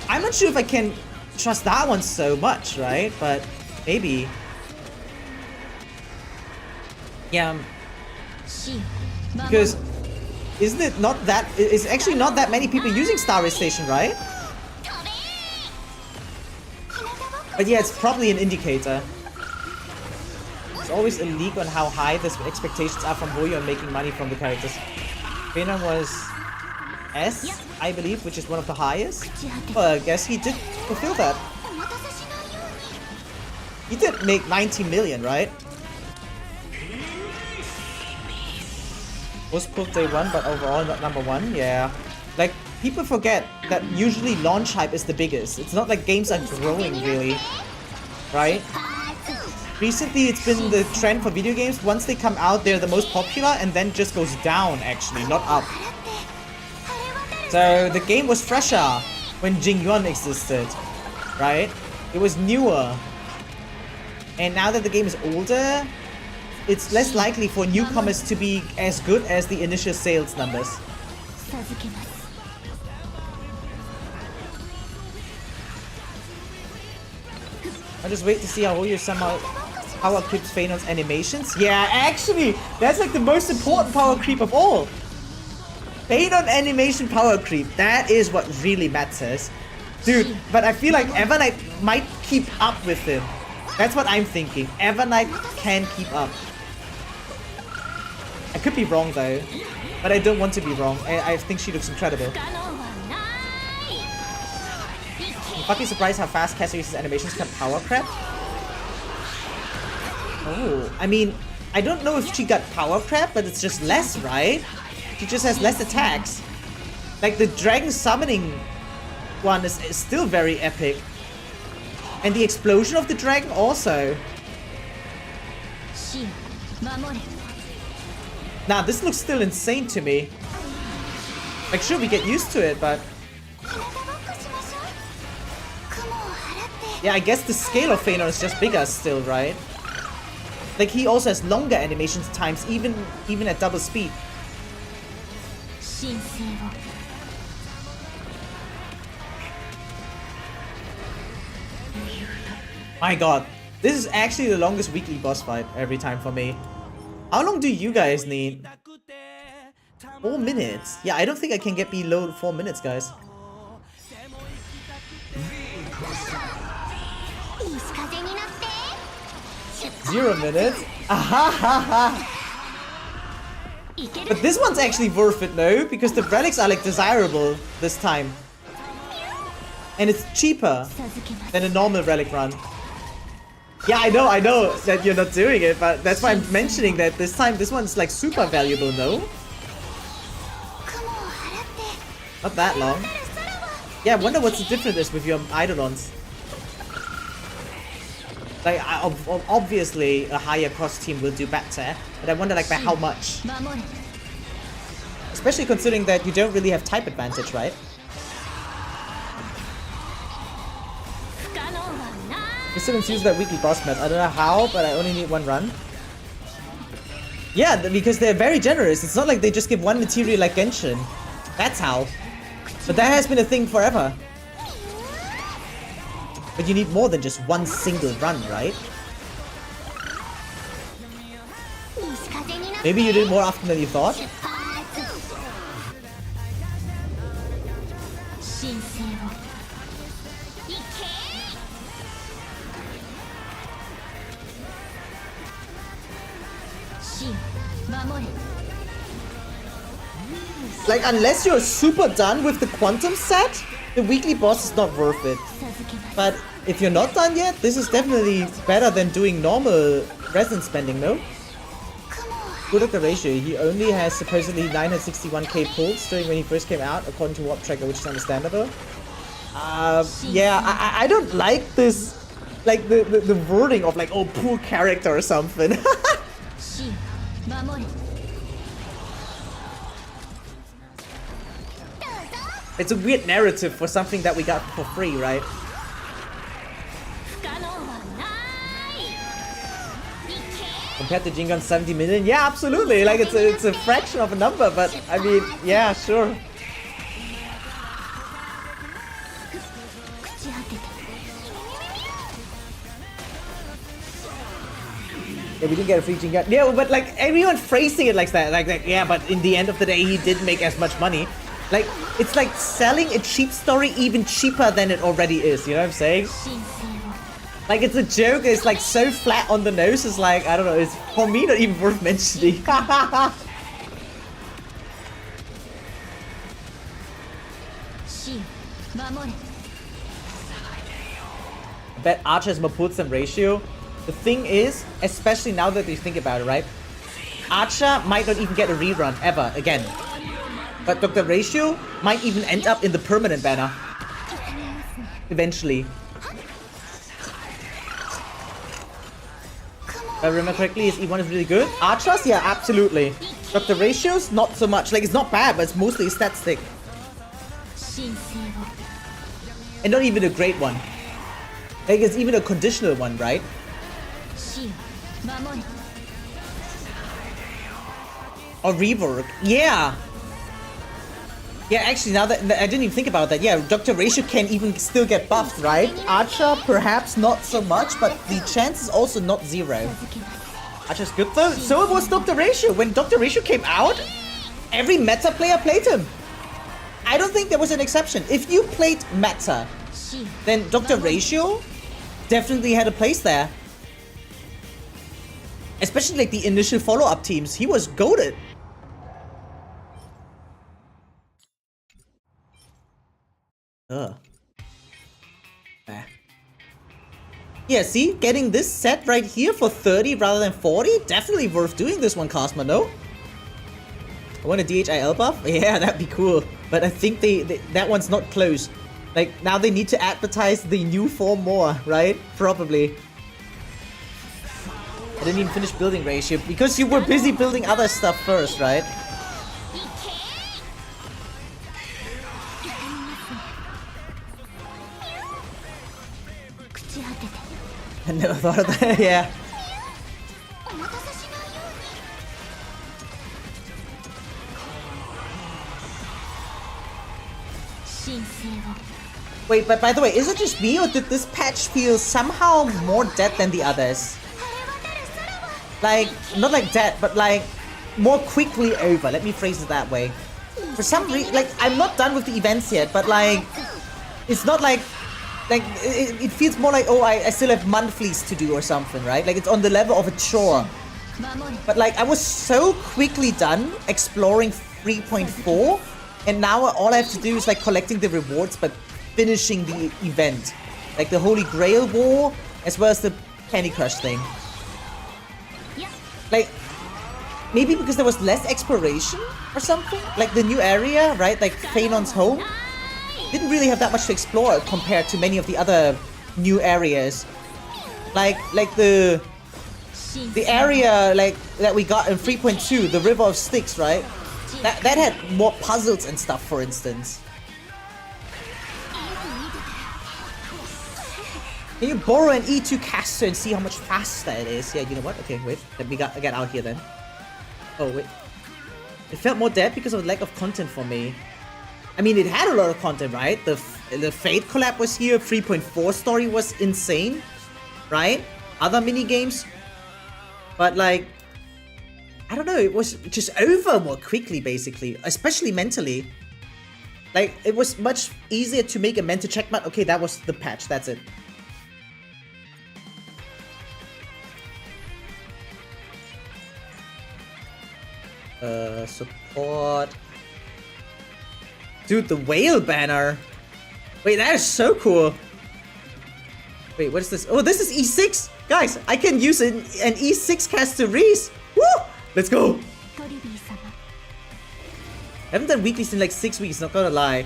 I'm not sure if I can trust that one so much, right? But maybe. Yeah. Because isn't it not that? It's actually not that many people using Starry Station, right? But yeah, it's probably an indicator. There's always a leak on how high the expectations are from Hoyo and making money from the characters. Phainon was S, I believe, which is one of the highest. Well, I guess he did fulfill that. He did make 90 million, right? Was pulled day 1, but overall not number 1. Yeah. Like, people forget that usually launch hype is the biggest. It's not like games are growing, really. Right? Recently, it's been the trend for video games. Once they come out, they're the most popular, and then just goes down, actually, not up. So, the game was fresher when Jingyuan existed, right? It was newer. And now that the game is older, it's less likely for newcomers to be as good as the initial sales numbers. I'll just wait to see how Hoyo somehow power creeps Phainon's animations. Yeah, actually, that's like the most important power creep of all. Phainon animation power creep, that is what really matters. Dude, but I feel like Evernight might keep up with him. That's what I'm thinking. Evernight can keep up. I could be wrong though, but I don't want to be wrong. I think she looks incredible. I'm fucking surprised how fast Castorice's animations can power crap. Oh, I mean, I don't know if she got power crap, but it's just less, right? She just has less attacks. Like the dragon summoning one is still very epic. And the explosion of the dragon also. Nah, this looks still insane to me. Like, sure, we get used to it, but... Yeah, I guess the scale of Phainon is just bigger still, right? Like, he also has longer animation times, even at double speed. My god, this is actually the longest weekly boss fight every time for me. How long do you guys need? 4 minutes? Yeah, I don't think I can get below 4 minutes, guys. 0 minutes. But this one's actually worth it though, because the relics are like desirable this time. And it's cheaper than a normal relic run. Yeah, I know that you're not doing it, but that's why I'm mentioning that this time this one's like super valuable, no? Not that long. Yeah, I wonder what's the difference is with your eidolons. Like, obviously a higher cost team will do better, but I wonder like by how much. Especially considering that you don't really have type advantage, right? The students use that weekly boss map. I don't know how, but I only need 1 run. Yeah, because they're very generous. It's not like they just give 1 material like Genshin. That's how. But that has been a thing forever. But you need more than just 1 single run, right? Maybe you did more often than you thought? Like, unless you're super done with the quantum set, the weekly boss is not worth it. But if you're not done yet, this is definitely better than doing normal resin spending, no? Good at the ratio. He only has supposedly 961k pulls during when he first came out, according to Warp Tracker, which is understandable. Yeah, I don't like this, like the wording of like, oh, poor character or something. It's a weird narrative for something that we got for free, right? Compared to Jingon's 70 million? Yeah, absolutely. Like, it's a fraction of a number, but I mean, yeah, sure. Yeah, we didn't get a free Jingon. Yeah, but like, everyone phrasing it like that. Like, yeah, but in the end of the day, he didn't make as much money. Like, it's like selling a cheap story even cheaper than it already is, you know what I'm saying? Like, it's a joke, it's like so flat on the nose, it's like, I don't know, it's for me not even worth mentioning. I bet Archer has more pulls than ratio. The thing is, especially now that you think about it, right? Archer might not even get a rerun ever again. But Dr. Ratio might even end up in the permanent banner. Eventually. If I remember correctly, his E1 is really good. Archers? Yeah, absolutely. Dr. Ratios? Not so much. Like, it's not bad, but it's mostly a stat stick. And not even a great one. Like, it's even a conditional one, right? Or rework. Yeah. Yeah, actually, now that I didn't even think about that. Yeah, Dr. Ratio can even still get buffed, right? Archer, perhaps not so much, but the chance is also not 0. Archer's good though. So it was Dr. Ratio. When Dr. Ratio came out, every meta player played him. I don't think there was an exception. If you played meta, then Dr. Ratio definitely had a place there. Especially like the initial follow-up teams. He was goated. Yeah, see? Getting this set right here for 30 rather than 40? Definitely worth doing this one, Cosma, no? I want a DHIL buff? Yeah, that'd be cool. But I think that one's not close. Like, now they need to advertise the new form more, right? Probably. I didn't even finish building ratio because you were busy building other stuff first, right? I never thought of that, yeah. Wait, but by the way, is it just me or did this patch feel somehow more dead than the others? Like, not like dead, but like more quickly over. Let me phrase it that way. For some reason, like, I'm not done with the events yet, but like, it's not like like it feels more like, oh, I still have monthlies to do or something, right? Like it's on the level of a chore. But like I was so quickly done exploring 3.4, and now all I have to do is like collecting the rewards but finishing the event. Like the Holy Grail War, as well as the Candy Crush thing. Like, maybe because there was less exploration or something? Like the new area, right? Like Phainon's home didn't really have that much to explore compared to many of the other new areas. Like the area like that we got in 3.2, the River of Styx, right? That had more puzzles and stuff, for instance. Can you borrow an E2 caster and see how much faster it is? Yeah, you know what? Okay, wait. Let me get out here then. Oh, wait. It felt more dead because of lack of content for me. I mean, it had a lot of content, right? The Fate collab was here. 3.4 story was insane, right? Other mini games. But like, I don't know. It was just over more quickly, basically. Especially mentally. Like, it was much easier to make a mental checkmark. Okay, that was the patch. That's it. Support. Dude, the whale banner. Wait, that is so cool. Wait, what is this? Oh, this is E6. Guys, I can use an E6 castorice. Woo! Let's go. I haven't done weeklies in like 6 weeks, not gonna lie.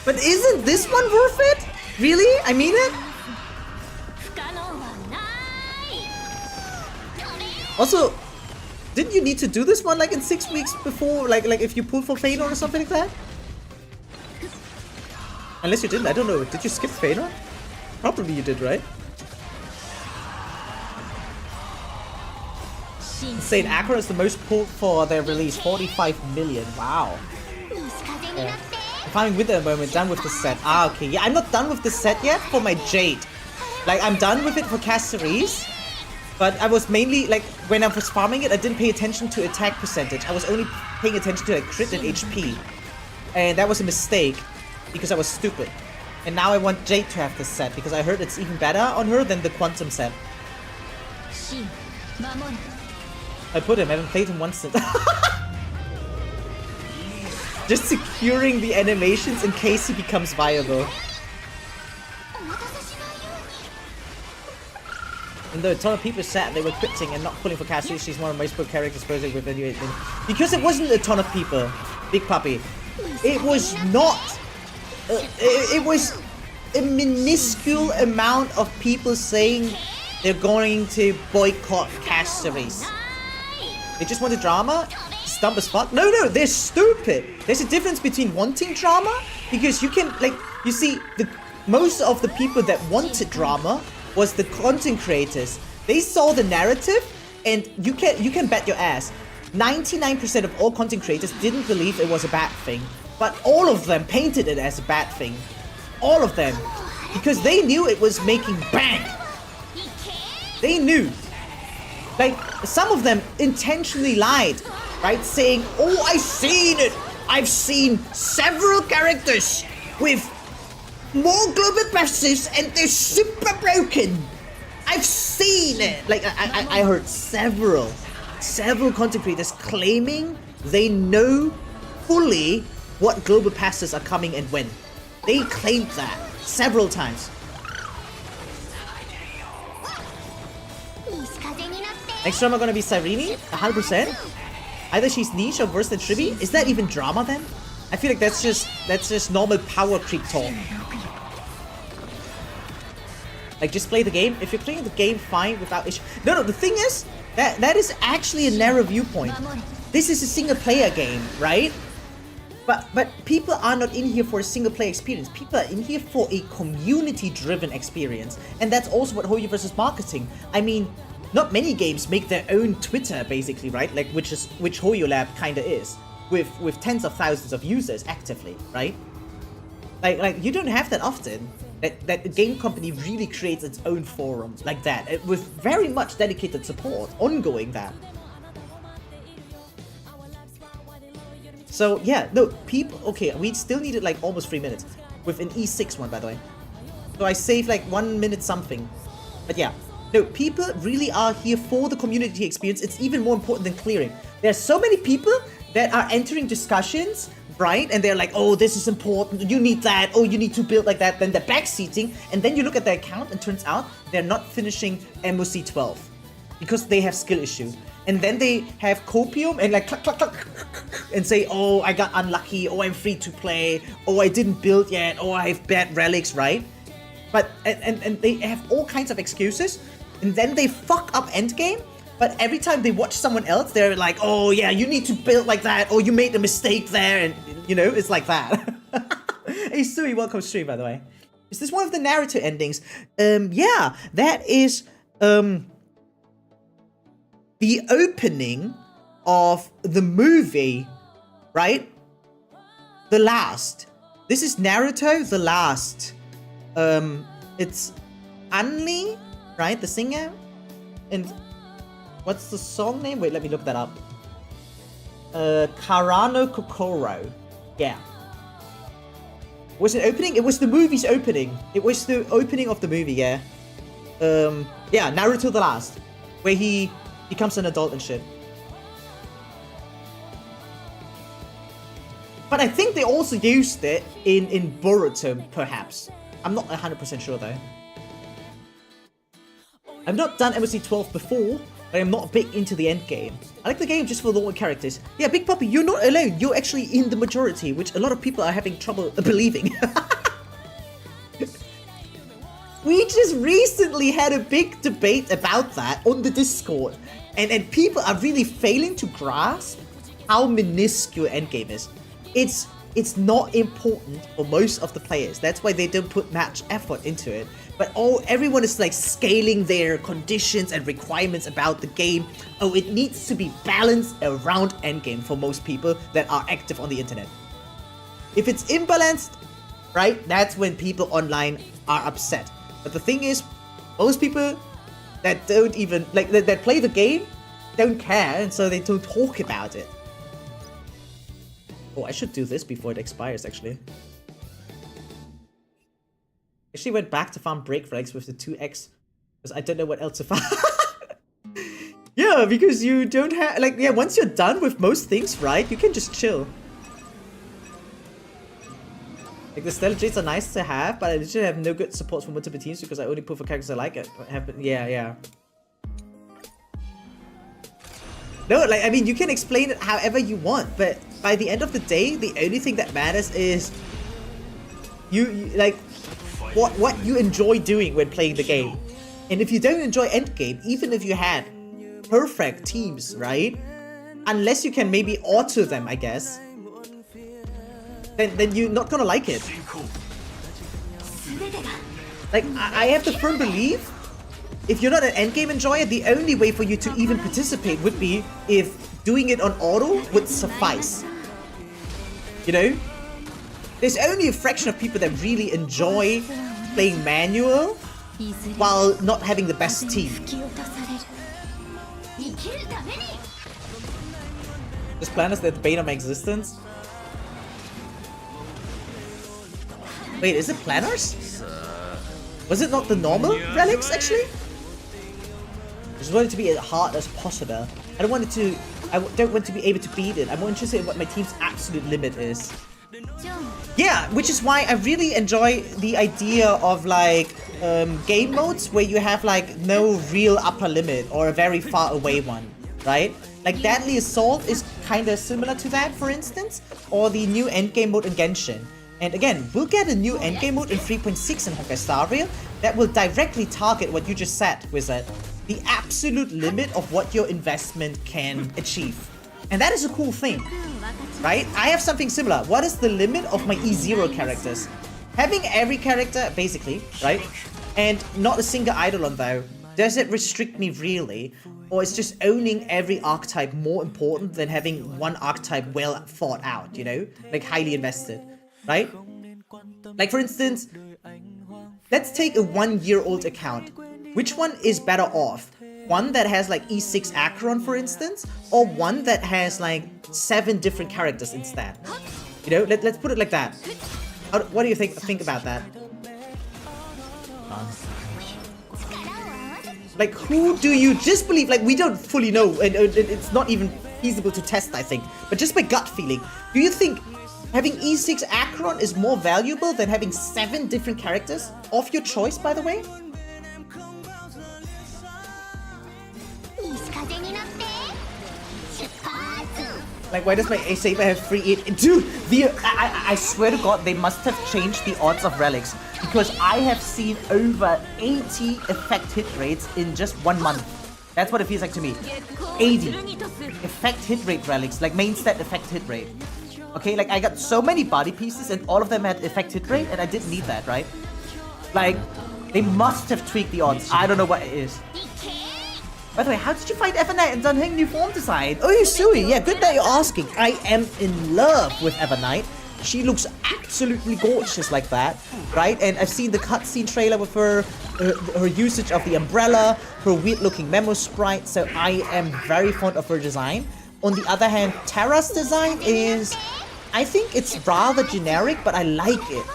But isn't this one worth it? Really? I mean it? Also, didn't you need to do this one like in 6 weeks before, like if you pull for phainon or something like that? Unless you didn't, I don't know. Did you skip phainon? Probably you did, right? Insane. Acro is the most pulled for their release, 45 million. Wow. Yeah. I'm fine with it at the moment, done with the set. Ah, okay. Yeah, I'm not done with the set yet for my Jade. Like, I'm done with it for castorice. But I was mainly, like, when I was farming it, I didn't pay attention to attack percentage. I was only paying attention to like crit and HP. And that was a mistake, because I was stupid. And now I want Jade to have this set, because I heard it's even better on her than the Quantum set. I put him, I haven't played him once since. Just securing the animations in case he becomes viable. And though a ton of people said they were quitting and not pulling for castorice, she's one of the most pro characters posing with anything. Because it wasn't a ton of people, Big Puppy. It was not. It was a minuscule amount of people saying they're going to boycott castorice. They just wanted drama? It's dumb as fuck. No, they're stupid. There's a difference between wanting drama, because you can, like, you see, most of the people that wanted drama was the content creators. They saw the narrative, and you can bet your ass 99% of all content creators didn't believe it was a bad thing, but all of them painted it as a bad thing. All of them, because they knew it was making bang. They knew. Like, some of them intentionally lied, right? Saying, oh, I've seen it. I've seen several characters with more global passives and they're super broken. I've seen it. Like, I heard several content creators claiming they know fully what global passes are coming and when. They claimed that several times. Next drama gonna be Cyrene, 100%. Either she's niche or worse than tribbie. Is that even drama then? I feel like that's just normal power creep talk. Like, just play the game. If you're playing the game fine without issue. No, the thing is that is actually a narrow viewpoint. This is a single player game, right? But people are not in here for a single player experience. People are in here for a community driven experience, and that's also what hoyoverse is marketing. I mean, not many games make their own Twitter, basically, right? Like, which HoYoLab kinda is, with tens of thousands of users actively, right? Like you don't have that often. That a game company really creates its own forums like that, with very much dedicated support, ongoing that. So yeah, no, people. Okay, we still needed like almost 3 minutes with an E6 one, by the way. So I saved like 1 minute something. But yeah, no, people really are here for the community experience. It's even more important than clearing. There's so many people that are entering discussions, right? And they're like, oh, this is important. You need that. Oh, you need to build like that. Then they're backseating. And then you look at their account and turns out they're not finishing MOC 12 because they have skill issue. And then they have copium and like cluck, cluck, cluck, and say, oh, I got unlucky. Oh, I'm free to play. Oh, I didn't build yet. Oh, I have bad relics, right? But, and they have all kinds of excuses. And then they fuck up endgame. But every time they watch someone else, they're like, oh yeah, you need to build like that. Oh, you made a mistake there. And, you know, it's like that. Hey, Sui, welcome stream, by the way. Is this one of the narrative endings? Yeah, that is the opening of the movie, right? The Last. This is Naruto, The Last. It's Anli, right? The singer? And what's the song name? Wait, let me look that up. Karano Kokoro. Yeah. Was it opening? It was the movie's opening. It was the opening of the movie, yeah. Yeah, Naruto The Last. Where he becomes an adult and shit. But I think they also used it in Boruto, perhaps. I'm not 100% sure though. I've not done MOC 12 before, but I'm not big into the end game. I like the game just for the old characters. Yeah, Big Puppy, you're not alone. You're actually in the majority, which a lot of people are having trouble believing. We just recently had a big debate about that on the Discord. And people are really failing to grasp how minuscule endgame is. It's not important for most of the players. That's why they don't put much effort into it. But everyone is like scaling their conditions and requirements about the game. Oh, it needs to be balanced around endgame for most people that are active on the internet. If it's imbalanced, right, that's when people online are upset. But the thing is, most people that don't even, like, that play the game don't care, and so they don't talk about it. Oh, I should do this before it expires, actually. Actually went back to farm break flags with the 2x, because I don't know what else to farm. Yeah, because you don't have, like, yeah, once you're done with most things, right, you can just chill. Like, the Stellar Jades are nice to have, but I literally have no good support for multiple teams because I only pull for characters I like it. Yeah. No, like, I mean, you can explain it however you want, but by the end of the day, the only thing that matters is you like, what you enjoy doing when playing the game. And if you don't enjoy endgame, even if you had perfect teams, right? Unless you can maybe auto them, I guess. Then you're not gonna like it. Like, I have the firm belief, if you're not an endgame enjoyer, the only way for you to even participate would be if doing it on auto would suffice. You know? There's only a fraction of people that really enjoy playing manual while not having the best team. This plan is the bane of my existence. Wait, is it planners? Was it not the normal relics, actually? I just want it to be as hard as possible. I don't want to be able to beat it. I'm more interested in what my team's absolute limit is. Yeah, which is why I really enjoy the idea of like game modes where you have like no real upper limit or a very far away one, right? Like Deadly Assault is kind of similar to that, for instance, or the new endgame mode in Genshin. And again, we'll get a new endgame mode in 3.6 in Honkai Star Rail that will directly target what you just said, Wizard. The absolute limit of what your investment can achieve. And that is a cool thing, right? I have something similar. What is the limit of my E0 characters? Having every character, basically, right? And not a single Eidolon though. Does it restrict me really? Or is just owning every archetype more important than having one archetype well thought out, you know? Like highly invested. Right? Like, for instance, let's take a 1-year-old account. Which one is better off? One that has like E6 Acheron, for instance, or one that has like 7 different characters instead? You know, let's put it like that. What do you think about that? Like, who do you just believe? Like, we don't fully know, and it's not even feasible to test, I think. But just by gut feeling, do you think having E6 Acheron is more valuable than having 7 different characters? Of your choice, by the way? Like, why does my saber have free 8? Dude, I swear to God, they must have changed the odds of relics. Because I have seen over 80 effect hit rates in just 1 month. That's what it feels like to me. 80 effect hit rate relics, like main stat effect hit rate. Okay, like I got so many body pieces and all of them had effect hit rate and I didn't need that, right? Like, they must have tweaked the odds. I don't know what it is. By the way, how did you find Evernight and Dunheng new form design? Oh, Sui, yeah, good that you're asking. I am in love with Evernight. She looks absolutely gorgeous like that, right? And I've seen the cutscene trailer with her usage of the umbrella, her weird-looking memo sprite, so I am very fond of her design. On the other hand, Terra's design is... I think it's rather generic, but I like it.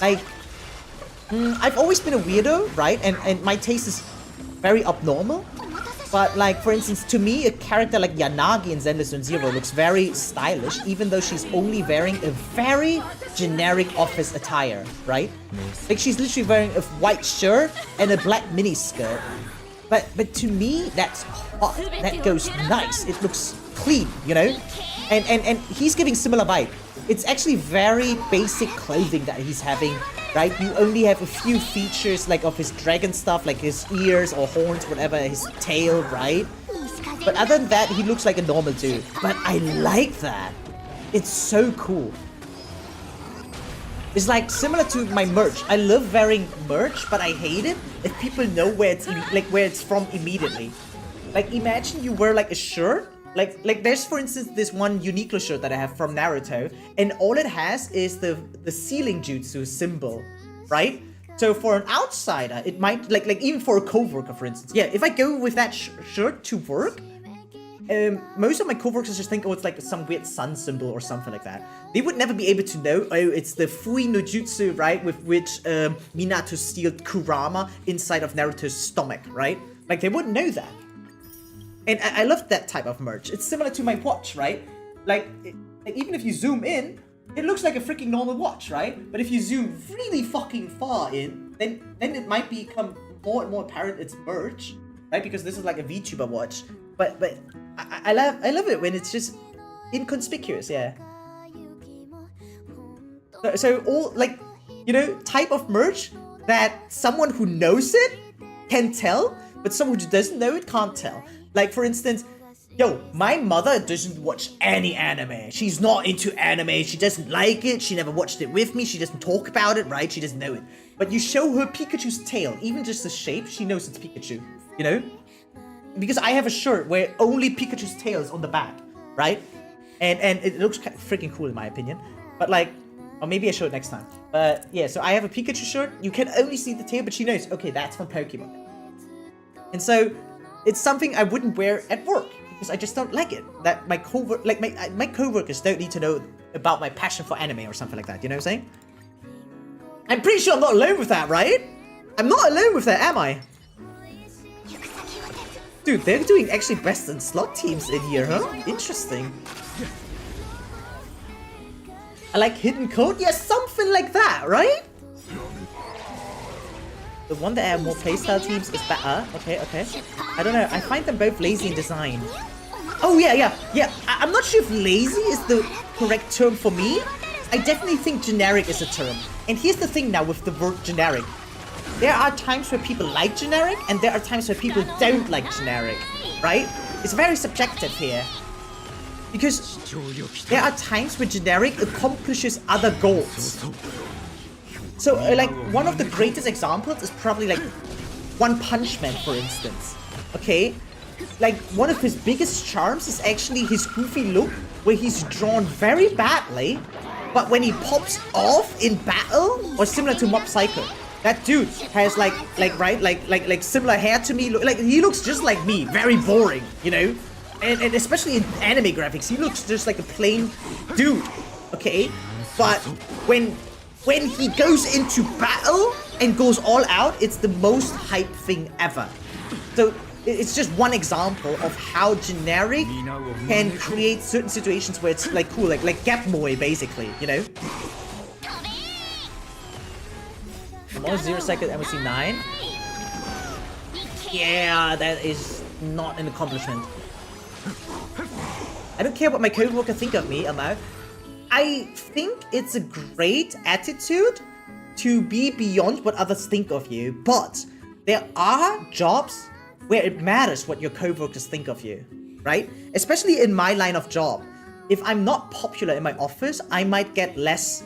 Like, I've always been a weirdo, right? And my taste is very abnormal. But like, for instance, to me, a character like Yanagi in Zenless and Zero looks very stylish, even though she's only wearing a very generic office attire, right? Like, she's literally wearing a white shirt and a black mini skirt. But to me, that's hot. That goes nice. It looks clean, you know? And he's giving similar vibe. It's actually very basic clothing that he's having, right? You only have a few features like of his dragon stuff, like his ears or horns, whatever, his tail, right? But other than that, he looks like a normal dude. But I like that. It's so cool. It's like similar to my merch. I love wearing merch, but I hate it if people know where it's from immediately. Like, imagine you wear like a shirt. Like there's, for instance, this one Uniqlo shirt that I have from Naruto, and all it has is the sealing jutsu symbol, right? So for an outsider, it might, like even for a co-worker, for instance. Yeah, if I go with that shirt to work, most of my co-workers just think, oh, it's like some weird sun symbol or something like that. They would never be able to know, oh, it's the Fui no Jutsu, right? With which Minato sealed Kurama inside of Naruto's stomach, right? Like, they wouldn't know that. And I love that type of merch. It's similar to my watch, right? Like even if you zoom in, it looks like a freaking normal watch, right? But if you zoom really fucking far in, then it might become more and more apparent it's merch, right? Because this is like a VTuber watch. But I love it when it's just inconspicuous, yeah. So all, like, you know, type of merch that someone who knows it can tell, but someone who doesn't know it can't tell. Like, for instance, yo, my mother doesn't watch any anime. She's not into anime. She doesn't like it. She never watched it with me. She doesn't talk about it, right? She doesn't know it. But you show her Pikachu's tail, even just the shape, she knows it's Pikachu, you know? Because I have a shirt where only Pikachu's tail is on the back, right? And it looks freaking cool in my opinion. But like, or maybe I show it next time. But yeah, so I have a Pikachu shirt. You can only see the tail, but she knows, okay, that's from Pokemon. And so, it's something I wouldn't wear at work because I just don't like it. That my co-workers don't need to know about my passion for anime or something like that. You know what I'm saying? I'm pretty sure I'm not alone with that, right? I'm not alone with that, am I? Dude, they're doing actually best in slot teams in here, huh? Interesting. I like hidden code? Yeah, something like that, right? The one that have more playstyle teams is better. Okay. I don't know. I find them both lazy in design. Oh, yeah. I'm not sure if lazy is the correct term for me. I definitely think generic is a term. And here's the thing now with the word generic. There are times where people like generic, and there are times where people don't like generic, right? It's very subjective here. Because there are times where generic accomplishes other goals. So, like, one of the greatest examples is probably, like, One Punch Man, for instance. Okay? Like, one of his biggest charms is actually his goofy look, where he's drawn very badly, but when he pops off in battle, or similar to Mob Psycho, that dude has, like similar hair to me. Like, he looks just like me. Very boring, you know? And especially in anime graphics, he looks just like a plain dude. Okay? But when he goes into battle, and goes all out, it's the most hype thing ever. So it's just one example of how generic can create certain situations where it's like cool, like Gap Moy basically, you know? Almost 0 second MOC 9. Yeah, that is not an accomplishment. I don't care what my co-worker think of me, Amar. I think it's a great attitude to be beyond what others think of you, but there are jobs where it matters what your co-workers think of you, right? Especially in my line of job. If I'm not popular in my office, I might get less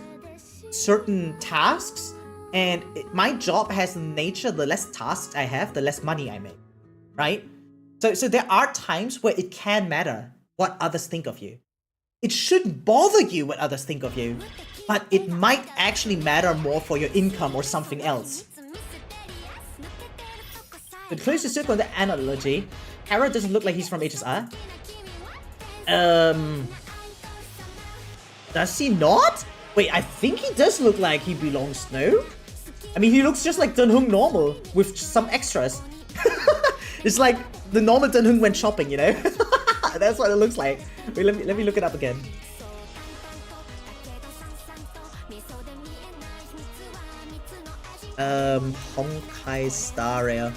certain tasks, and my job has nature, the less tasks I have, the less money I make, right? So there are times where it can matter what others think of you. It shouldn't bother you what others think of you, but it might actually matter more for your income or something else. To close the circle on the analogy, Terrae doesn't look like he's from HSR. Does he not? Wait, I think he does look like he belongs, no? I mean, he looks just like Dunhung normal, with some extras. It's like the normal Dunhung went shopping, you know? That's what it looks like. Wait, let me look it up again. Honkai Staria.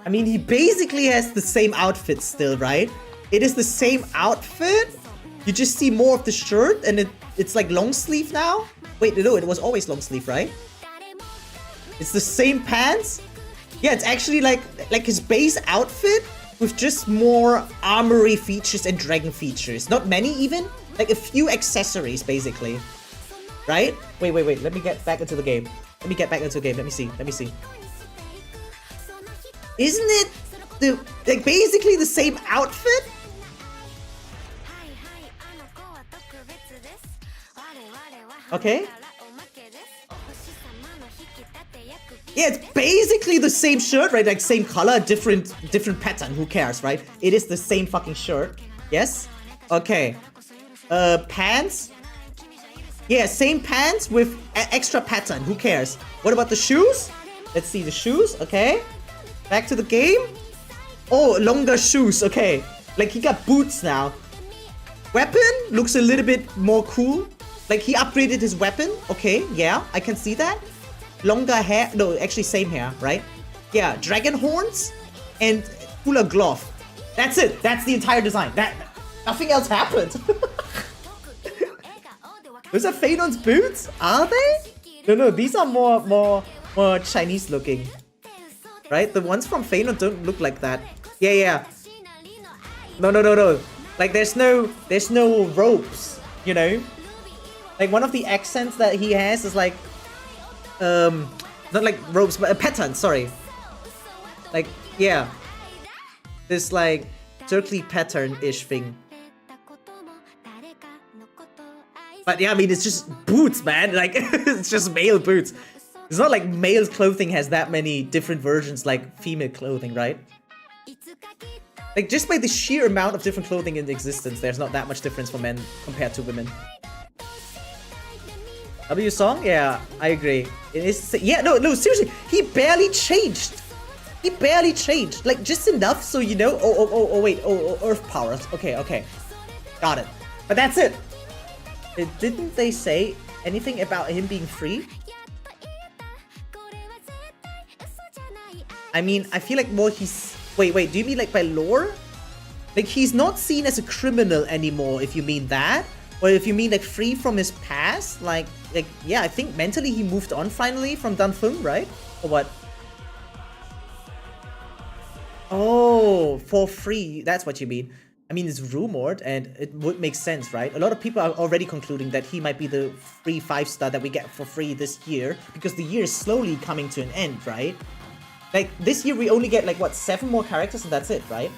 I mean, he basically has the same outfit still, right? It is the same outfit. You just see more of the shirt, and it's like long sleeve now. Wait, no, it was always long sleeve, right? It's the same pants. Yeah, it's actually like his base outfit with just more armory features and dragon features. Not many even. Like a few accessories, basically. Right? Wait. Let me get back into the game. Let me get back into the game. Let me see. Isn't it basically the same outfit? Okay. Yeah, it's basically the same shirt, right? Like same color, different pattern. Who cares, right? It is the same fucking shirt. Yes. Okay. Pants. Yeah, same pants with extra pattern. Who cares? What about the shoes? Let's see the shoes. Okay. Back to the game. Oh, longer shoes. Okay. Like he got boots now. Weapon looks a little bit more cool. Like he upgraded his weapon. Okay, yeah, I can see that. Longer hair. No, actually same hair, right? Yeah, dragon horns and cooler glove. That's it. That's the entire design. Nothing else happened. Those are Phainon's boots? Are they? No, these are more Chinese looking. Right? The ones from Phainon don't look like that. Yeah. No. Like there's no ropes, you know? Like one of the accents that he has is like not like ropes, but a pattern, sorry. Like, yeah. This like circly pattern-ish thing. But yeah, I mean, it's just boots, man. Like, it's just male boots. It's not like male clothing has that many different versions like female clothing, right? Like, just by the sheer amount of different clothing in existence, there's not that much difference for men compared to women. W song? Yeah, I agree. It is. Yeah, no, seriously. He barely changed. Like, just enough so you know. Oh, wait. Oh, earth powers. Okay. Got it. But that's it. Didn't they say anything about him being free? I mean, I feel like more he's... Wait, do you mean like by lore? Like, he's not seen as a criminal anymore, if you mean that. Or if you mean like free from his past, like yeah, I think mentally he moved on finally from Danfeng, right? Or what? Oh, for free, that's what you mean. I mean, it's rumored and it would make sense, right? A lot of people are already concluding that he might be the free 5-star that we get for free this year, because the year is slowly coming to an end, right? Like, this year we only get like, what, 7 more characters and that's it, right?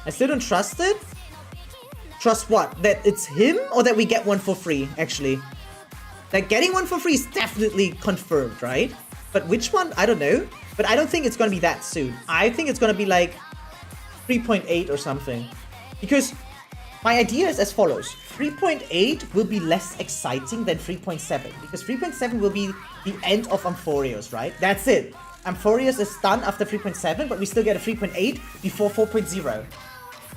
I still don't trust it. Trust what? That it's him or that we get one for free, actually? Like, getting one for free is definitely confirmed, right? But which one? I don't know. But I don't think it's gonna be that soon. I think it's gonna be like 3.8 or something. Because my idea is as follows. 3.8 will be less exciting than 3.7. Because 3.7 will be the end of Amphoreus, right? That's it. Amphoreus is done after 3.7, but we still get a 3.8 before 4.0.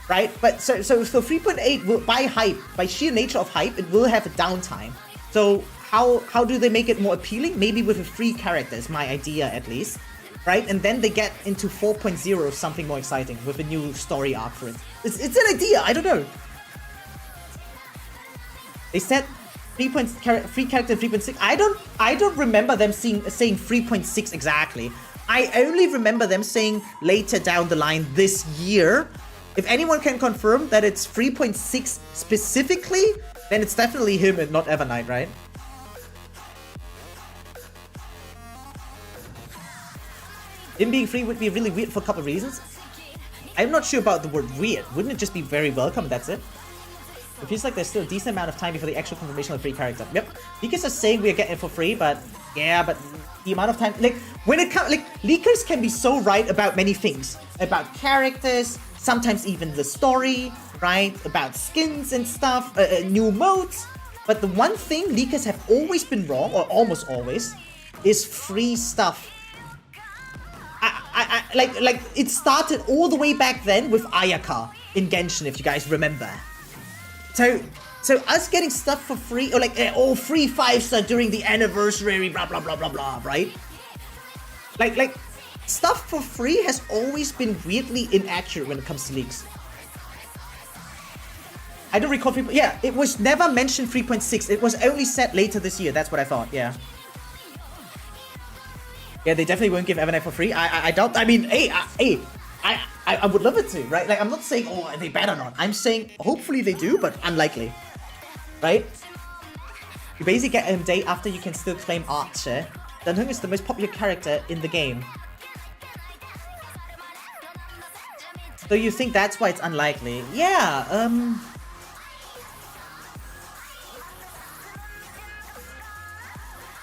Right? But so 3.8 will, by hype, by sheer nature of hype, it will have a downtime. So how do they make it more appealing? Maybe with a free character is my idea at least. Right? And then they get into 4.0 something more exciting with a new story arc for it. It's an idea, I don't know. They said free character 3.6. I don't remember them saying 3.6 exactly. I only remember them saying later down the line this year. If anyone can confirm that it's 3.6 specifically, then it's definitely him and not Evernight, right? Him being free would be really weird for a couple of reasons. I'm not sure about the word weird. Wouldn't it just be very welcome? That's it. It feels like there's still a decent amount of time before the actual confirmation of the free character. Yep. Leakers are saying we're getting it for free, but yeah, but the amount of time, like when it comes, like leakers can be so right about many things, about characters, sometimes even the story, right? About skins and stuff, new modes. But the one thing leakers have always been wrong, or almost always, is free stuff. Like it started all the way back then with Ayaka in Genshin, if you guys remember. So us getting stuff for free, or like free 5-star during the anniversary, blah blah blah blah blah, right? Like stuff for free has always been weirdly inaccurate when it comes to leaks. I don't recall 3. Yeah, it was never mentioned 3.6. It was only said later this year. That's what I thought. Yeah. Yeah, they definitely won't give Evernight for free. I doubt. I mean, I would love it to, right? Like, I'm not saying, oh, they better not. I'm saying, hopefully they do, but unlikely. Right? You basically get him day after you can still claim Archer. Danhung is the most popular character in the game. So you think that's why it's unlikely? Yeah,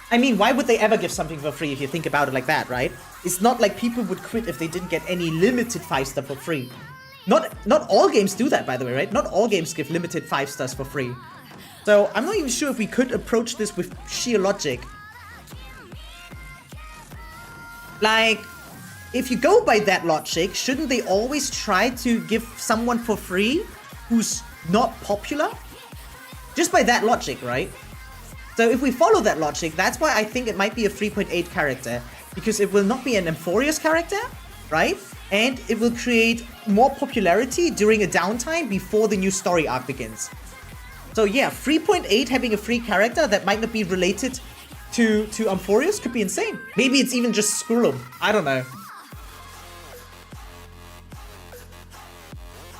I mean, why would they ever give something for free if you think about it like that, right? It's not like people would quit if they didn't get any limited 5-star for free. Not all games do that, by the way, right? Not all games give limited 5 stars for free. So I'm not even sure if we could approach this with sheer logic. Like, if you go by that logic, shouldn't they always try to give someone for free who's not popular? Just by that logic, right? So if we follow that logic, that's why I think it might be a 3.8 character. Because it will not be an Amphoreus character, right? And it will create more popularity during a downtime before the new story arc begins. So yeah, 3.8 having a free character that might not be related to Amphoreus could be insane. Maybe it's even just Skrullum. I don't know.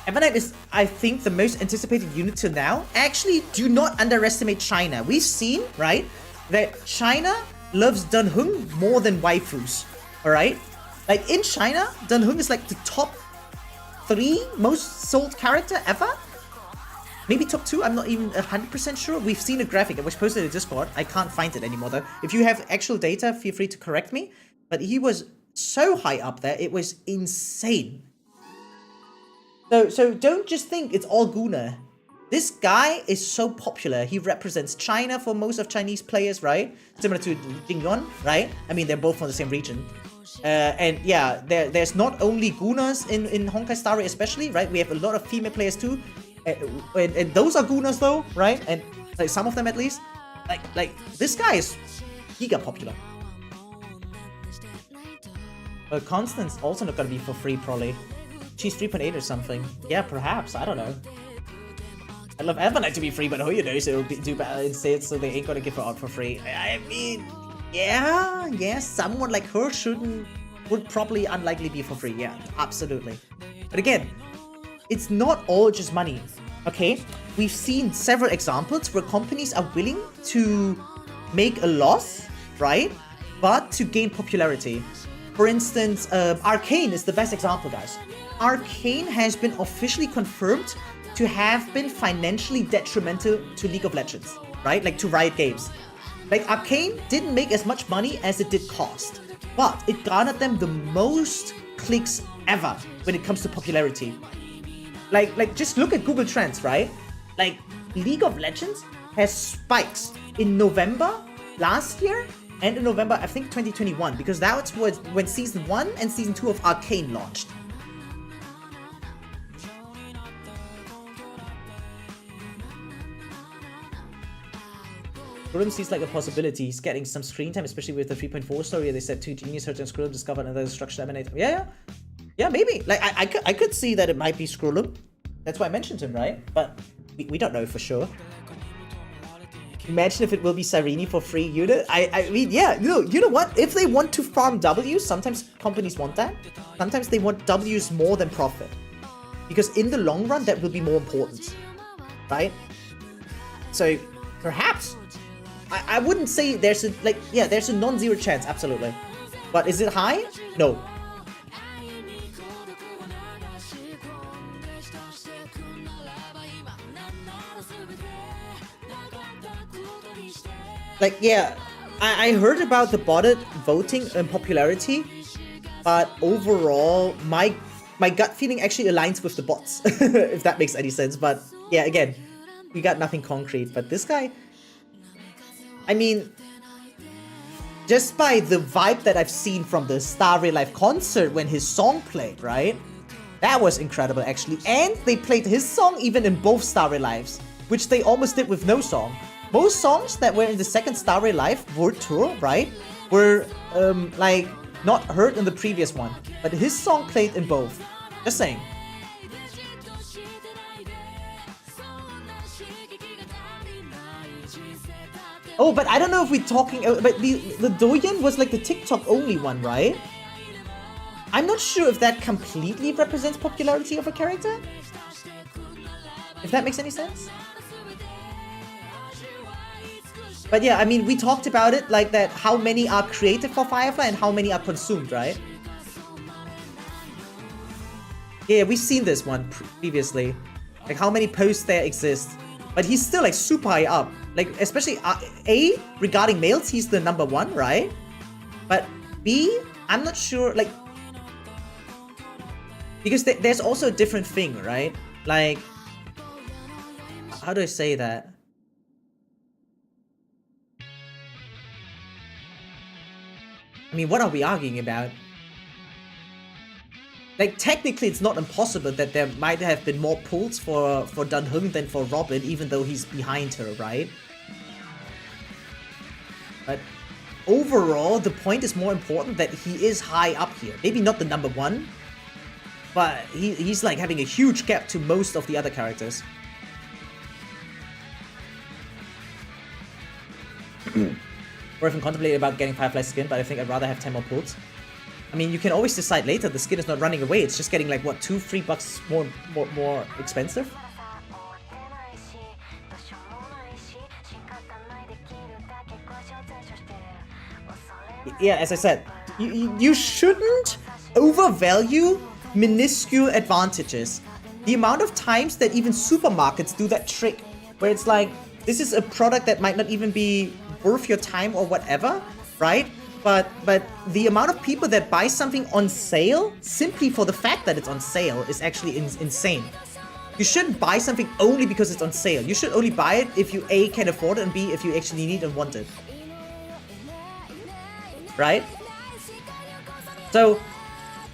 Evernight is, I think, the most anticipated unit till now. Actually, do not underestimate China. We've seen, right, that China loves Danhung more than waifus, alright? Like, in China, Danhung is like the top 3 most sold character ever? Maybe top 2, I'm not even 100% sure. We've seen a graphic, it was posted in Discord. I can't find it anymore, though. If you have actual data, feel free to correct me. But he was so high up there, it was insane. So don't just think it's all Guna. This guy is so popular. He represents China for most of Chinese players, right? Similar to Jingyuan, right? I mean, they're both from the same region. And yeah, there's not only Gunas in Honkai Star Rail especially, right? We have a lot of female players too. And those are Gunas though, right? And like some of them at least. Like this guy is giga popular. But Constance also not gonna be for free probably. She's 3.8 or something. Yeah, perhaps. I don't know. I'd love Evernight to be free, but who you know, so it'll do better instead, so they ain't gonna give her out for free. I mean, yeah, someone like her would probably unlikely be for free. Yeah, absolutely. But again, it's not all just money, okay? We've seen several examples where companies are willing to make a loss, right? But to gain popularity. For instance, Arcane is the best example, guys. Arcane has been officially confirmed to have been financially detrimental to League of Legends, right? Like to Riot Games. Like Arcane didn't make as much money as it did cost. but it garnered them the most clicks ever when it comes to popularity. Like just look at Google Trends, right? Like League of Legends has spikes in November last year and in November, I think 2021, because that was when Season 1 and Season 2 of Arcane launched. Skrulum seems like a possibility. He's getting some screen time, especially with the 3.4 story. They said 2 genius Hurt and Skrulum discovered another destruction emanate. Yeah, maybe. Like, I could see that it might be Skrulum. That's why I mentioned him, right? But we don't know for sure. Imagine if it will be Sarini for free unit. I mean, yeah, you know what? If they want to farm W's, sometimes companies want that. Sometimes they want W's more than profit. Because in the long run, that will be more important. Right? So, perhaps. I wouldn't say there's a, like, yeah, there's a non-zero chance, absolutely. But is it high? No. Like, yeah, I heard about the botted voting and popularity, but overall, my gut feeling actually aligns with the bots, if that makes any sense. But yeah, again, we got nothing concrete. But this guy, I mean, just by the vibe that I've seen from the Starry Life concert when his song played, right? That was incredible, actually. And they played his song even in both Starry Lives, which they almost did with no song. Most songs that were in the second Starry Life World Tour, right, were, like, not heard in the previous one. But his song played in both. Just saying. Oh, but I don't know if we're talking... but the Doyen was like the TikTok only one, right? I'm not sure if that completely represents popularity of a character. If that makes any sense. But yeah, I mean, we talked about it like that, how many are created for Firefly and how many are consumed, right? Yeah, we've seen this one previously. Like how many posts there exist. But he's still like super high up. Like especially A, regarding males, he's the #1, right? But B, I'm not sure, like... Because there's also a different thing, right? Like... How do I say that? I mean, what are we arguing about? Like, technically, it's not impossible that there might have been more pulls for Dan Heng than for Robin, even though he's behind her, right? But overall, the point is more important that he is high up here. Maybe not the #1, but he's like having a huge gap to most of the other characters. Or even contemplated about getting Firefly skin, but I think I'd rather have 10 more pulls. I mean, you can always decide later. The skin is not running away. It's just getting like, what, $2-3 more expensive? Yeah, as I said, you shouldn't overvalue minuscule advantages. The amount of times that even supermarkets do that trick, where it's like, this is a product that might not even be worth your time or whatever, right? But the amount of people that buy something on sale simply for the fact that it's on sale is actually insane. You shouldn't buy something only because it's on sale. You should only buy it if you A, can afford it, and B, if you actually need and want it. Right? So,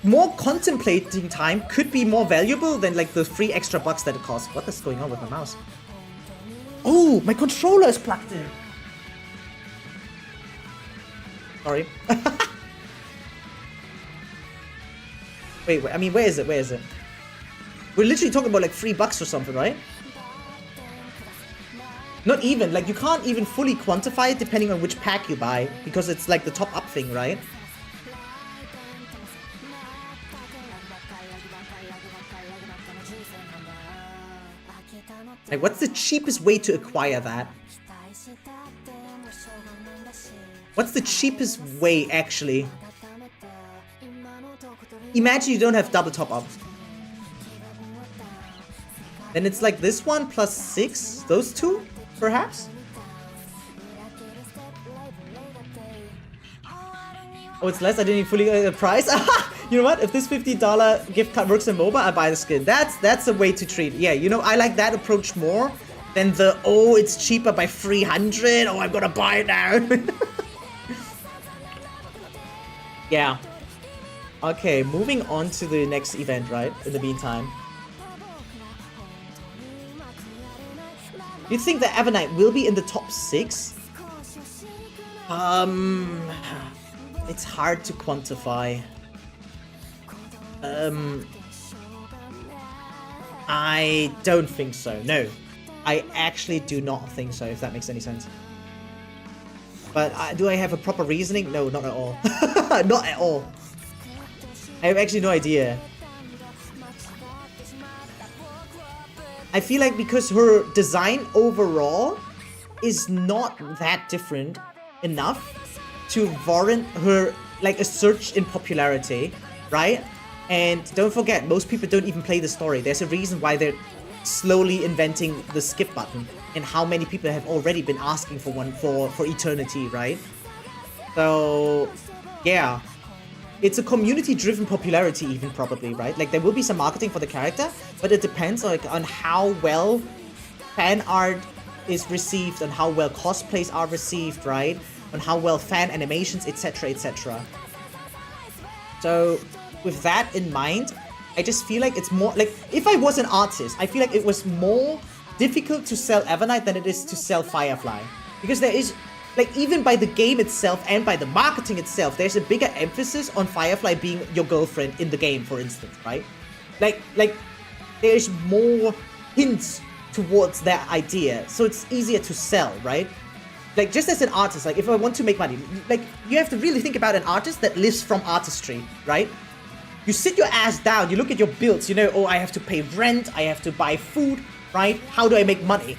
more contemplating time could be more valuable than like the free extra bucks that it costs. What is going on with my mouse? Oh, my controller is plugged in. Sorry. Wait, I mean, where is it? Where is it? We're literally talking about like $3 or something, right? Not even, like you can't even fully quantify it depending on which pack you buy, because it's like the top up thing, right? Like, what's the cheapest way to acquire that? What's the cheapest way, actually? Imagine you don't have double top-up. Then it's like this one plus 6? Those two, perhaps? Oh, it's less. I didn't even fully get the price. You know what? If this $50 gift card works in MOBA, I buy the skin. That's a way to treat. Yeah, you know, I like that approach more than the, oh, it's cheaper by 300. Oh, I'm gonna buy it now. Yeah. Okay, moving on to the next event, right? In the meantime. You think that Evernight will be in the top 6? It's hard to quantify. I don't think so. No, I actually do not think so, if that makes any sense. But do I have a proper reasoning? No, not at all. Not at all. I have actually no idea. I feel like because her design overall is not that different enough to warrant her, like, a surge in popularity, right? And don't forget, most people don't even play the story. There's a reason why they're slowly inventing the skip button, and how many people have already been asking for one for eternity, right? So, yeah. It's a community-driven popularity even, probably, right? Like, there will be some marketing for the character, but it depends, like, on how well fan art is received, and how well cosplays are received, right? On how well fan animations, etc., etc. So, with that in mind, I just feel like it's more, like, if I was an artist, I feel like it was more difficult to sell Evernight than it is to sell Firefly. Because there is, like, even by the game itself and by the marketing itself, there's a bigger emphasis on Firefly being your girlfriend in the game, for instance, right? Like there's more hints towards that idea, so it's easier to sell, right? Like, just as an artist, like, if I want to make money, like, you have to really think about an artist that lives from artistry, right? You sit your ass down, you look at your bills, you know, oh, I have to pay rent, I have to buy food, right? How do I make money?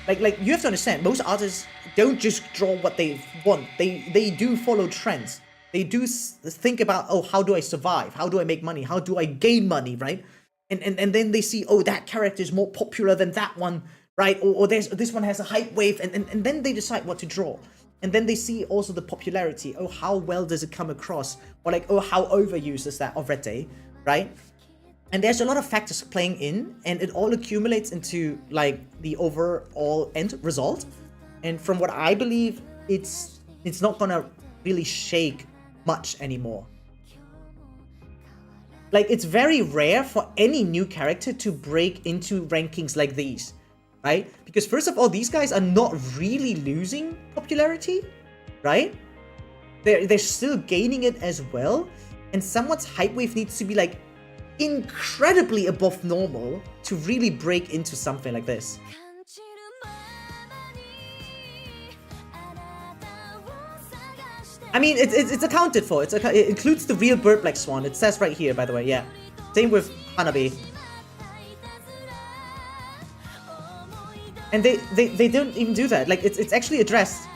Like you have to understand, most artists don't just draw what they want. They do follow trends. They do think about, oh, how do I survive? How do I make money? How do I gain money, right? And then they see, oh, that character is more popular than that one, right? Or this one has a hype wave, and then they decide what to draw. And then they see also the popularity. Oh, how well does it come across? Or like, oh, how overused is that already, right? And there's a lot of factors playing in, and it all accumulates into, like, the overall end result. And from what I believe, it's not gonna really shake much anymore. Like, it's very rare for any new character to break into rankings like these, right? Because first of all, these guys are not really losing popularity, right? They're still gaining it as well. And someone's hype wave needs to be, like, incredibly above normal to really break into something like this. I mean, it's accounted for. It includes the real bird black swan. It says right here, by the way. Yeah, same with Hanabi. And they don't even do that. Like, it's actually addressed.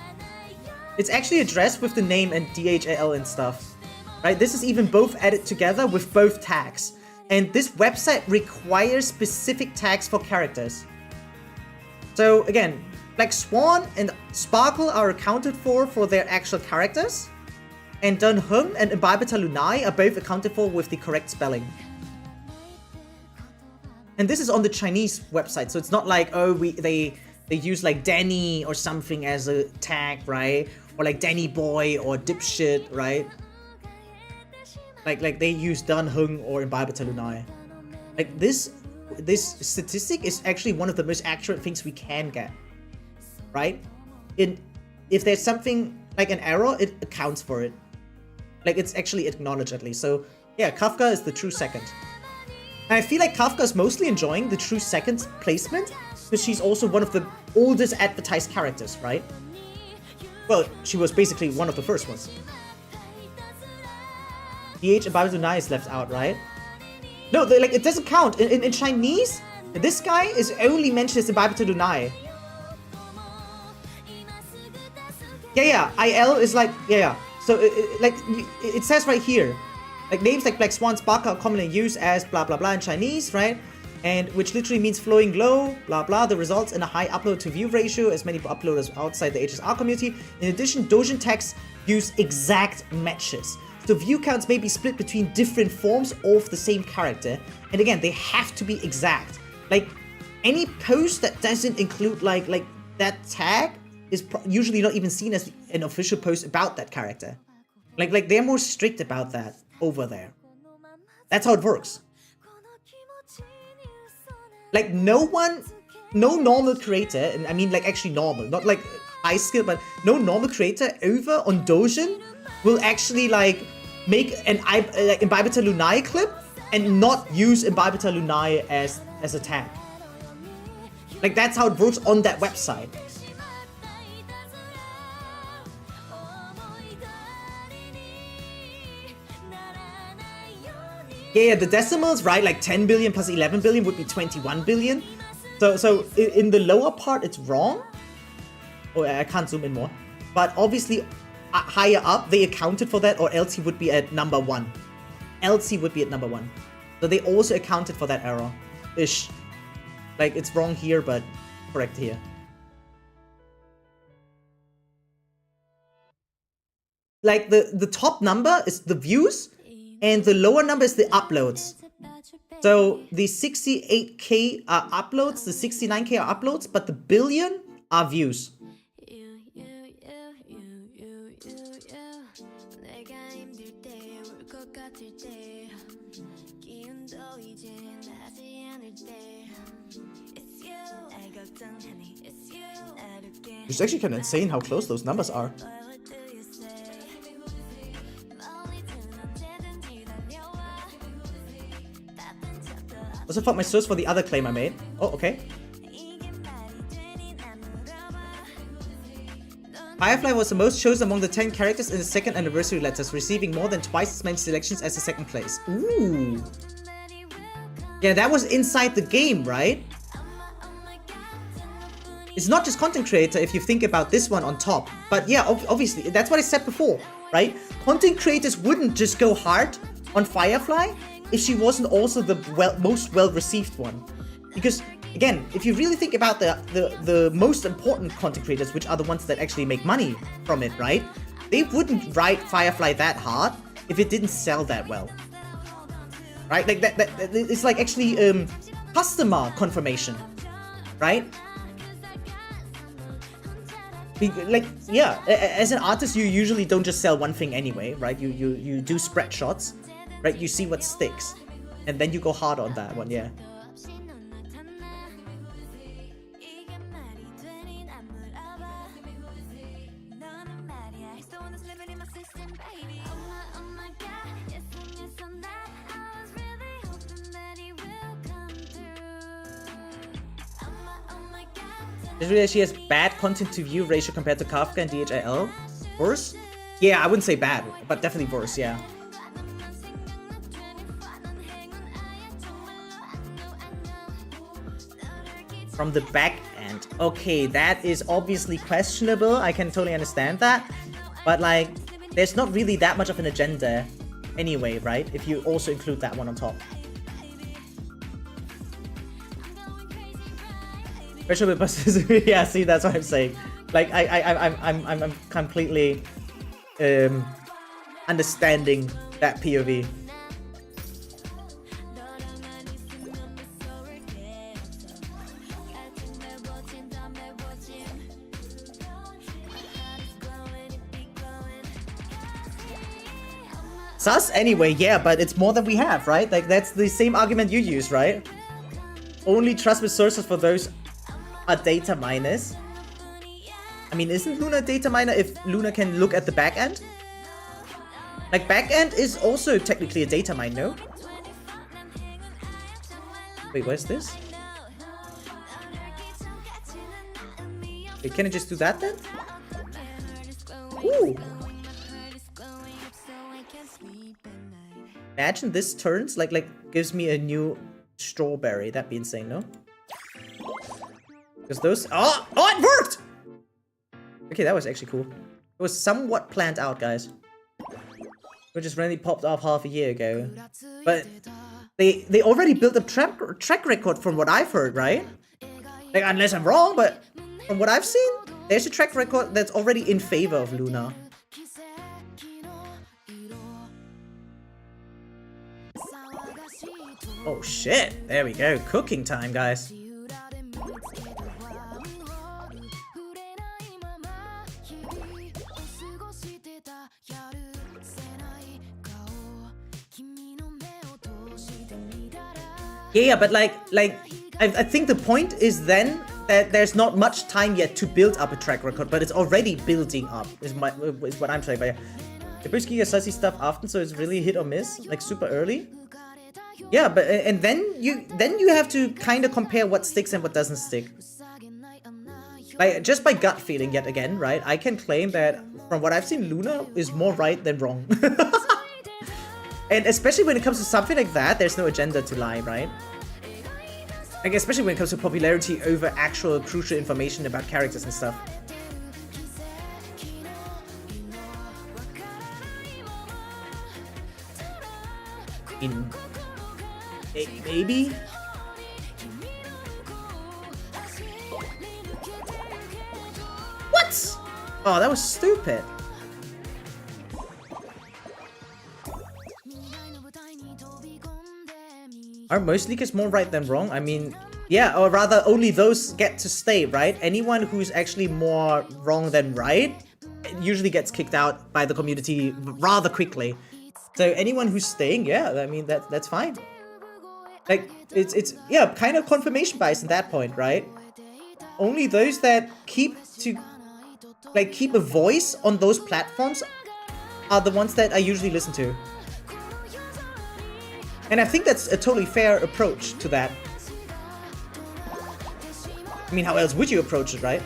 It's actually addressed with the name and DHAL and stuff, right? This is even both added together with both tags. And this website requires specific tags for characters. So again, Black Swan and Sparkle are accounted for their actual characters. And Dun Hung and Imbibita Lunai are both accounted for with the correct spelling. And this is on the Chinese website, so it's not like, oh, they use like Danny or something as a tag, right? Or like Danny Boy or Dipshit, right? Like they use Dun Hung or Imbibita Lunai. Like this statistic is actually one of the most accurate things we can get, right? If there's something like an error, it accounts for it. Like, it's actually acknowledged at least. So yeah, Kafka is the true second. And I feel like Kafka is mostly enjoying the true second placement because she's also one of the oldest advertised characters, right? Well, she was basically one of the first ones. DH Imbibita Lunai is left out, right? No, like, it doesn't count. In Chinese, this guy is only mentioned as Imbibita Lunai. Yeah, IL is like, yeah. So, it says right here, like, names like Black Swan, Sparkle are commonly used as blah blah blah in Chinese, right? And which literally means flowing low, blah blah, that results in a high upload to view ratio as many uploaders outside the HSR community. In addition, Dojin tags use exact matches. So view counts may be split between different forms of the same character. And again, they have to be exact. Like, any post that doesn't include like that tag is usually not even seen as an official post about that character. Like they're more strict about that over there. That's how it works. Like no normal creator, and I mean like actually normal, not like high skill, but no normal creator over on Dojin will actually like make an Imbibita Lunae clip and not use Imbibita Lunae as a tag. Like that's how it works on that website. Yeah, the decimals, right? Like 10 billion plus 11 billion would be 21 billion. So in the lower part, it's wrong. Oh, I can't zoom in more. But obviously, higher up, they accounted for that, or else he would be at number 1. Else he would be at number 1. So they also accounted for that error. Ish. Like, it's wrong here, but correct here. Like, the top number is the views, and the lower number is the uploads. So the 68k are uploads, the 69k are uploads, but the billion are views. It's actually kind of insane how close those numbers are. Also found my source for the other claim I made. Oh, okay. Firefly was the most chosen among the 10 characters in the second anniversary letters, receiving more than twice as many selections as the second place. Ooh. Yeah, that was inside the game, right? It's not just content creator if you think about this one on top. But yeah, obviously, that's what I said before, right? Content creators wouldn't just go hard on Firefly if she wasn't also the most well-received one. Because, again, if you really think about the most important content creators, which are the ones that actually make money from it, right? They wouldn't write Firefly that hard if it didn't sell that well. Right? Like, that it's like actually customer confirmation, right? Like, yeah, as an artist, you usually don't just sell one thing anyway, right? You do spread shots. Right, you see what sticks, and then you go hard on that one, yeah. Just realized she has bad content to view ratio compared to Kafka and DHIL. Worse? Yeah, I wouldn't say bad, but definitely worse, yeah. From the back end. Okay, that is obviously questionable. I can totally understand that. But like, there's not really that much of an agenda anyway, right? If you also include that one on top. Yeah, see, that's what I'm saying. Like, I'm completely understanding that POV. Sus anyway, yeah, but it's more than we have, right? Like, that's the same argument you use, right? Only trust with sources for those are data miners. I mean, isn't Luna a data miner if Luna can look at the back end? Like, back end is also technically a data mine, no? Wait, where's this? Wait, can I just do that then? Ooh! Imagine this turns, like gives me a new strawberry. That'd be insane, no? Because those... Oh, it worked! Okay, that was actually cool. It was somewhat planned out, guys. It just randomly popped off half a year ago. But they already built a track record from what I've heard, right? Like, unless I'm wrong, but from what I've seen, there's a track record that's already in favor of Luna. Oh shit, there we go. Cooking time, guys. Yeah, but like I think the point is then that there's not much time yet to build up a track record, but it's already building up, is what I'm saying. But yeah, the Brisky gets sussy stuff often, so it's really hit or miss, like super early. Yeah, but and then you have to kind of compare what sticks and what doesn't stick. Like just by gut feeling, yet again, right? I can claim that from what I've seen, Luna is more right than wrong. And especially when it comes to something like that, there's no agenda to lie, right? Like, especially when it comes to popularity over actual crucial information about characters and stuff. Maybe? What? Oh, that was stupid. Are most leakers more right than wrong? I mean, yeah, or rather only those get to stay, right? Anyone who's actually more wrong than right usually gets kicked out by the community rather quickly. So anyone who's staying, yeah, I mean, that's fine. Like, it's yeah, kind of confirmation bias at that point, right? Only those that keep a voice on those platforms are the ones that I usually listen to. And I think that's a totally fair approach to that. I mean, how else would you approach it, right?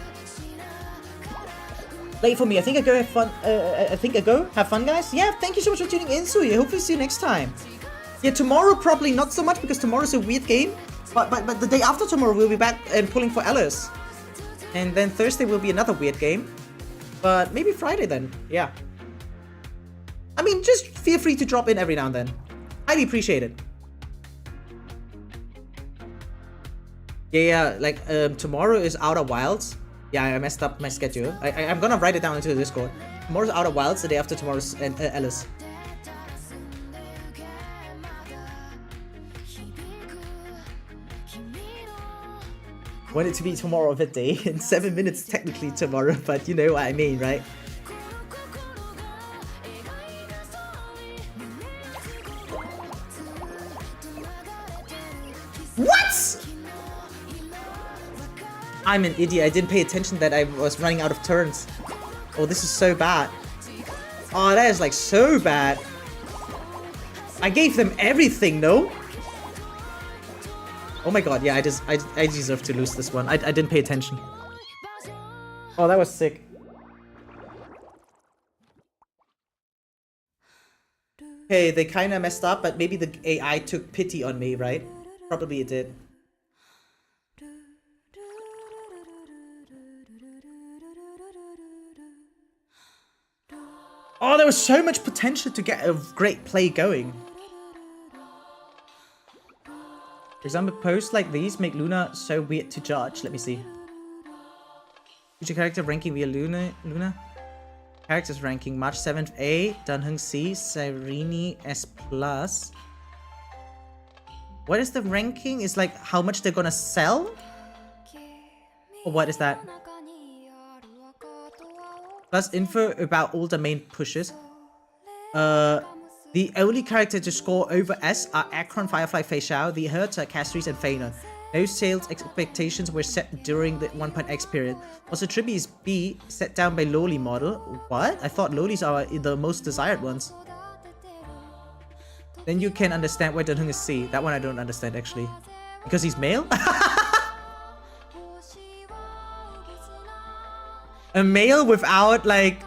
Late for me. I think I go have fun. Have fun, guys. Yeah, thank you so much for tuning in, Sui. Hopefully see you next time. Yeah, tomorrow probably not so much because tomorrow's a weird game. But the day after tomorrow we'll be back and pulling for Alice. And then Thursday will be another weird game. But maybe Friday then. Yeah. I mean, just feel free to drop in every now and then. Highly appreciate it. Yeah, like tomorrow is Outer Wilds. Yeah, I messed up my schedule. I'm gonna write it down into the Discord. Tomorrow's Outer Wilds, the day after tomorrow's Alice. Want it to be tomorrow of a day in 7 minutes technically tomorrow, but you know what I mean, right? What? I'm an idiot. I didn't pay attention that I was running out of turns. Oh, this is so bad. Oh, that is like so bad. I gave them everything, no? Oh my god, yeah, I deserve to lose this one. I didn't pay attention. Oh, that was sick. Hey, they kinda messed up, but maybe the AI took pity on me, right? Probably it did. Oh, there was so much potential to get a great play going. For example, posts like these make Luna so weird to judge. Let me see. Future character ranking via Luna. Characters ranking March 7th A, Dunhung C, Sirini S+. What is the ranking? Is like how much they're gonna sell? Or what is that? Plus info about all the main pushes. The only character to score over S are Akron, Firefly, Fei Xiao, the Herta, castorice, and phainon. No sales expectations were set during the 1.x period. Also, tribbie is B, set down by loli model. What? I thought lolis are the most desired ones. Then you can understand why Dunhung is C. That one I don't understand, actually. Because he's male? A male without, like,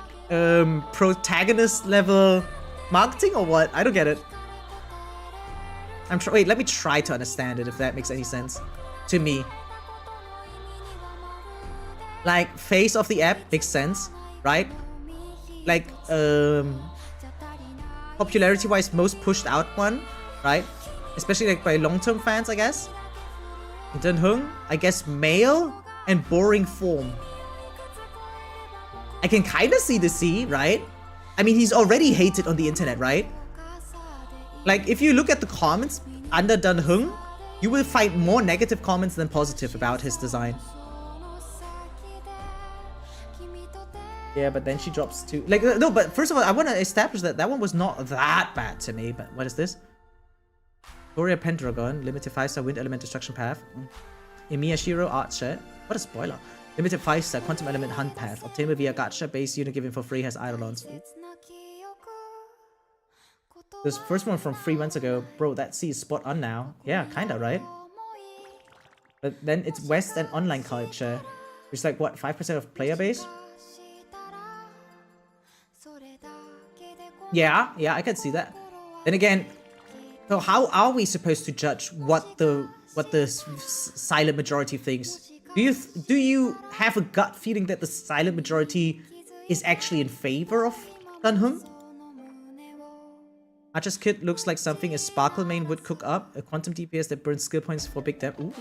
protagonist level marketing or what? I don't get it. Wait, let me try to understand it if that makes any sense to me. Like, face of the app makes sense, right? Like, popularity wise, most pushed out one, right? Especially like by long-term fans, I guess. Dunhung, I guess male and boring form. I can kind of see the C, right? I mean, he's already hated on the internet, right? Like, if you look at the comments, under Dan Heng, you will find more negative comments than positive about his design. Yeah, but then she drops to like no. But first of all, I want to establish that that one was not that bad to me. But what is this? Gloria Pendragon, limited 5-star wind element destruction path. Emiya Shiro Archer. What a spoiler! Limited 5-star quantum element hunt path. Obtainable via Gacha. Base unit given for free has eidolons. This first one from 3 months ago, bro. That C is spot on now. Yeah, kinda right. But then it's West and online culture, which is like what 5% of player base. Yeah, I can see that. Then again, so how are we supposed to judge what the silent majority thinks? Do you have a gut feeling that the silent majority is actually in favor of Dan Heng? Archer's kit looks like something a Sparkle main would cook up. A quantum DPS that burns skill points for big damage. Ooh.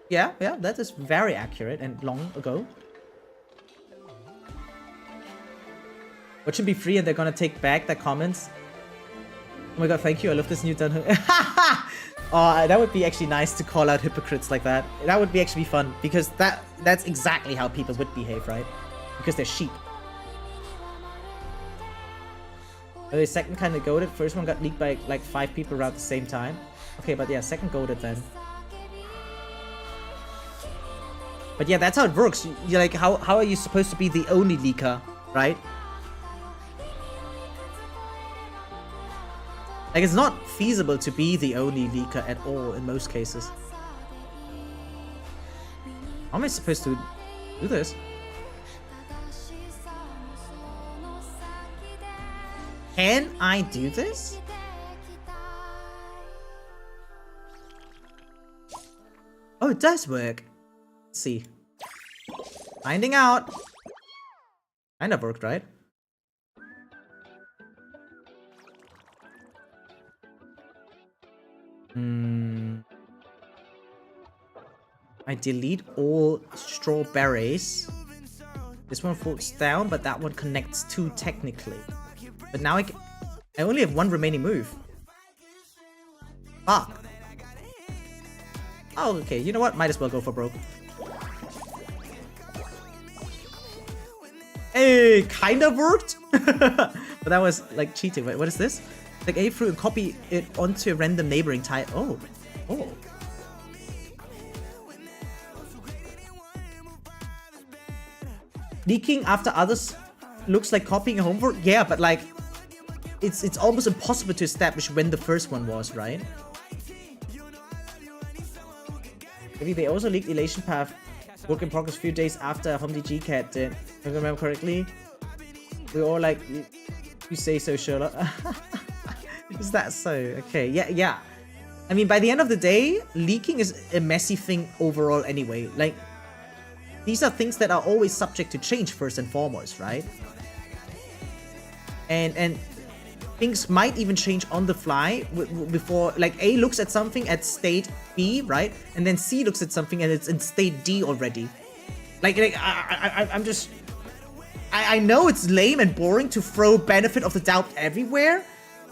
Yeah, that is very accurate and long ago. What should be free and they're gonna take back their comments? Oh my god, thank you. I love this new Dan Heng. Oh, that would be actually nice to call out hypocrites like that. That would be actually fun because that's exactly how people would behave, right? Because they're sheep. The second kind of goated. First one got leaked by like 5 people around the same time. Okay, but yeah, second goated then. But yeah, that's how it works. You're like, how are you supposed to be the only leaker, right? Like, it's not feasible to be the only leaker at all in most cases. How am I supposed to do this? Can I do this? Oh, it does work. Let's see. Finding out. Kind of worked, right? I delete all strawberries. This one falls down, but that one connects too technically. But now I only have one remaining move. Fuck. Oh, okay. You know what? Might as well go for broke. Hey, kind of worked. But that was like cheating. Wait, what is this? Like A through and copy it onto a random neighboring tile. Oh. Leaking after others looks like copying a homework. Yeah, but like it's almost impossible to establish when the first one was, right? Maybe they also leaked Elation Path work in progress a few days after HOMDG Cat did. If I remember correctly. We were all like, you say so, Sherlock. Is that so? Okay, yeah. I mean, by the end of the day, leaking is a messy thing overall anyway. Like, these are things that are always subject to change first and foremost, right? And things might even change on the fly before, like, A looks at something at state B, right? And then C looks at something and it's in state D already. Like I'm just... I know it's lame and boring to throw benefit of the doubt everywhere,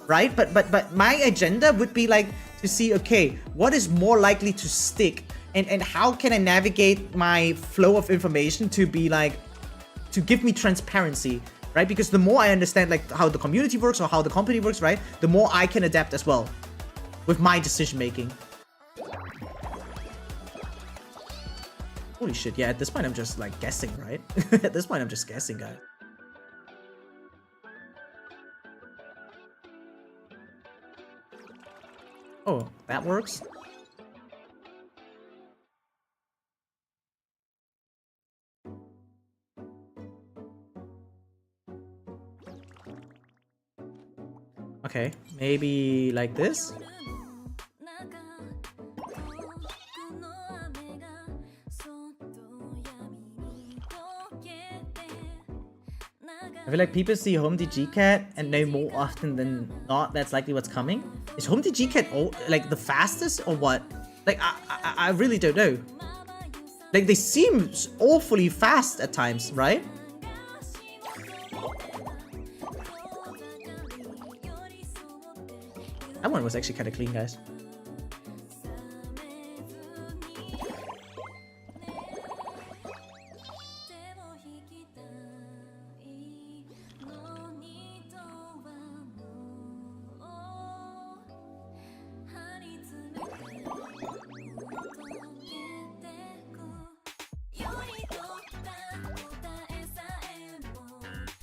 right? But my agenda would be like to see, okay, what is more likely to stick? And how can I navigate my flow of information to be like, to give me transparency, right? Because the more I understand like how the community works or how the company works, right? The more I can adapt as well with my decision making. Holy shit, yeah, at this point I'm just like guessing, right? At this point I'm just guessing, guys. Oh, that works? Okay, maybe like this? I feel like people see HOMDG Cat and know more often than not that's likely what's coming. Is HOMDG Cat like the fastest or what? Like I really don't know. Like they seem awfully fast at times, right? That one was actually kind of clean, guys.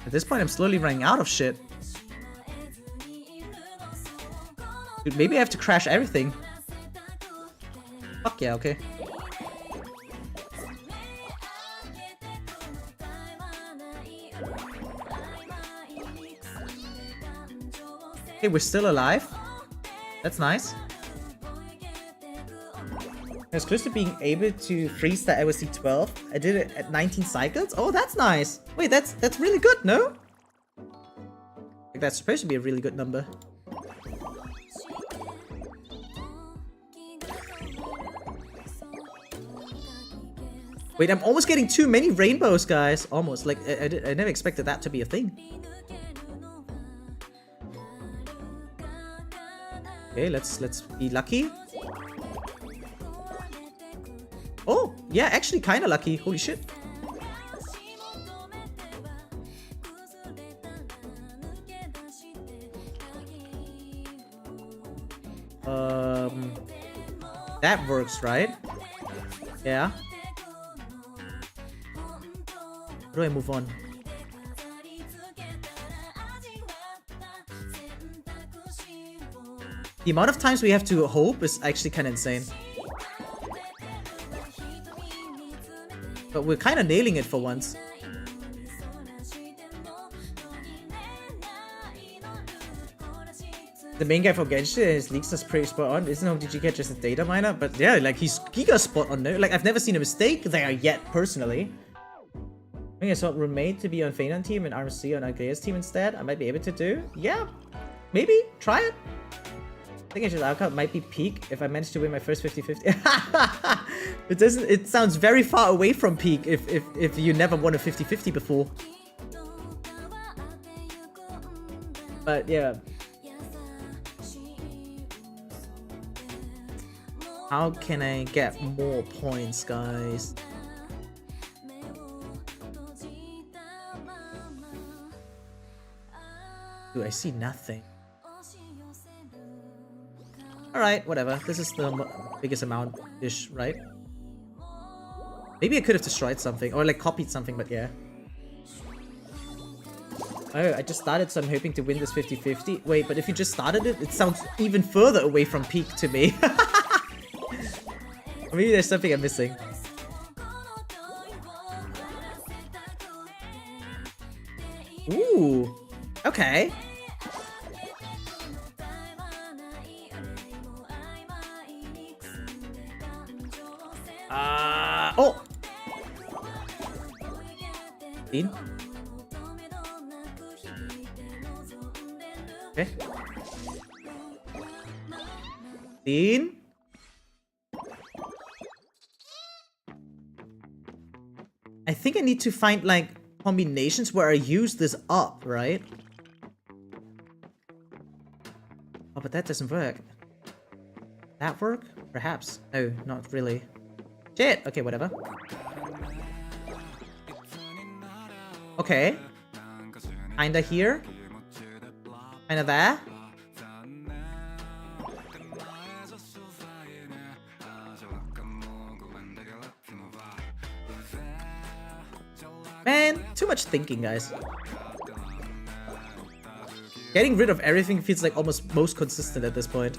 At this point, I'm slowly running out of shit. Dude, maybe I have to crash everything. Fuck yeah, okay. Okay, we're still alive. That's nice. I was close to being able to freeze the LSD 12. I did it at 19 cycles. Oh, that's nice. Wait, that's really good, no? Like, that's supposed to be a really good number. Wait, I'm almost getting too many rainbows, guys. Almost. Like, I never expected that to be a thing. Okay, let's be lucky. Oh, yeah, actually kind of lucky. Holy shit. That works, right? Yeah. How do I move on? The amount of times we have to hope is actually kind of insane. But we're kind of nailing it for once. The main guy for Genshin, his leaks is pretty spot on. Isn't OMDG just a data miner? But yeah, like he's giga spot on there. Like I've never seen a mistake there yet, personally. I think I saw roommate to be on phainon team and RMC on Agrea's team instead. I might be able to do. Yeah, maybe. Try it. I think I should outcome might be peak if I manage to win my first 50-50. It doesn't. It sounds very far away from peak if you never won a 50-50 before. But yeah. How can I get more points, guys? Dude, I see nothing. Alright, whatever. This is the biggest amount-ish, right? Maybe I could have destroyed something, or like copied something, but yeah. Oh, I just started, so I'm hoping to win this 50-50. Wait, but if you just started it, it sounds even further away from peak to me. Or maybe there's something I'm missing. Ooh, okay. Oh! Dean? Okay. Dean? I think I need to find, like, combinations where I use this up, right? Oh, but that doesn't work. That work? Perhaps. Oh, not really. Shit! Okay, whatever. Okay. Kinda here. Kinda there. Man, too much thinking, guys. Getting rid of everything feels like almost most consistent at this point.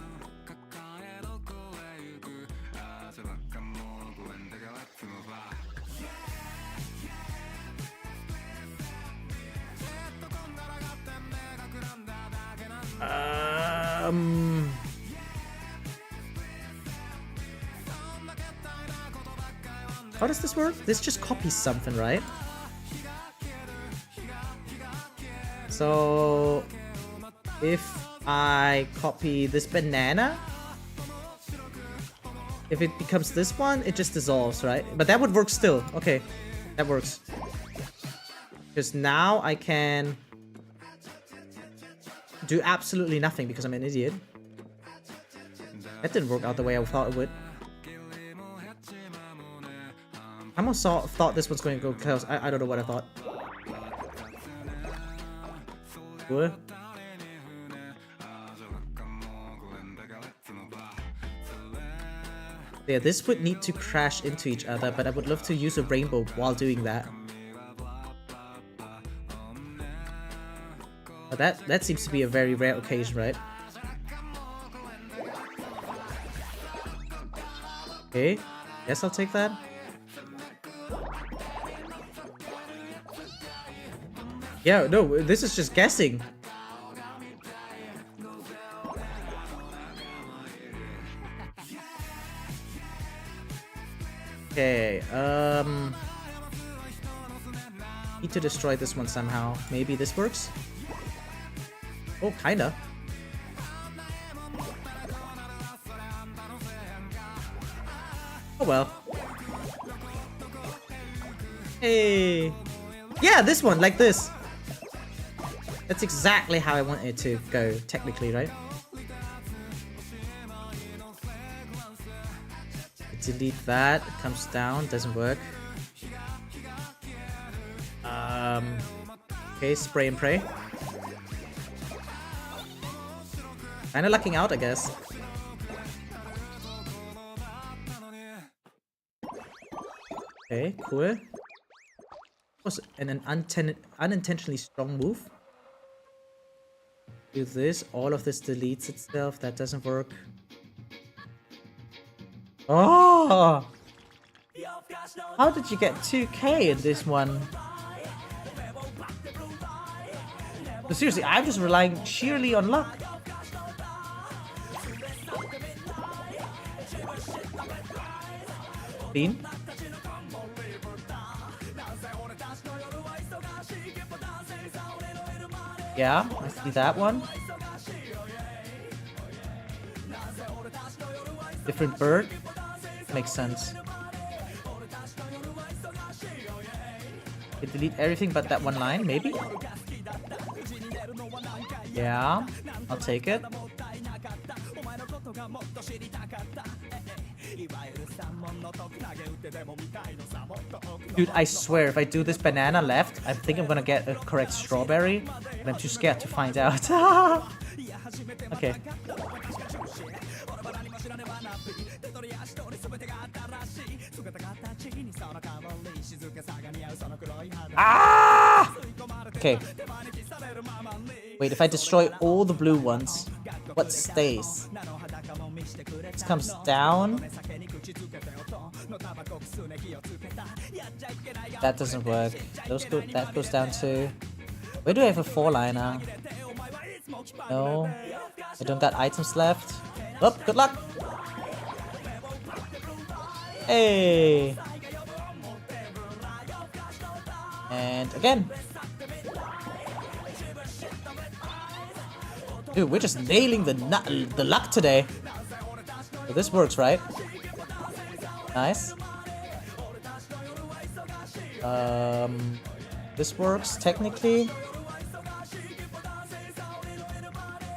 How does this work? This just copies something, right? So if I copy this banana, if it becomes this one, it just dissolves, right? But that would work still. Okay, that works. Because now I can do absolutely nothing because I'm an idiot. That didn't work out the way I thought it would. I almost thought this was going to go close. I don't know what I thought. Good. Yeah, this would need to crash into each other, but I would love to use a rainbow while doing that. But that seems to be a very rare occasion, right? Okay, guess I'll take that. Yeah, no, this is just guessing. Okay, need to destroy this one somehow. Maybe this works? Oh, kinda. Oh well. Hey. Yeah, this one, like this. That's exactly how I want it to go, technically, right? Delete that. It comes down. Doesn't work. Okay, spray and pray. Kinda lucking out, I guess. Okay, cool. Was an unintentionally strong move. Do this. All of this deletes itself. That doesn't work. Oh! How did you get 2k in this one? But seriously, I'm just relying sheerly on luck. Clean. Yeah, I see that one. Different bird. Makes sense. Delete everything but that one line, maybe? Yeah, I'll take it. Dude, I swear, if I do this banana left, I think I'm gonna get a correct strawberry, but I'm too scared to find out. Okay. Ah! Okay. Wait, if I destroy all the blue ones, what stays? This comes down. That doesn't work. That goes down too. Where do I have a 4-liner? No. I don't got items left. Oh, good luck! Hey! And again. Dude, we're just nailing the luck today. So this works, right? Nice. This works technically.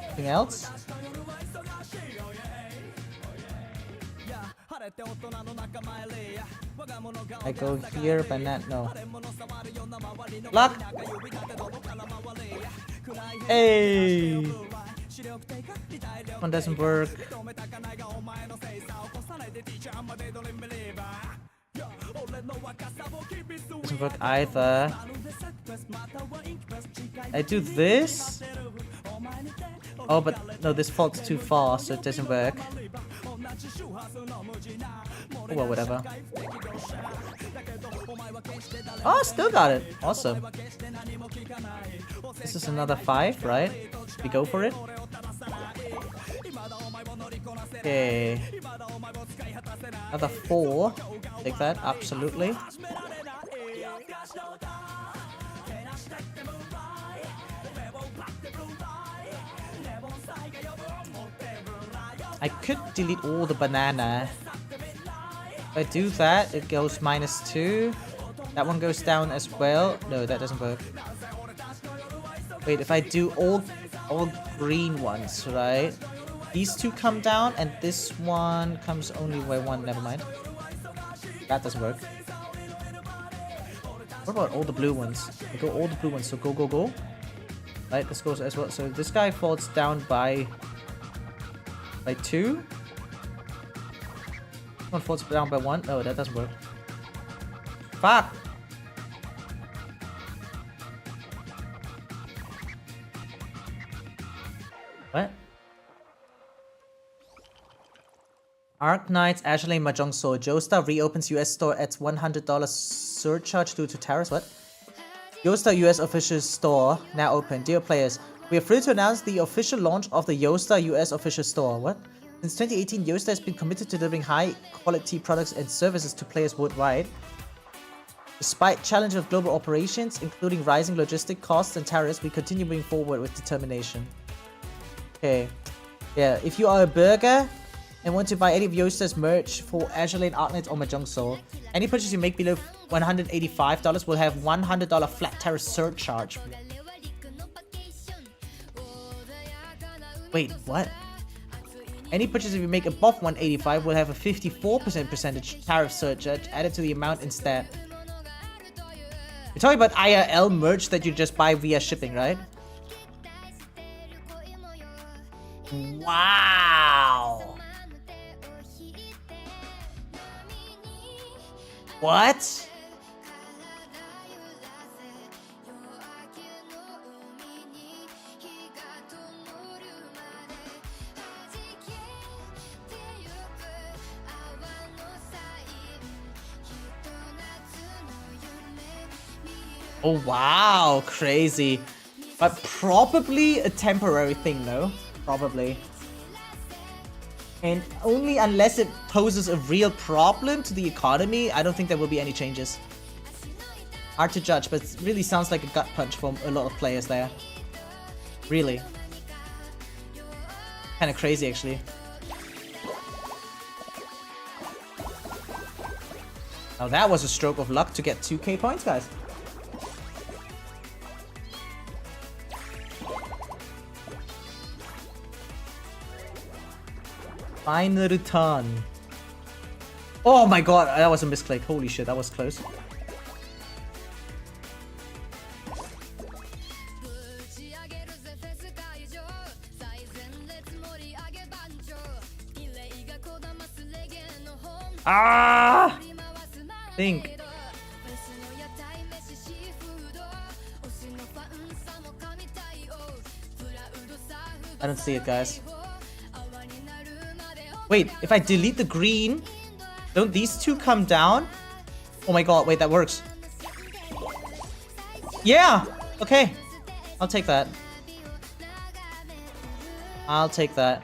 Anything else? I go here, but not no. Luck. Hey. One doesn't work. Doesn't work either. I do this. Oh, but no, this falls too far, so it doesn't work. Oh, well, whatever. Oh, still got it. Awesome. This is another 5, right? We go for it. Okay. Another 4. Take that, absolutely. I could delete all the banana. If I do that, it goes -2. That one goes down as well. No, that doesn't work. Wait, if I do all green ones, right? These two come down, and this one comes only by 1. Never mind. That doesn't work. What about all the blue ones? I go all the blue ones, so go, go, go. Right, this goes as well. So this guy falls down by 2. One falls down by 1. Oh, that doesn't work. Fuck! What? Arknight's Ashley Mahjong Soul. Joestar reopens US store at $100 surcharge due to tariffs. What? Joestar US official store now open. Dear players, we are thrilled to announce the official launch of the Joestar US official store. What? Since 2018, Joestar has been committed to delivering high-quality products and services to players worldwide. Despite challenges of global operations, including rising logistic costs and tariffs, we continue moving forward with determination. Okay. Yeah, if you are a burger and want to buy any of Joestar's merch for Azure Lane, Arknight, or Mahjong Soul, any purchase you make below $185 will have $100 flat tariff surcharge. Wait, what? Any purchase if you make above $185 will have a 54% tariff surcharge added to the amount instead. You're talking about IRL merch that you just buy via shipping, right? Wow! What? Oh wow, crazy. But probably a temporary thing though. Probably. And only unless it poses a real problem to the economy, I don't think there will be any changes. Hard to judge, but it really sounds like a gut punch from a lot of players there. Really. Kinda crazy actually. Now that was a stroke of luck to get 2k points, guys. Final turn. Oh my god, that was a misclick. Holy shit, that was close. Ah! Think. I don't see it, guys. Wait, if I delete the green, don't these two come down? Oh my god, wait, that works. Yeah! Okay. I'll take that. I'll take that.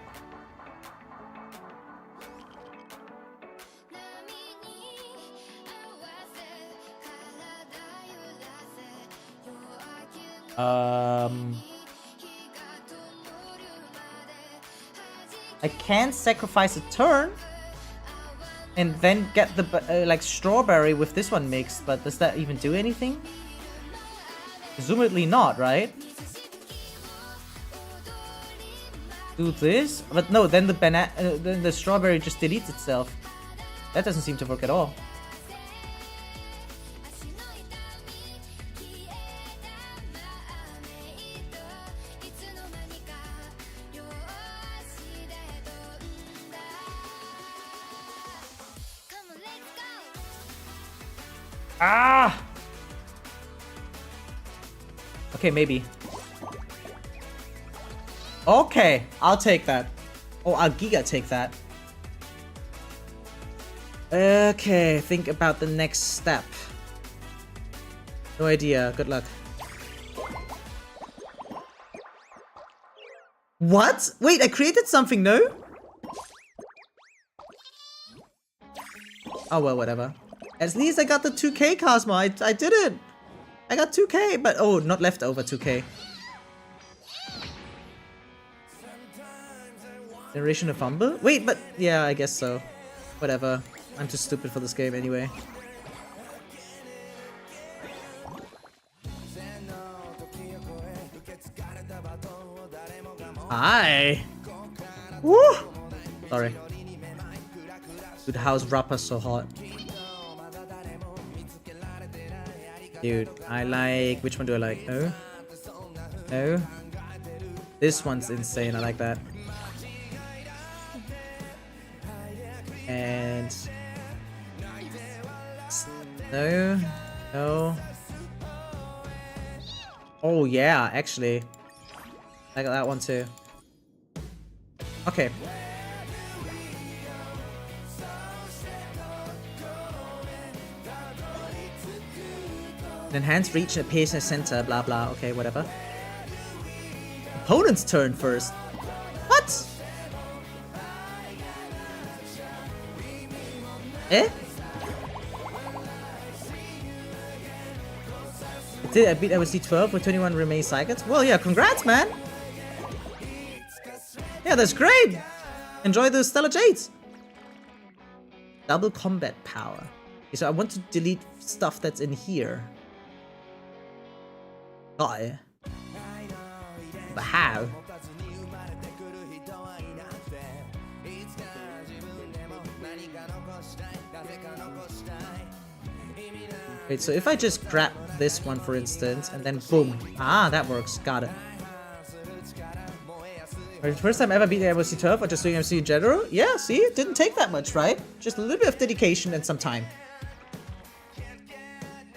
I can sacrifice a turn and then get the like strawberry with this one mixed, but does that even do anything? Presumably not, right? Do this, but no. Then then the strawberry just deletes itself. That doesn't seem to work at all. Ah! Okay, maybe. Okay, I'll take that. Oh, I'll giga take that. Okay, think about the next step. No idea. Good luck. What? Wait, I created something, no? Oh, well, whatever. At least I got the 2k, Cosmo. I did it. I got 2k, but oh, not leftover 2k. Generation of Fumble? Wait, but yeah, I guess so. Whatever. I'm too stupid for this game anyway. Hi. Woo! Sorry. Dude, how's Rapper so hot? Dude, I like... Which one do I like? Oh? Oh? This one's insane. I like that. And... No. No. Oh, yeah, actually. I got that one too. Okay. Enhanced reach appears in center, blah blah. Okay, whatever. Opponent's turn first. What? Eh? Did I beat MSC 12 with 21 remaining cycles? Well, yeah, congrats, man. Yeah, that's great. Enjoy the Stellar Jades. Double combat power. Okay, so I want to delete stuff that's in here. Got it. But how? Wait, so if I just grab this one, for instance, and then boom. Ah, that works. Got it. First time ever beating MSC 12 or just doing MC in general? Yeah, see? It didn't take that much, right? Just a little bit of dedication and some time.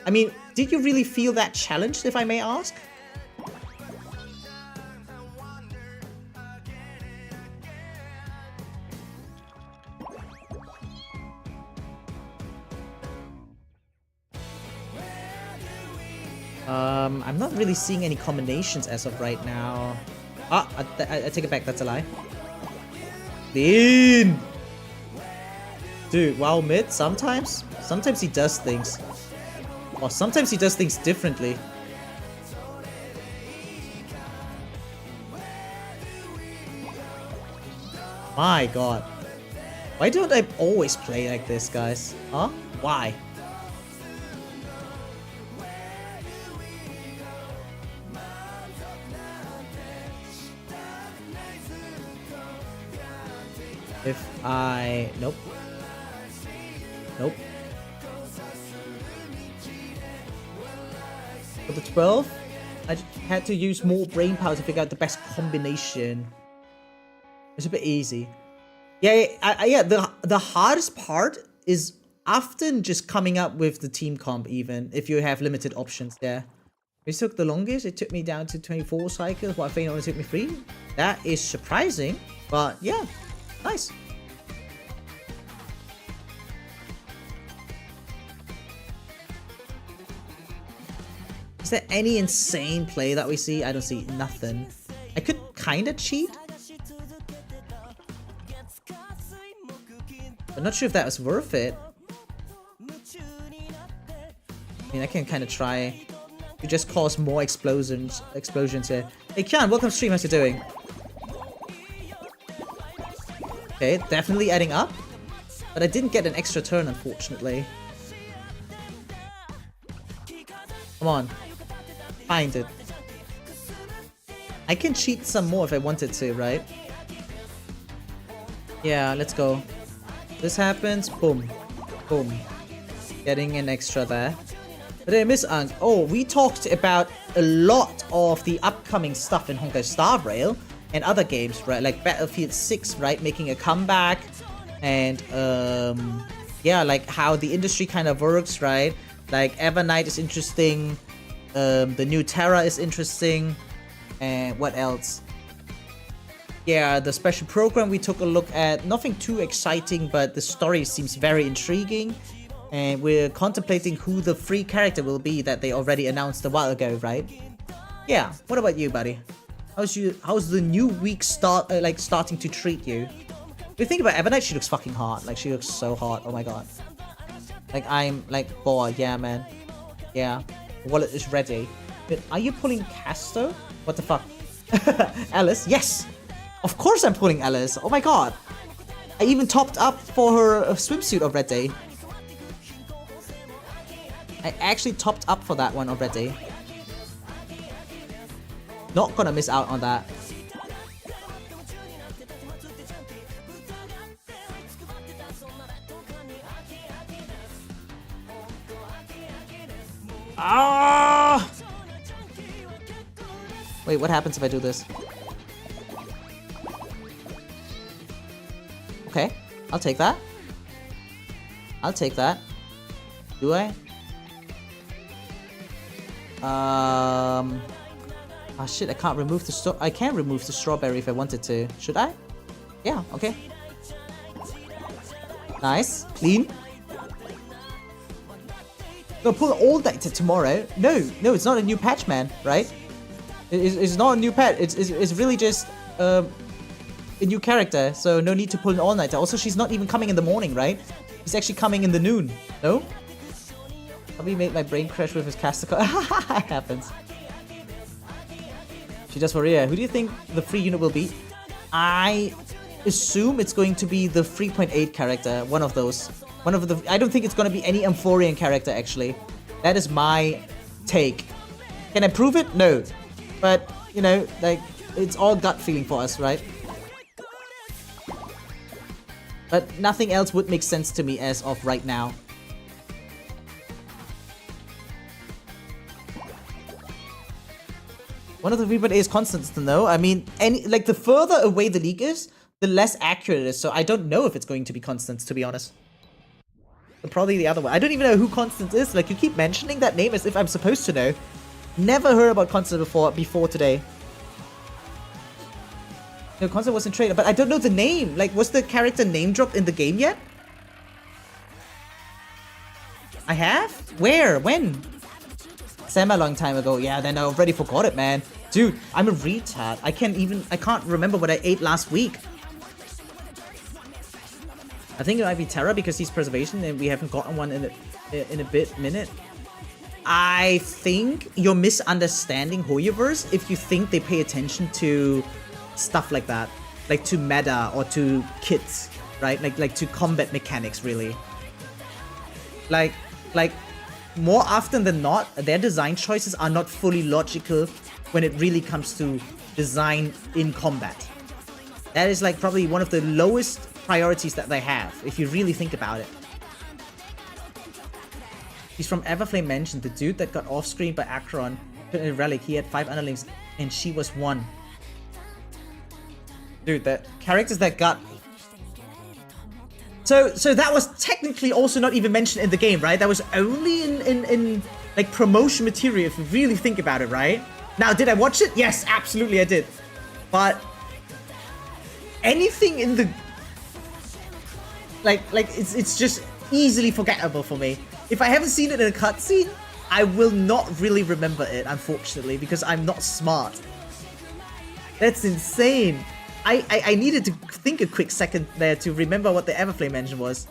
I mean, did you really feel that challenged, if I may ask? I'm not really seeing any combinations as of right now. Ah, I take it back, that's a lie. Lean! Dude, wow, mid, sometimes he does things. Or sometimes he does things differently. My god. Why don't I always play like this, guys? Huh? Why? If I... Nope. Nope. For the 12, I just had to use more brain power to figure out the best combination. It's a bit easy. Yeah, yeah. The hardest part is often just coming up with the team comp, even if you have limited options there. It took the longest. It took me down to 24 cycles, while phainon only took me 3. That is surprising, but yeah. Nice. Is there any insane play that we see? I don't see nothing. I could kind of cheat. I'm not sure if that was worth it. I mean, I can kind of try to just cause more explosions here. Hey, Kian, welcome to stream. How's you doing? Okay, definitely adding up. But I didn't get an extra turn, unfortunately. Come on. Find it. I can cheat some more if I wanted to, right? Yeah, let's go. This happens. Boom. Boom. Getting an extra there. But I miss Unk. Oh, we talked about a lot of the upcoming stuff in Honkai Star Rail. And other games, right? Like Battlefield 6, right? Making a comeback. And, yeah, like how the industry kind of works, right? Like Evernight is interesting. The new Terrae is interesting. And what else? Yeah, the special program we took a look at. Nothing too exciting, but the story seems very intriguing. And we're contemplating who the free character will be that they already announced a while ago, right? Yeah, what about you, buddy? How's the new week starting to treat you? If you think about Evernight, she looks fucking hot. Like, she looks so hot. Oh my god. Like, I'm like bored. Yeah, man. Yeah. Wallet is ready. But are you pulling Casto? What the fuck? Alice? Yes! Of course I'm pulling Alice. Oh my god. I even topped up for her swimsuit already. I actually topped up for that one already. Not gonna miss out on that. Ah! Wait, what happens if I do this? Okay, I'll take that. I'll take that. Do I? Ah shit, I can't remove the I can remove the strawberry if I wanted to. Should I? Yeah, okay. Nice. Clean. No, pull all that to tomorrow. No, it's not a new patch, man, right? It's not a new patch. It's really just a new character, so no need to pull an all-nighter. Also, she's not even coming in the morning, right? She's actually coming in the noon. No? Probably made my brain crash with his casticle. It happens. She does for Rhea. Who do you think the free unit will be? I assume it's going to be the 3.8 character. One of those. I don't think it's going to be any Amphorean character, actually. That is my take. Can I prove it? No. But, you know, like, it's all gut feeling for us, right? But nothing else would make sense to me as of right now. One of the 3.8 is constants to know. I mean, the further away the league is, the less accurate it is. So I don't know if it's going to be constants, to be honest. But probably the other one. I don't even know who Constance is. Like, you keep mentioning that name as if I'm supposed to know. Never heard about Constance before today. No, Constance was in trailer, but I don't know the name. Like, was the character name dropped in the game yet? I have? Where? When? Sam a long time ago. Yeah, then I already forgot it, man. Dude, I'm a retard. I can't remember what I ate last week. I think it might be Terrae because he's preservation and we haven't gotten one in a minute. I think you're misunderstanding Hoyoverse if you think they pay attention to stuff like that. Like to meta or to kits, right? Like to combat mechanics, really. Like more often than not, their design choices are not fully logical when it really comes to design in combat. That is like probably one of the lowest priorities that they have, if you really think about it. He's from Everflame Mansion, the dude that got off-screen by Acheron in a relic. He had 5 underlings and she was 1. Dude, the characters that got... So that was technically also not even mentioned in the game, right? That was only in like promotion material, if you really think about it, right? Now, did I watch it? Yes, absolutely I did. But anything in the... Like it's just easily forgettable for me. If I haven't seen it in a cutscene, I will not really remember it, unfortunately, because I'm not smart. That's insane. I needed to think a quick second there to remember what the Everflame engine was.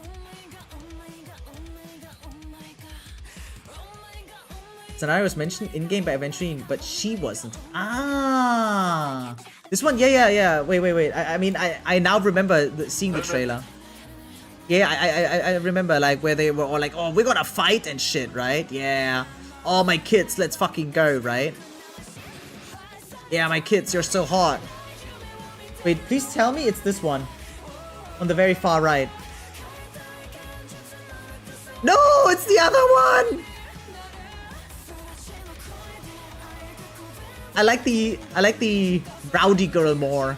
Zanara was mentioned in-game by Eventually, but she wasn't. Ah! This one, yeah. Wait. I mean, I now remember seeing the trailer. Yeah, I remember, like, where they were all like, oh, we're gonna fight and shit, right? Yeah. Oh, my kids, let's fucking go, right? Yeah, my kids, you're so hot. Wait, please tell me it's this one. On the very far right. No, it's the other one! I like the rowdy girl more.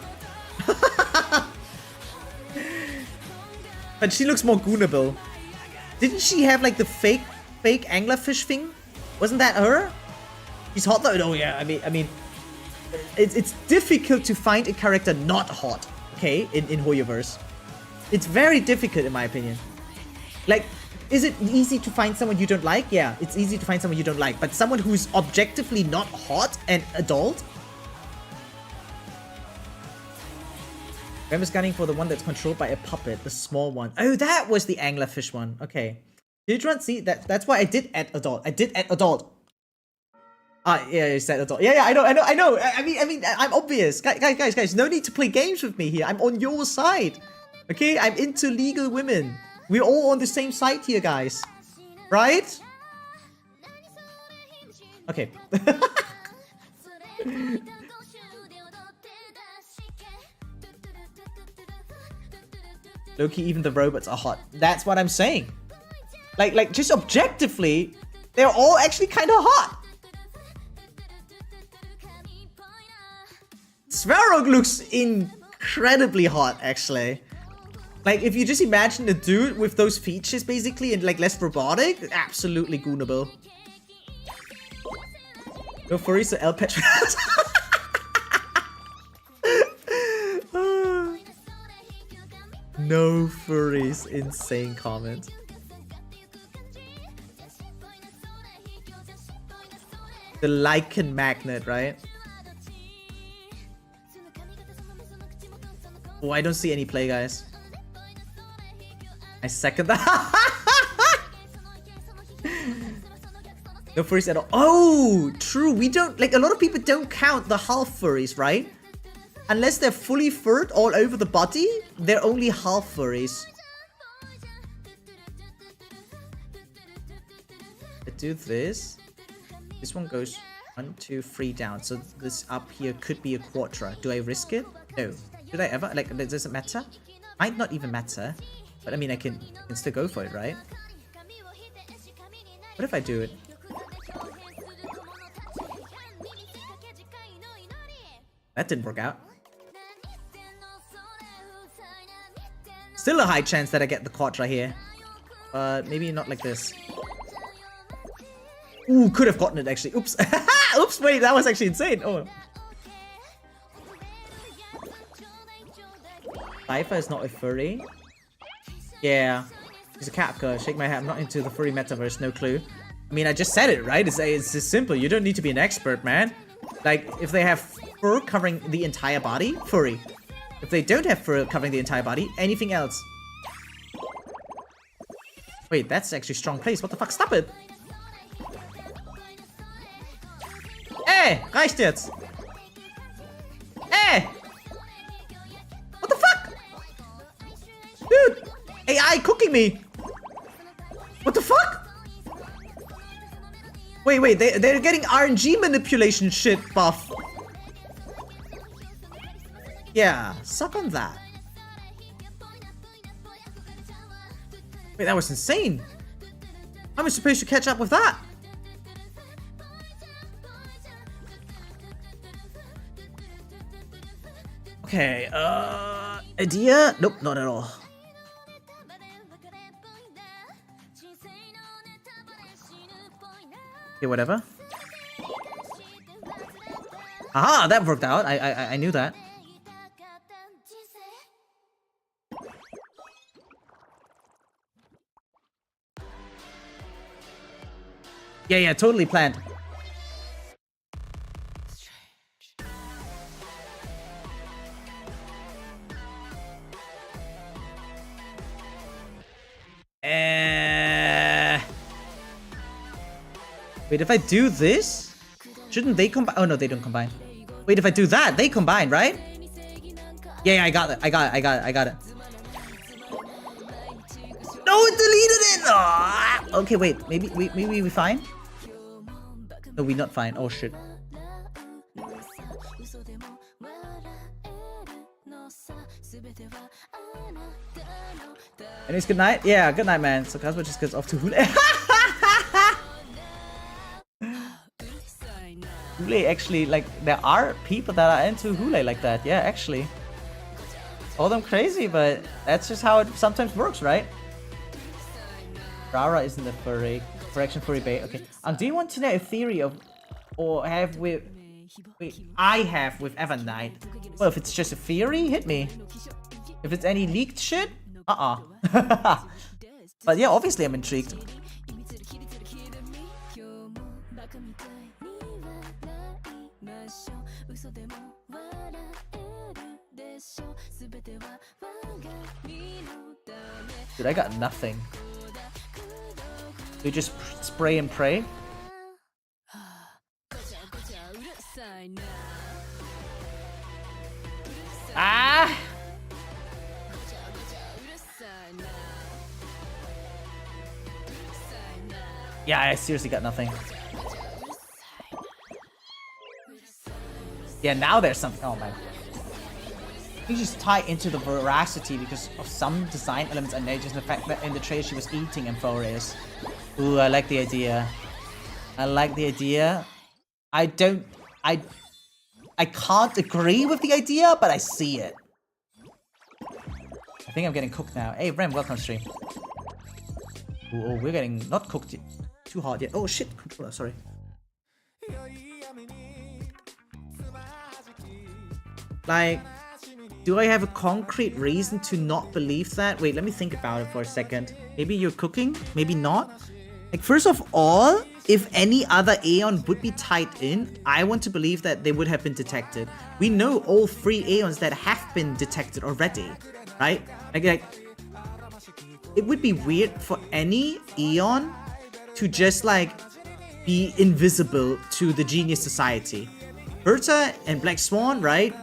But she looks more goonable. Didn't she have like the fake anglerfish thing? Wasn't that her? She's hot though. No, yeah. I mean, it's difficult to find a character not hot. Okay, in Hoyoverse, it's very difficult in my opinion. Like, is it easy to find someone you don't like? Yeah, it's easy to find someone you don't like. But someone who's objectively not hot and adult? I'm scanning for the one that's controlled by a puppet, the small one. Oh, that was the anglerfish one. Okay. Did you see that? That's why I did add adult. I did add adult. Ah, yeah, you said adult. Yeah, I know. I mean, I'm obvious. Guys, no need to play games with me here. I'm on your side. Okay, I'm into legal women. We're all on the same side here, guys. Right? Okay. Loki, even the robots are hot. That's what I'm saying. Like just objectively, they're all actually kind of hot. Svarog looks incredibly hot, actually. Like, if you just imagine a dude with those features, basically, and like less robotic, absolutely goonable. No furries or El Petras. No furries. Insane comment. The lichen magnet, right? Oh, I don't see any play, guys. I second that. No furries at all. Oh, true. We don't, like, a lot of people don't count the half furries, right? Unless they're fully furred all over the body, they're only half furries. I do this. This one goes 1, 2, 3 down. So this up here could be a quadra. Do I risk it? No. Should I ever? Like, does it matter? Might not even matter. But I mean, I can still go for it, right? What if I do it? That didn't work out. Still a high chance that I get the quadra here. But maybe not like this. Ooh, could have gotten it actually. Oops. Oops, wait, that was actually insane. Oh. Cipher is not a furry. Yeah. He's a cat girl. Shake my head. I'm not into the furry metaverse. No clue. I mean, I just said it, right? It's just simple. You don't need to be an expert, man. Like, if they have fur covering the entire body, furry. If they don't have fur covering the entire body, anything else. Wait, that's actually strong place. What the fuck? Stop it! Ey! Reicht jetzt! Ey! What the fuck? Dude! AI cooking me! What the fuck? Wait, they're getting RNG manipulation shit buff. Yeah, suck on that. Wait, that was insane. How am I supposed to catch up with that? Okay, idea? Nope, not at all. Okay, whatever. Aha, that worked out. I knew that. Yeah, totally planned. Wait, if I do this, shouldn't they combine? Oh no, they don't combine. Wait, if I do that, they combine, right? Yeah, I got it. I got it. No, it deleted it! Oh! Okay, wait. Maybe we fine? No, we not fine. Oh shit. Anyways, good night. Yeah, good night, man. So Casper just gets off to Hule. Hule, actually, like, there are people that are into Hule like that. Yeah, actually. Call them crazy, but that's just how it sometimes works, right? Rara isn't a furry. Correction, furry bait. Okay. Do you want to know a theory of, or have with, wait, I have with Evernight? Well, if it's just a theory, hit me. If it's any leaked shit, But yeah, obviously I'm intrigued. Dude, I got nothing. We just spray and pray. Ah! Yeah, I seriously got nothing. Yeah, now there's something. Oh man. You just tie into the veracity because of some design elements and just the fact that in the trailer she was eating amphoreus. Ooh, I like the idea. I like the idea. I can't agree with the idea, but I see it. I think I'm getting cooked now. Hey, Rem, welcome to stream. Oh, we're getting not cooked yet. Too hard yet. Oh shit, controller, sorry. Like, Do I have a concrete reason to not believe that? Wait, let me think about it for a second. Maybe you're cooking, maybe not. Like, first of all, if any other Aeon would be tied in, I want to believe that they would have been detected. We know all 3 Aeons that have been detected already, right? Like it would be weird for any Aeon to just, like, be invisible to the Genius Society. Berta and Black Swan, right?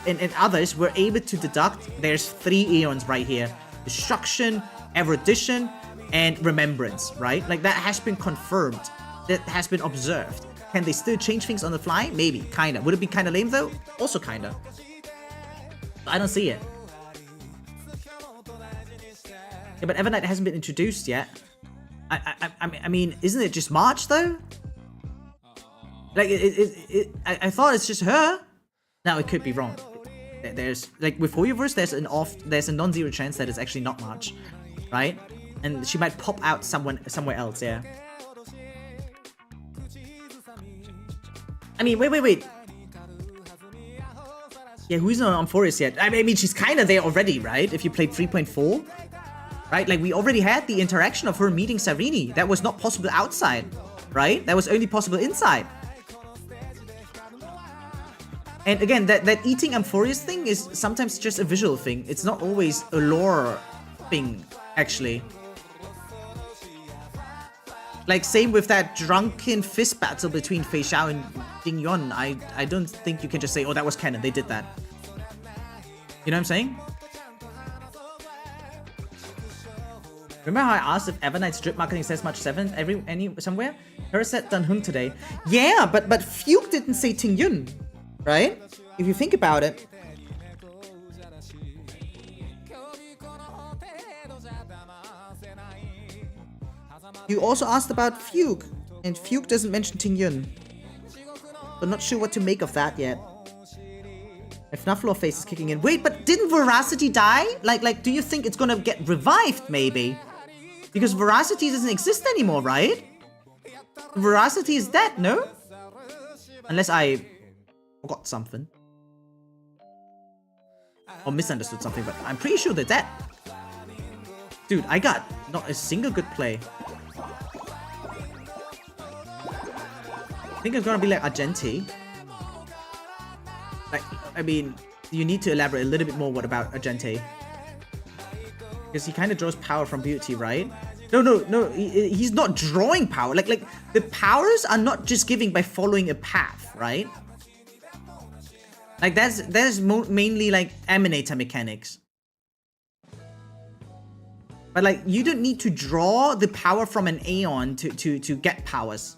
And others were able to deduct there's 3 Aeons right here. Destruction, Erudition, and Remembrance, right? Like, that has been confirmed. That has been observed. Can they still change things on the fly? Maybe, kinda. Would it be kinda lame though? Also kinda. I don't see it. Yeah, but Evernight hasn't been introduced yet. I mean, isn't it just March though? Like, I thought it's just her. Now it could be wrong. There's, like, with hoyoverse, there's a non-zero chance that it's actually not March, right? And she might pop out somewhere else, yeah. I mean, wait. Yeah, who's not on amphoreus yet? I mean, she's kind of there already, right? If you played 3.4, right? Like, we already had the interaction of her meeting Sarini. That was not possible outside, right? That was only possible inside. And again, that eating amphoreus thing is sometimes just a visual thing. It's not always a lore thing, actually. Like, same with that drunken fist battle between Fei Xiao and Ding Yuan. I don't think you can just say, oh, that was canon, they did that. You know what I'm saying? Remember how I asked if Evernight strip marketing says much 7th somewhere? Her said Dan Hung today. Yeah, but Fuke didn't say Ting Yun, right? If you think about it. You also asked about Fuke, and Fuke doesn't mention Ting Yun. But not sure what to make of that yet. If Nufflore face is kicking in. Wait, but didn't Veracity die? Like, do you think it's gonna get revived, maybe? Because Veracity doesn't exist anymore, right? Veracity is dead, no? Unless I forgot something. Or misunderstood something, but I'm pretty sure they're dead. Dude, I got not a single good play. I think it's gonna be like Argenti. Like, I mean, you need to elaborate a little bit more what about Argenti. Because he kind of draws power from beauty, right? No, he's not drawing power. Like the powers are not just giving by following a path, right? Like, that's mainly like emanator mechanics. But like, you don't need to draw the power from an Aeon to get powers.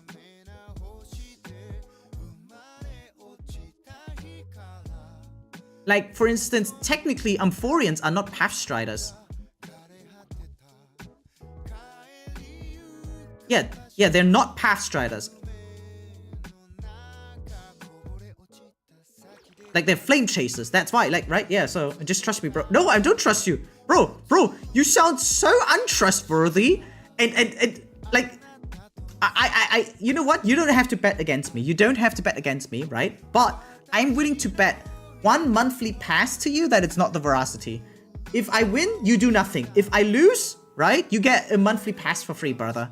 Like, for instance, technically, Amphoreans are not Pathstriders. Yeah, they're not Pathstriders. Like, they're Flame Chasers, that's why, like, right? Yeah, so, just trust me, bro. No, I don't trust you. Bro, you sound so untrustworthy. And like, you know what? You don't have to bet against me. You don't have to bet against me, right? But I'm willing to bet 1 monthly pass to you that it's not the Veracity. If I win, you do nothing. If I lose, right, you get a monthly pass for free, brother.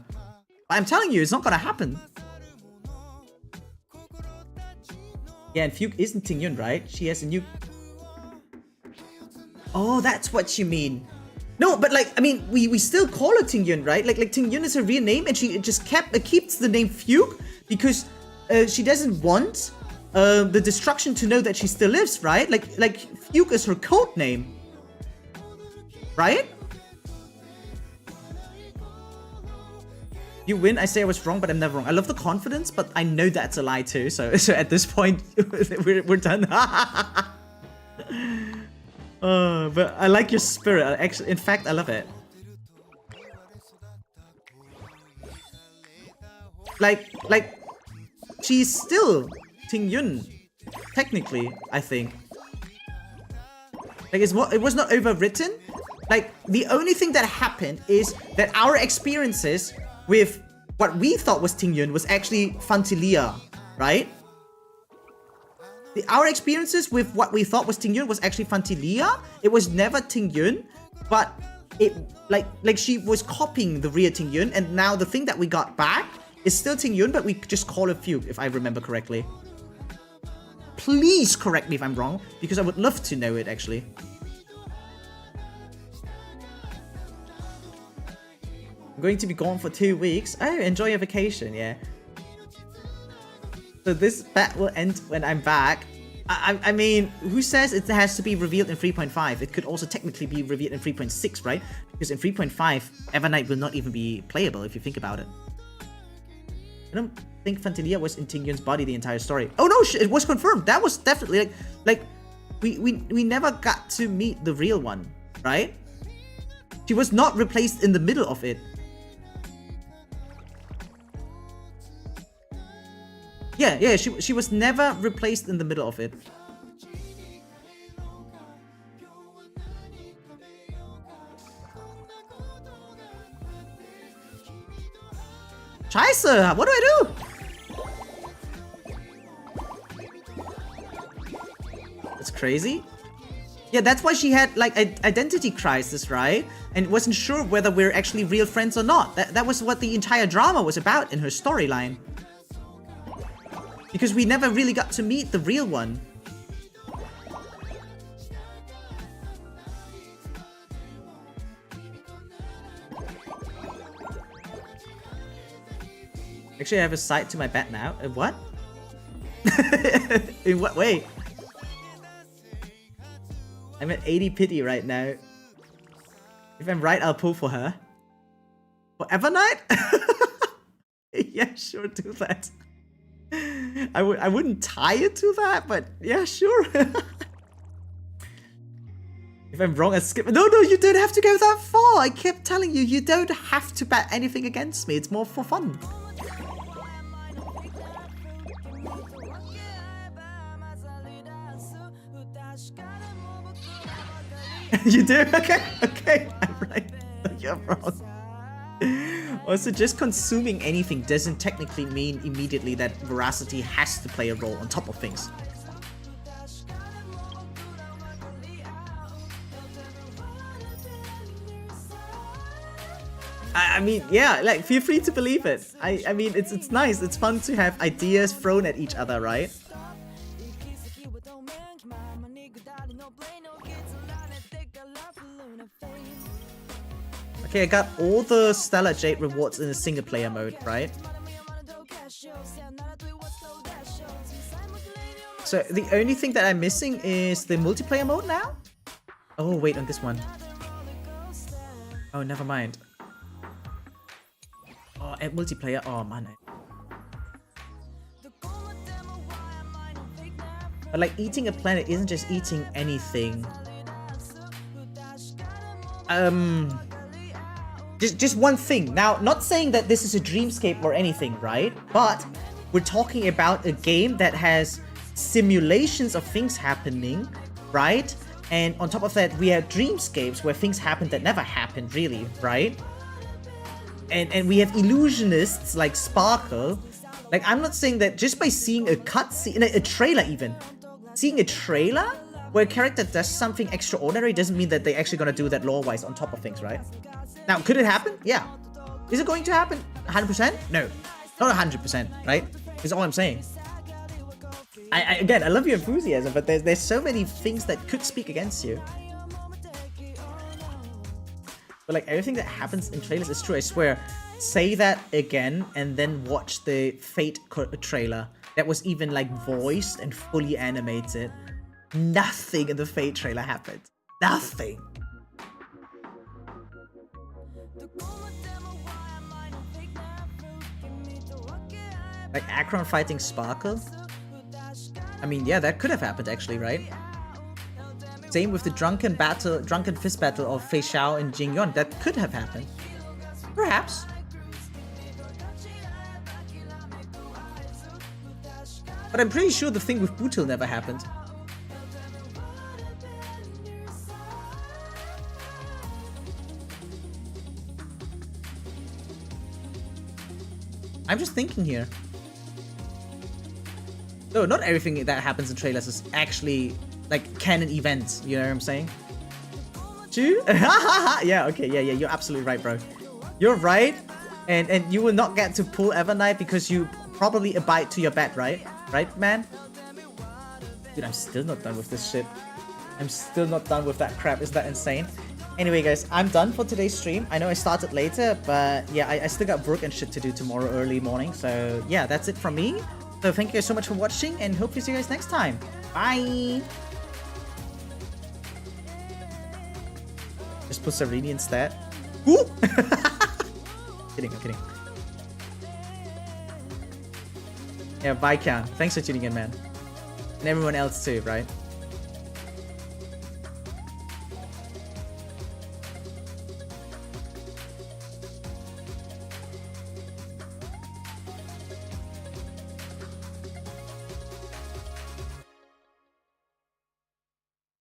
But I'm telling you, it's not gonna happen. Yeah, and Fuke isn't Ting Yun, right? She has a new... Oh, that's what you mean. No, but like, I mean, we still call her Ting Yun, right? Like Ting Yun is her real name, and she just keeps the name Fuke because she doesn't want the destruction to know that she still lives, right? Like Fuke is her code name, right? You win, I say I was wrong, but I'm never wrong. I love the confidence, but I know that's a lie too. So at this point, we're done. But I like your spirit. Actually, in fact, I love it. Like, she's still Ting Yun, technically, I think. Like, it was not overwritten. Like, the only thing that happened is that our experiences with what we thought was Ting Yun was actually Fantilia, right? our experiences with what we thought was Tingyun was actually Fantilia. It was never Tingyun, but it like she was copying the real Tingyun, and now the thing that we got back is still Tingyun, but we just call it Fugue, if I remember correctly. Please correct me if I'm wrong, because I would love to know it actually. I'm going to be gone for 2 weeks. Oh, enjoy your vacation, yeah. So this bat will end when I'm back. I mean, who says it has to be revealed in 3.5? It could also technically be revealed in 3.6, right? Because in 3.5, Evernight will not even be playable if you think about it. I don't think Fantilia was in Tingyun's body the entire story. Oh no, it was confirmed. That was definitely like we never got to meet the real one, right? She was not replaced in the middle of it. Yeah, she was never replaced in the middle of it. Scheiße, what do I do? That's crazy. Yeah, that's why she had like an identity crisis, right? And wasn't sure whether we're actually real friends or not. That was what the entire drama was about in her storyline. Because we never really got to meet the real one. Actually, I have a side to my bat now. What? In what way? I'm at 80 pity right now. If I'm right, I'll pull for her. For Evernight? Yeah, sure, do that. I wouldn't tie it to that, but yeah, sure. If I'm wrong, I skip. No, you don't have to go that far. I kept telling you, you don't have to bet anything against me. It's more for fun. You do? Okay, I'm right. You're wrong. Also, just consuming anything doesn't technically mean immediately that veracity has to play a role on top of things. I mean, yeah, like, feel free to believe it. I mean, it's nice. It's fun to have ideas thrown at each other, right? Okay, I got all the Stellar Jade rewards in a single player mode, right? So the only thing that I'm missing is the multiplayer mode now? Oh, wait, on this one. Oh, never mind. Oh, at multiplayer, oh man. But like, eating a planet isn't just eating anything. Just one thing. Now, not saying that this is a dreamscape or anything, right? But we're talking about a game that has simulations of things happening, right? And on top of that, we have dreamscapes where things happen that never happened, really, right? And we have illusionists like Sparkle. Like, I'm not saying that just by seeing a cutscene, a trailer even, seeing a trailer where a character does something extraordinary doesn't mean that they're actually gonna do that lore-wise on top of things, right? Now, could it happen? Yeah. Is it going to happen 100%? No. Not 100%, right? Is all I'm saying. Again, I love your enthusiasm, but there's so many things that could speak against you. But like, everything that happens in trailers is true, I swear. Say that again, and then watch the Fate trailer. That was even like voiced and fully animated. Nothing in the Fate trailer happened. Nothing. Like Akron fighting Sparkle? I mean, yeah, that could have happened actually, right? Same with the drunken fist battle of Fei Xiao and Jing Yuan. That could have happened. Perhaps. But I'm pretty sure the thing with Butil never happened. I'm just thinking here. No, not everything that happens in trailers is actually like canon events. You know what I'm saying? True? Yeah, okay, yeah, you're absolutely right, bro. You're right, and you will not get to pull Evernight because you probably abide to your bet, right? Right, man? Dude, I'm still not done with this shit. I'm still not done with that crap. Is that insane? Anyway, guys, I'm done for today's stream. I know I started later, but yeah, I still got work and shit to do tomorrow early morning. So yeah, that's it from me. So thank you guys so much for watching, and hope to see you guys next time. Bye! Just put Sereni instead. Ooh! Kidding, I'm kidding. Yeah, bye, Kyan. Thanks for tuning in, man. And everyone else too, right?